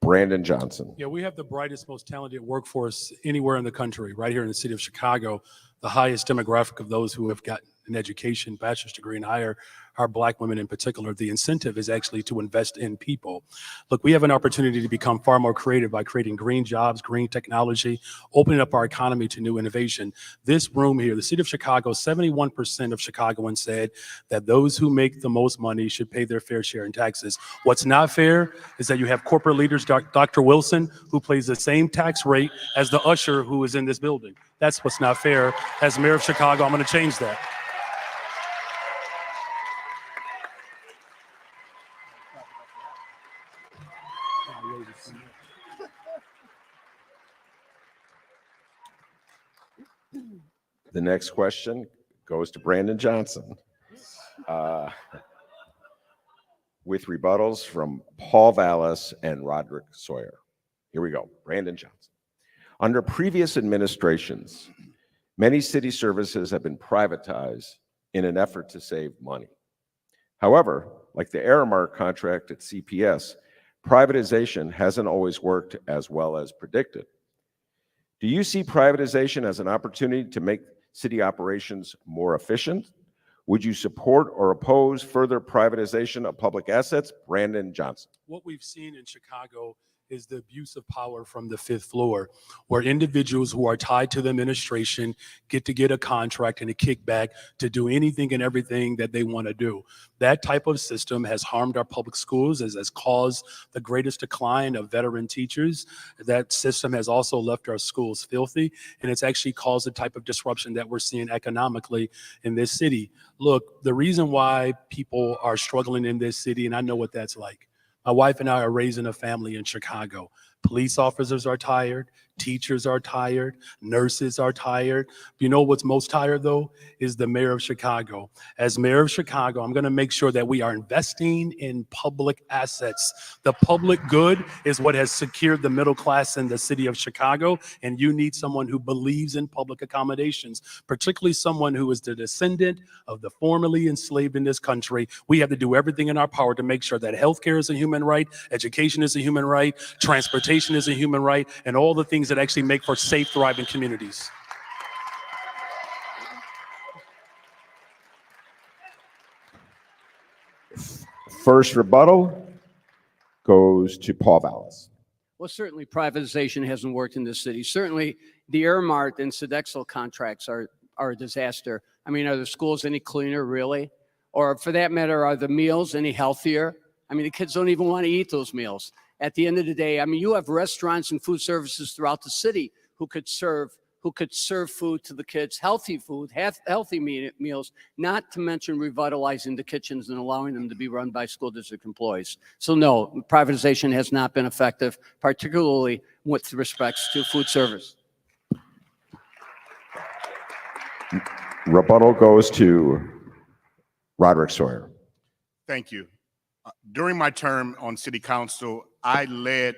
Brandon Johnson. Yeah, we have the brightest, most talented workforce anywhere in the country, right here in the city of Chicago. The highest demographic of those who have gotten an education, bachelor's degree and higher, are Black women in particular. The incentive is actually to invest in people. Look, we have an opportunity to become far more creative by creating green jobs, green technology, opening up our economy to new innovation. This room here, the city of Chicago, 71% of Chicagoans said that those who make the most money should pay their fair share in taxes. What's not fair is that you have corporate leaders, Dr. Wilson, who plays the same tax rate as the usher who is in this building. That's what's not fair. As mayor of Chicago, I'm going to change that. The next question goes to Brandon Johnson with rebuttals from Paul Vallis and Roderick Sawyer. Here we go. Brandon Johnson. Under previous administrations, many city services have been privatized in an effort to save money. However, like the Aramark contract at CPS, privatization hasn't always worked as well as predicted. Do you see privatization as an opportunity to make city operations more efficient? Would you support or oppose further privatization of public assets? Brandon Johnson. What we've seen in Chicago is the abuse of power from the fifth floor, where individuals who are tied to the administration get a contract and a kickback to do anything and everything that they want to do. That type of system has harmed our public schools, has caused the greatest decline of veteran teachers. That system has also left our schools filthy, and it's actually caused the type of disruption that we're seeing economically in this city. Look, the reason why people are struggling in this city, and I know what that's like. My wife and I are raising a family in Chicago. Police officers are tired. Teachers are tired. Nurses are tired. You know what's most tired, though, is the mayor of Chicago. As mayor of Chicago, I'm going to make sure that we are investing in public assets. The public good is what has secured the middle class in the city of Chicago, and you need someone who believes in public accommodations, particularly someone who is the descendant of the formerly enslaved in this country. We have to do everything in our power to make sure that healthcare is a human right, education is a human right, transportation is a human right, and all the things that actually make for safe, thriving communities. First rebuttal goes to Paul Vallis. Well, certainly privatization hasn't worked in this city. Certainly the Airmart and Sodexo contracts are a disaster. I mean, are the schools any cleaner, really? Or for that matter, are the meals any healthier? I mean, the kids don't even want to eat those meals. At the end of the day, I mean, you have restaurants and food services throughout the city who could serve food to the kids, healthy food, healthy meals, not to mention revitalizing the kitchens and allowing them to be run by school district employees. So no, privatization has not been effective, particularly with respects to food service. Rebuttal goes to Roderick Sawyer. Thank you. During my term on city council, I led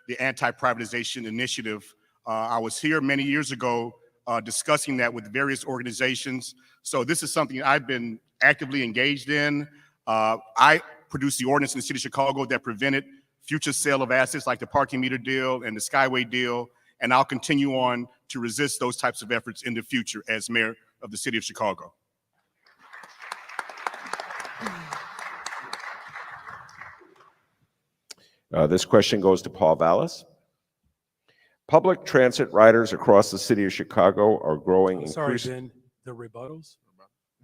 the anti-privatization initiative. I was here many years ago discussing that with various organizations. So this is something I've been actively engaged in. I produced the ordinance in the city of Chicago that prevented future sale of assets like the parking meter deal and the Skyway deal. And I'll continue on to resist those types of efforts in the future as mayor of the city of Chicago. This question goes to Paul Vallis. Public transit riders across the city of Chicago are growing. Sorry, Ben, the rebuttals?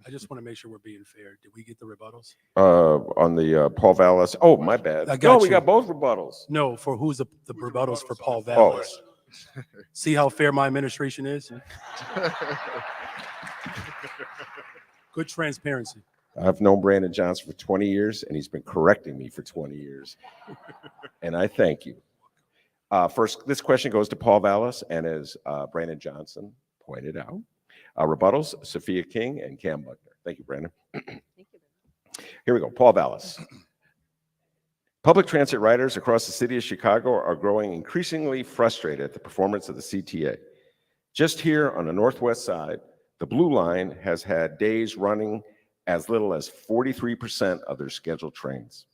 I just want to make sure we're being fair. Did we get the rebuttals? On the Paul Vallis. Oh, my bad. We got both rebuttals. No, for who's the rebuttals for Paul Vallis? Oh. See how fair my administration is? Good transparency. I've known Brandon Johnson for 20 years, and he's been correcting me for 20 years. And I thank you. First, this question goes to Paul Vallis, and as Brandon Johnson pointed out, rebuttals, Sophia King and Cam Buckner. Thank you, Brandon. Thank you. Here we go, Paul Vallis. Public transit riders across the city of Chicago are growing increasingly frustrated at the performance of the CTA. Just here on the northwest side, the Blue Line has had days running as little as 43% of their scheduled trains.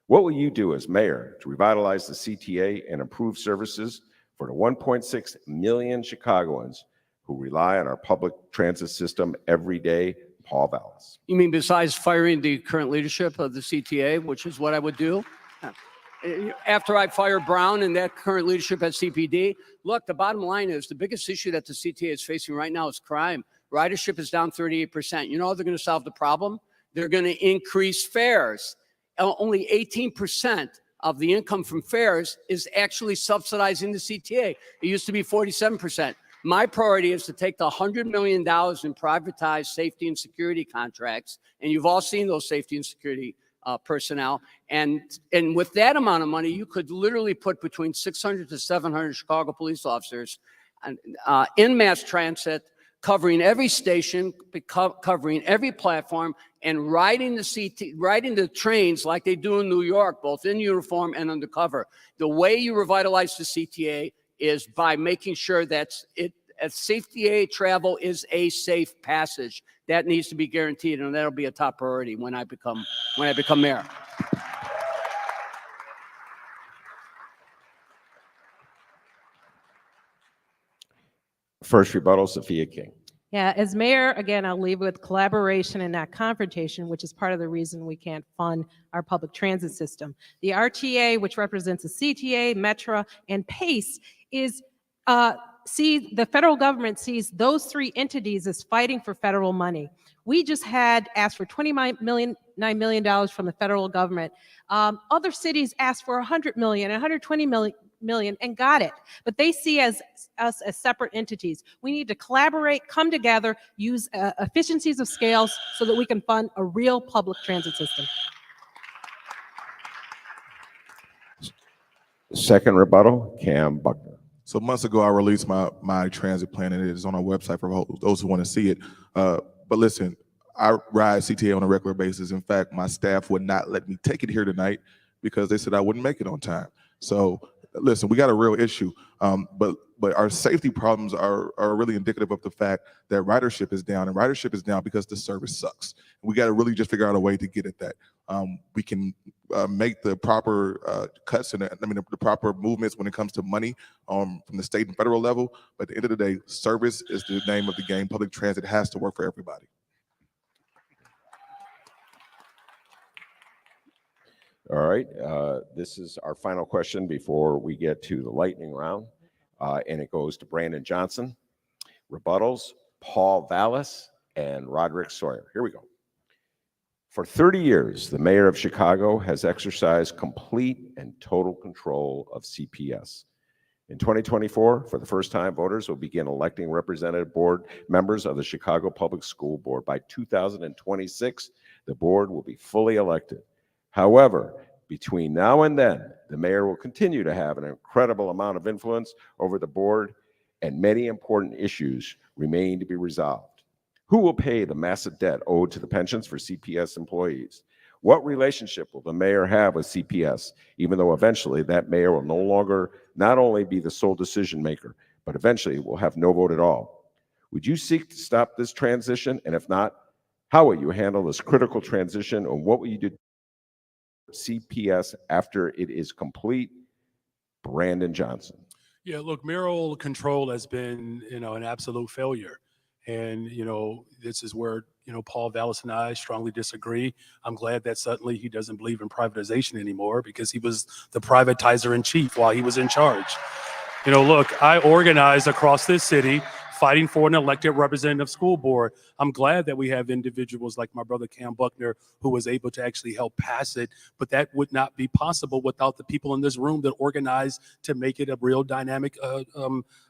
What will you do as mayor to revitalize the CTA and improve services for the 1.6 million Chicagoans who rely on our public transit system every day? Paul Vallis. You mean besides firing the current leadership of the CTA, which is what I would do? After I fire Brown and that current leadership at CPD, look, the bottom line is the biggest issue that the CTA is facing right now is crime. Ridership is down 38%. You know how they're going to solve the problem? They're going to increase fares. Only 18% of the income from fares is actually subsidizing the CTA. It used to be 47%. My priority is to take the $100 million in privatized safety and security contracts, and you've all seen those safety and security personnel. And with that amount of money, you could literally put between 600 to 700 Chicago police officers in mass transit, covering every station, covering every platform, and riding the trains like they do in New York, both in uniform and undercover. The way you revitalize the CTA is by making sure that CTA travel is a safe passage. That needs to be guaranteed, and that'll be a top priority when I become mayor. First rebuttal, Sophia King. Yeah, as mayor, again, I'll leave with collaboration and not confrontation, which is part of the reason we can't fund our public transit system. The RTA, which represents the CTA, Metra, and PACE, is the federal government sees those three entities as fighting for federal money. We just had asked for $29 million from the federal government. Other cities asked for $100 million, $120 million, and got it. But they see us as separate entities. We need to collaborate, come together, use efficiencies of scales so that we can fund a real public transit system. Second rebuttal, Cam Buckner. So months ago, I released my transit plan, and it is on our website for those who want to see it. But listen, I ride CTA on a regular basis. In fact, my staff would not let me take it here tonight because they said I wouldn't make it on time. So listen, we got a real issue, but our safety problems are really indicative of the fact that ridership is down, and ridership is down because the service sucks. We got to really just figure out a way to get at that. We can make the proper cuts and the proper movements when it comes to money from the state and federal level. But at the end of the day, service is the name of the game. Public transit has to work for everybody. All right, this is our final question before we get to the lightning round, and it goes to Brandon Johnson. Rebuttals, Paul Vallis and Roderick Sawyer. Here we go. For 30 years, the mayor of Chicago has exercised complete and total control of CPS. In 2024, for the first time, voters will begin electing representative board members of the Chicago Public School Board. By 2026, the board will be fully elected. However, between now and then, the mayor will continue to have an incredible amount of influence over the board, and many important issues remain to be resolved. Who will pay the massive debt owed to the pensions for CPS employees? What relationship will the mayor have with CPS, even though eventually that mayor will not only be the sole decision maker, but eventually will have no vote at all? Would you seek to stop this transition? And if not, how will you handle this critical transition, and what will you do CPS after it is complete? Brandon Johnson. Yeah, look, mayoral control has been, an absolute failure. And, this is where, Paul Vallis and I strongly disagree. I'm glad that suddenly he doesn't believe in privatization anymore, because he was the privatizer in chief while he was in charge. Look, I organized across this city fighting for an elected representative school board. I'm glad that we have individuals like my brother Cam Buckner, who was able to actually help pass it, but that would not be possible without the people in this room that organized to make it a real dynamic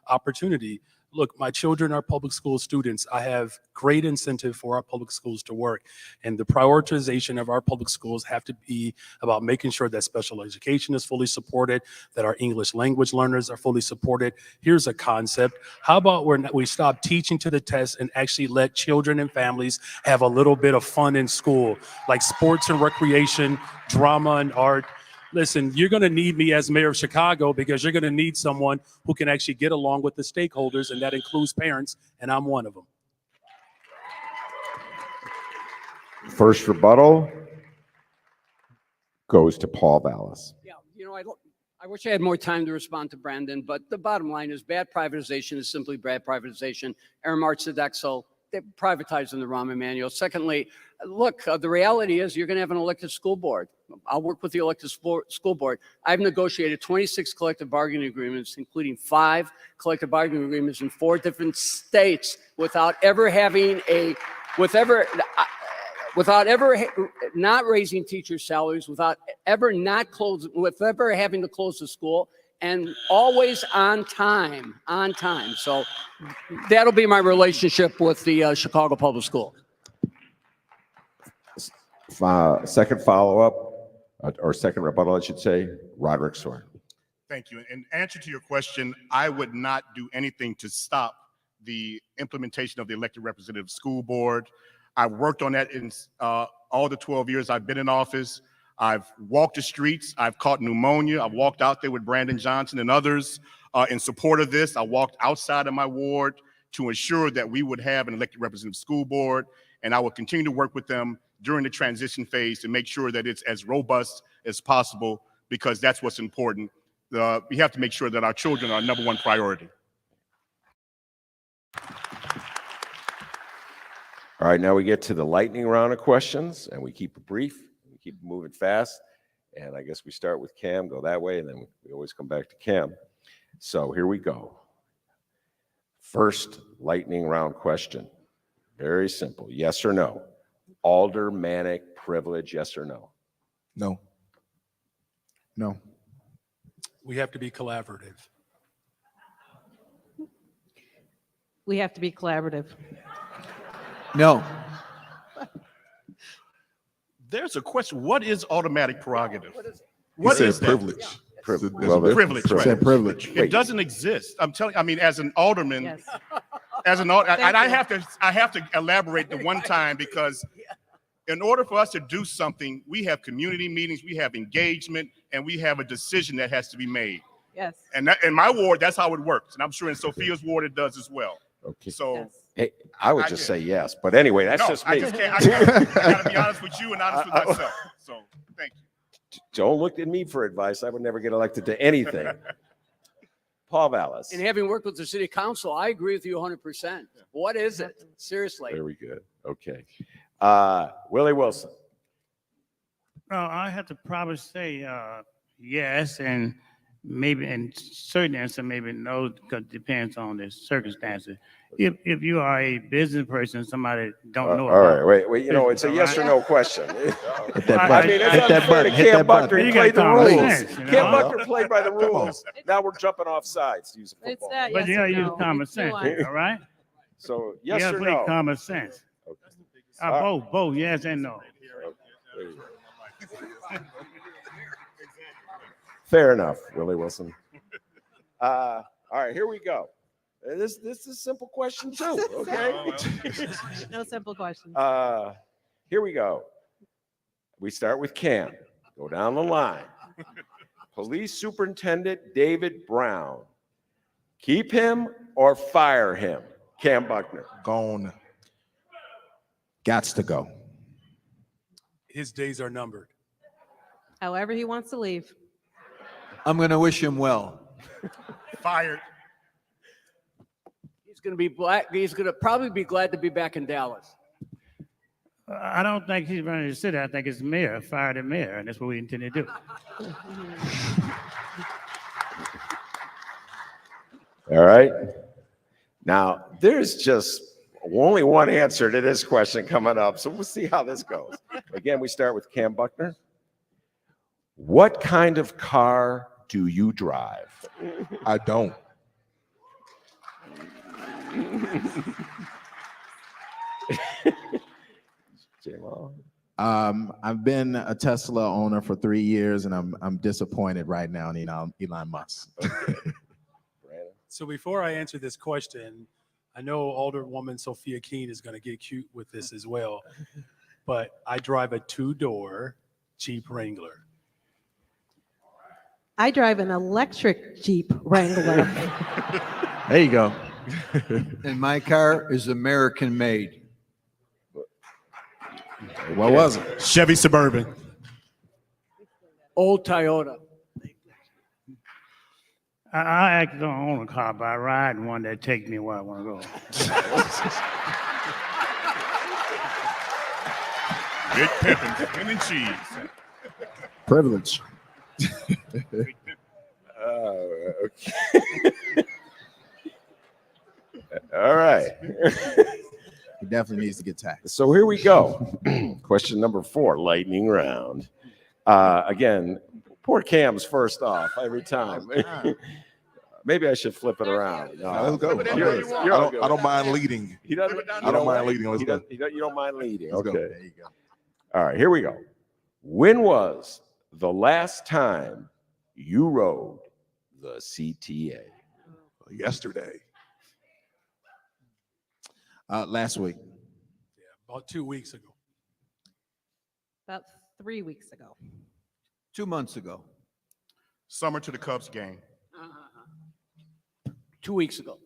opportunity. Look, my children are public school students. I have great incentive for our public schools to work. And the prioritization of our public schools have to be about making sure that special education is fully supported, that our English language learners are fully supported. Here's a concept. How about we stop teaching to the test and actually let children and families have a little bit of fun in school, like sports and recreation, drama and art. Listen, you're going to need me as mayor of Chicago, because you're going to need someone who can actually get along with the stakeholders, and that includes parents, and I'm one of them. First rebuttal goes to Paul Vallis. Yeah, I wish I had more time to respond to Brandon, but the bottom line is bad privatization is simply bad privatization. Aramark Sodexo, they're privatizing the Rahm Emanuel. Secondly, look, the reality is you're going to have an elected school board. I'll work with the elected school board. I've negotiated 26 collective bargaining agreements, including 5 collective bargaining agreements in 4 different states, without ever not raising teachers' salaries, without ever having to close the school, and always on time. So that'll be my relationship with the Chicago Public School. Second follow-up, or second rebuttal, I should say, Roderick Sawyer. Thank you. In answer to your question, I would not do anything to stop the implementation of the elected representative school board. I've worked on that in all the 12 years I've been in office. I've walked the streets. I've caught pneumonia. I've walked out there with Brandon Johnson and others in support of this. I walked outside of my ward to ensure that we would have an elected representative school board, and I will continue to work with them during the transition phase to make sure that it's as robust as possible, because that's what's important. We have to make sure that our children are our #1 priority. All right, now we get to the lightning round of questions, and we keep it brief, we keep moving fast. And I guess we start with Cam, go that way, and then we always come back to Cam. So here we go. First lightning round question. Very simple. Yes or no? Aldermanic privilege, yes or no? No. No. We have to be collaborative. We have to be collaborative. No. There's a question. What is automatic prerogative? He said is that? privilege. Privilege. Privilege, He right. said privilege. It doesn't exist. I'm telling. I mean, as an alderman, Yes. as an alderman, Thank and you. I have to elaborate the one time because in order for us to do something, we have community meetings, we have engagement, and we have a decision that has to be made. Yes. And that, in my ward, that's how it works. And I'm sure in Sophia's ward it does as well. Okay. So Hey, I would just say yes, but anyway, that's no, just I me. just can't. I gotta be honest with you and honest with myself. So thank you. Don't look at me for advice. I would never get elected to anything. Paul Vallis. And having worked with the city council, I agree with you 100%. What is it? Seriously. Very good. Okay. Willie Wilson. Well, I have to probably say yes, and maybe in certain instances, maybe no, because it depends on the circumstances. If you are a business person, somebody don't know. All about right, wait. You know, it's a business, yes or all no right? question. Hit that I button. mean, it's Hit that unfair to button. Hit Cam that Buckner. button. He You played the got common rules. sense, you know? Cam Buckner played by the rules. Now we're jumping off sides to use a It's football. that But yes you or gotta use no. common It's sense, nuanced. all right? So You yes gotta or play no? common sense. Both, yes and no. There you go. Fair enough, Willie Wilson. All right, here we go. This is a simple question too. Okay. No simple questions. Here we go. We start with Cam. Go down the line. Police Superintendent David Brown. Keep him or fire him? Cam Buckner. Gone. Gots to go. His days are numbered. However he wants to leave. I'm going to wish him well. Fired. He's going to be black. He's going to probably be glad to be back in Dallas. I don't think he's running the city. I think it's the mayor, fire the mayor, and that's what we intend to do. All right. Now, there's just only one answer to this question coming up, so we'll see how this goes. Again, we start with Cam Buckner. What kind of car do you drive? I don't. J-Mal. I've been a Tesla owner for 3 years, and I'm disappointed right now in Elon Musk. So before I answer this question, I know Alderwoman Sophia Keene is going to get cute with this as well, but I drive a 2-door Jeep Wrangler. I drive an electric Jeep Wrangler. There you go. And my car is American made. What was it? Chevy Suburban. Old Toyota. I actually don't own a car, but I ride in one that takes me where I want to go. Big pimpin', ham and cheese. Privilege. Okay. All right. He definitely needs to get taxed. So here we go. Question number 4, lightning round. Again, poor Cam's first off every time. Maybe I should flip it around. No, Let's go. I don't mind leading. He doesn't. I don't mind leading. Let's go. You don't mind leading. Let's Okay. go. There you go. All right, here we go. When was the last time you rode the CTA? Yesterday. Last week. Yeah, about 2 weeks ago. About 3 weeks ago. 2 months ago. Summer to the Cubs game. 2 weeks ago.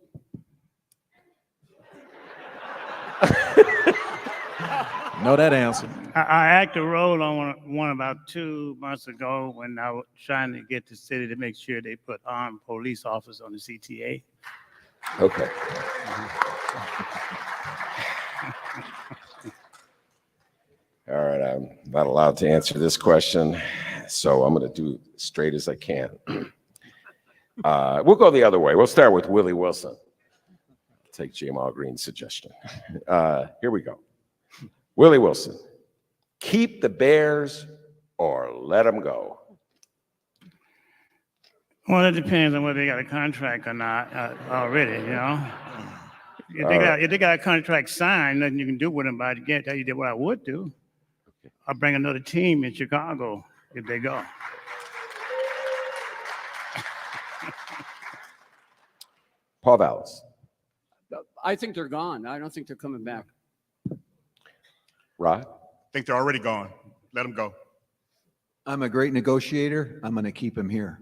Know that answer. I acted a role on one about 2 months ago when I was trying to get the city to make sure they put armed police officers on the CTA. Okay. not allowed to answer this question, so I'm going to do as straight as I can. We'll go the other way. We'll start with Willie Wilson. Take Jamal Green's suggestion. Here we go. Willie Wilson, keep the Bears or let them go? Well, it depends on whether they got a contract or not already, you know. If they got a contract signed, nothing you can do with them, but I can't tell you what I would do. I'll bring another team in Chicago if they go. Paul Vallis. I think they're gone. I don't think they're coming back. Rod? I think they're already gone. Let them go. I'm a great negotiator. I'm going to keep him here.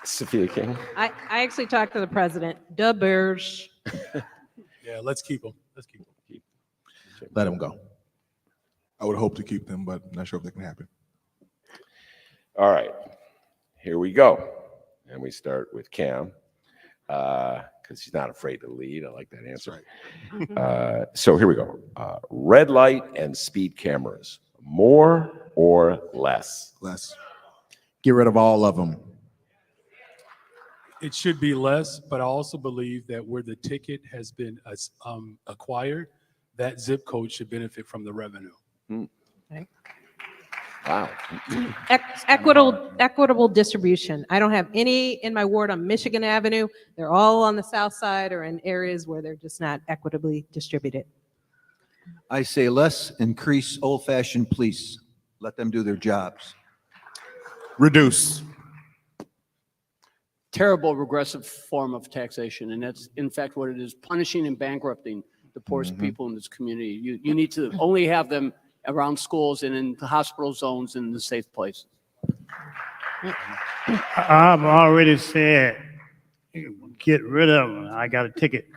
Sophia King. I actually talked to the president. The Bears. Yeah, let's keep them. Let's keep them. Let them go. I would hope to keep them, but I'm not sure if that can happen. All right, here we go. And we start with Cam, because she's not afraid to lead. I like that answer. Right. So here we go. Red light and speed cameras, more or less? Less. Get rid of all of them. It should be less, but I also believe that where the ticket has been acquired, that zip code should benefit from the revenue. Okay. Wow. Equitable distribution. I don't have any in my ward on Michigan Avenue. They're all on the south side or in areas where they're just not equitably distributed. I say less, increase old-fashioned police. Let them do their jobs. Reduce. Terrible regressive form of taxation, and that's in fact what it is, punishing and bankrupting the poorest people in this community. You need to only have them around schools and in the hospital zones and in the safe places. I've already said, get rid of them. I got a ticket.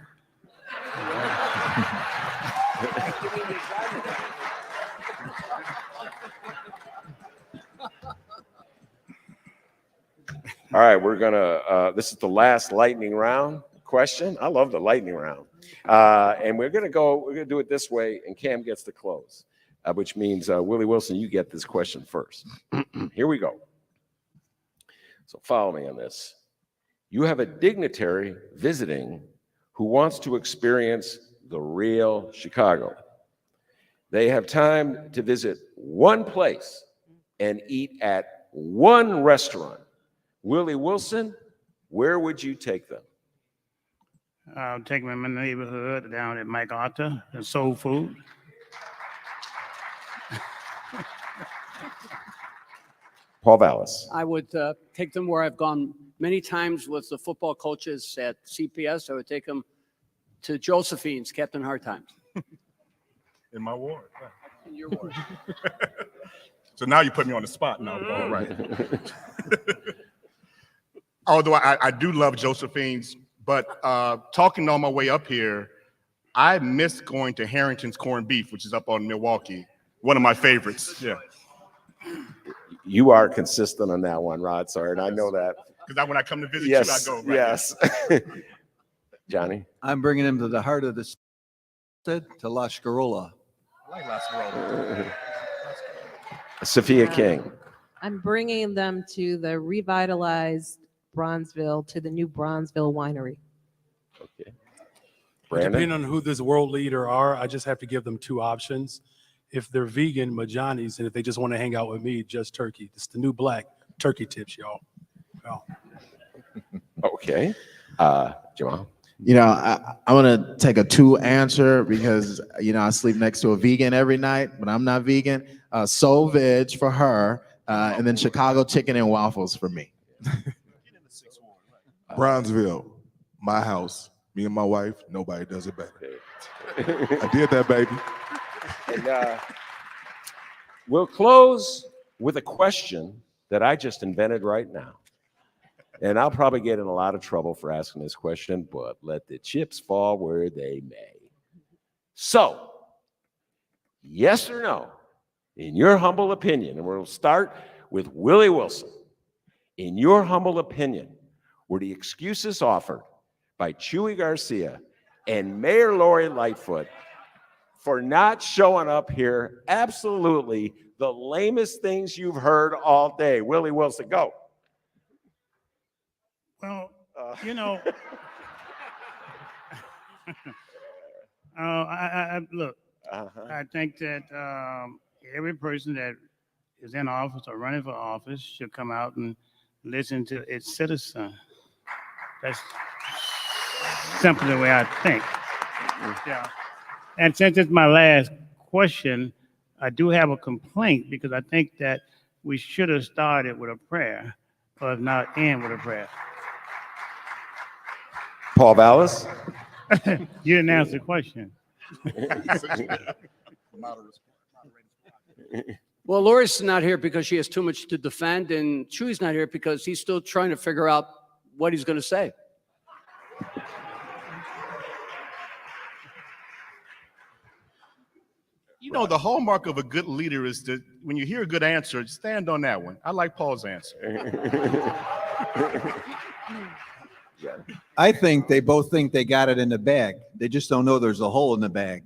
All right, we're gonna, this is the last lightning round question. I love the lightning round. And we're gonna do it this way, and Cam gets to close, which means, Willie Wilson, you get this question first. Here we go. So follow me on this. You have a dignitary visiting who wants to experience the real Chicago. They have time to visit one place and eat at one restaurant. Willie Wilson, where would you take them? I'll take them in my neighborhood down at MacArthur, the soul food. Paul Vallis. I would take them where I've gone many times with the football coaches at CPS. I would take them to Josephine's, Captain Hard Times. In my ward. In your ward. So now you put me on the spot. No, all right. Although I do love Josephine's, but talking on my way up here, I miss going to Harrington's Corned Beef, which is up on Milwaukee. One of my favorites. Yeah. You are consistent on that one, Rod. Sorry, and I know that. Because when I come to visit Yes, you, I go. Right. yes. Johnny? I'm bringing him to the heart of the to La Scarola. I like La Scarola. Sophia King. I'm bringing them to the revitalized Bronzeville, to the new Bronzeville winery. Okay. Depending on who this world leader are, I just have to give them two options. If they're vegan, Majani's, and if they just want to hang out with me, just turkey. It's the new black turkey tips, y'all. Okay. Jamal? You know, I want to take a 2 answer because, you know, I sleep next to a vegan every night, but I'm not vegan. Soul veg for her, and then Chicago chicken and waffles for me. Bronzeville, my house, me and my wife, nobody does it better. I did that, baby. And we'll close with a question that I just invented right now. And I'll probably get in a lot of trouble for asking this question, but let the chips fall where they may. So, yes or no, in your humble opinion, and we'll start with Willie Wilson. In your humble opinion, were the excuses offered by Chewy Garcia and Mayor Lori Lightfoot for not showing up here. Absolutely the lamest things you've heard all day. Willie Wilson, go. Well, you know, look, I think that every person that is in office or running for office should come out and listen to its citizen. That's simply the way I think. Yeah. And since it's my last question, I do have a complaint because I think that we should have started with a prayer, or if not, end with a prayer. Paul Vallis? You didn't answer the question. Well, Lori's not here because she has too much to defend, and Chewy's not here because he's still trying to figure out what he's going to say. You know, the hallmark of a good leader is that when you hear a good answer, stand on that one. I like Paul's answer. I think they both think they got it in the bag. They just don't know there's a hole in the bag.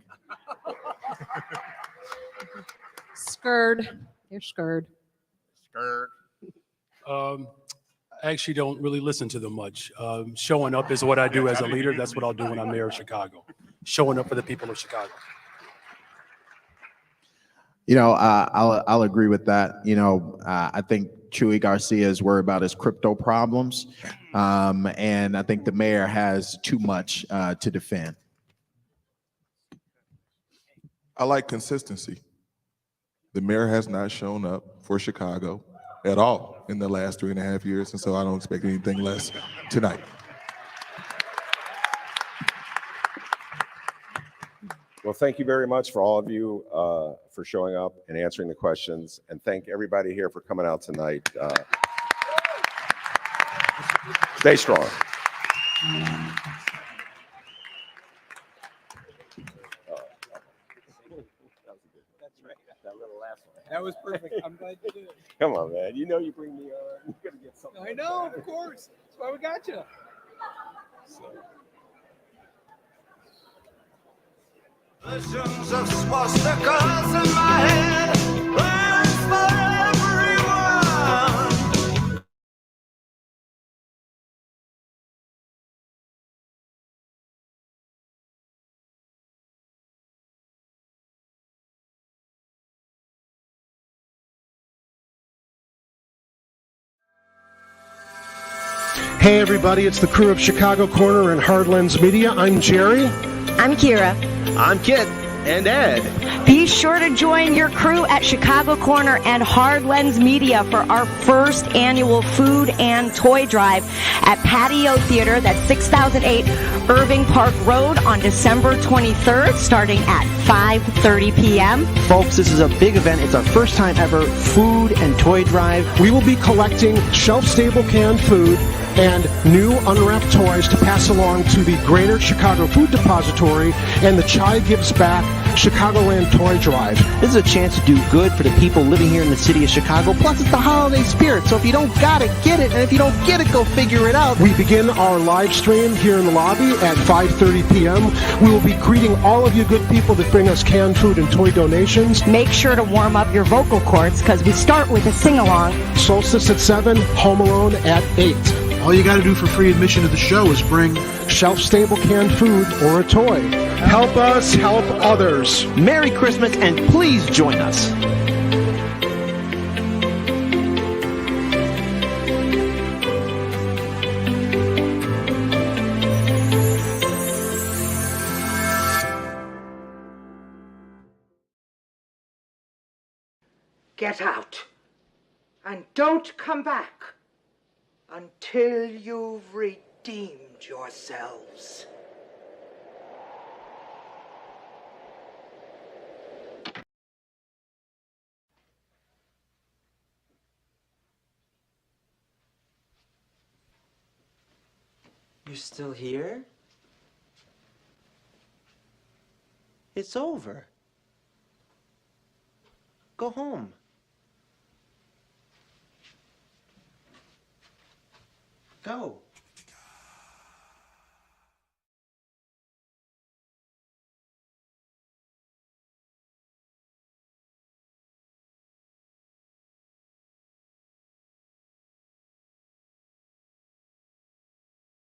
Scurred. You're scurred. I actually don't really listen to them much. Showing up is what I do as a leader. That's what I'll do when I'm mayor of Chicago. Showing up for the people of Chicago. You know, I'll agree with that. You know, I think Chuy Garcia is worried about his crypto problems, and I think the mayor has too much to defend. I like consistency. The mayor has not shown up for Chicago at all in the last 3.5 years, and so I don't expect anything less tonight. Well, thank you very much for all of you for showing up and answering the questions, and thank everybody here for coming out tonight. Stay strong. That was perfect. I'm glad you did it. Come on, man. You know you bring me on. You're gonna get something. I know, of course. That's why we got you. Visions of swastikas in my head, plans for everyone. Hey everybody, it's the crew of Chicago Corner and Hardlands Media. I'm Jerry. I'm Kira. I'm Kit and Ed. Be sure to join your crew at Chicago Corner and Hardlands Media for our first annual food and toy drive at Patio Theater, that's 6008 Irving Park Road, on December 23rd, starting at 5:30 p.m. Folks, this is a big event. It's our first time ever food and toy drive. We will be collecting shelf-stable canned food and new unwrapped toys to pass along to the Greater Chicago Food Depository and the Chai Gives Back Chicagoland Toy Drive. This is a chance to do good for the people living here in the city of Chicago. Plus, it's the holiday spirit. So if you don't got it, get it. And if you don't get it, go figure it out. We begin our live stream here in the lobby at 5:30 p.m. We will be greeting all of you good people that bring us canned food and toy donations. Make sure to warm up your vocal cords because we start with a sing-along. Solstice at 7, Home Alone at 8. All you got to do for free admission to the show is bring shelf-stable canned food or a toy. Help us help others. Merry Christmas, and please join us. Get out and don't come back until you've redeemed yourselves. You're still here? It's over. Go home. Go.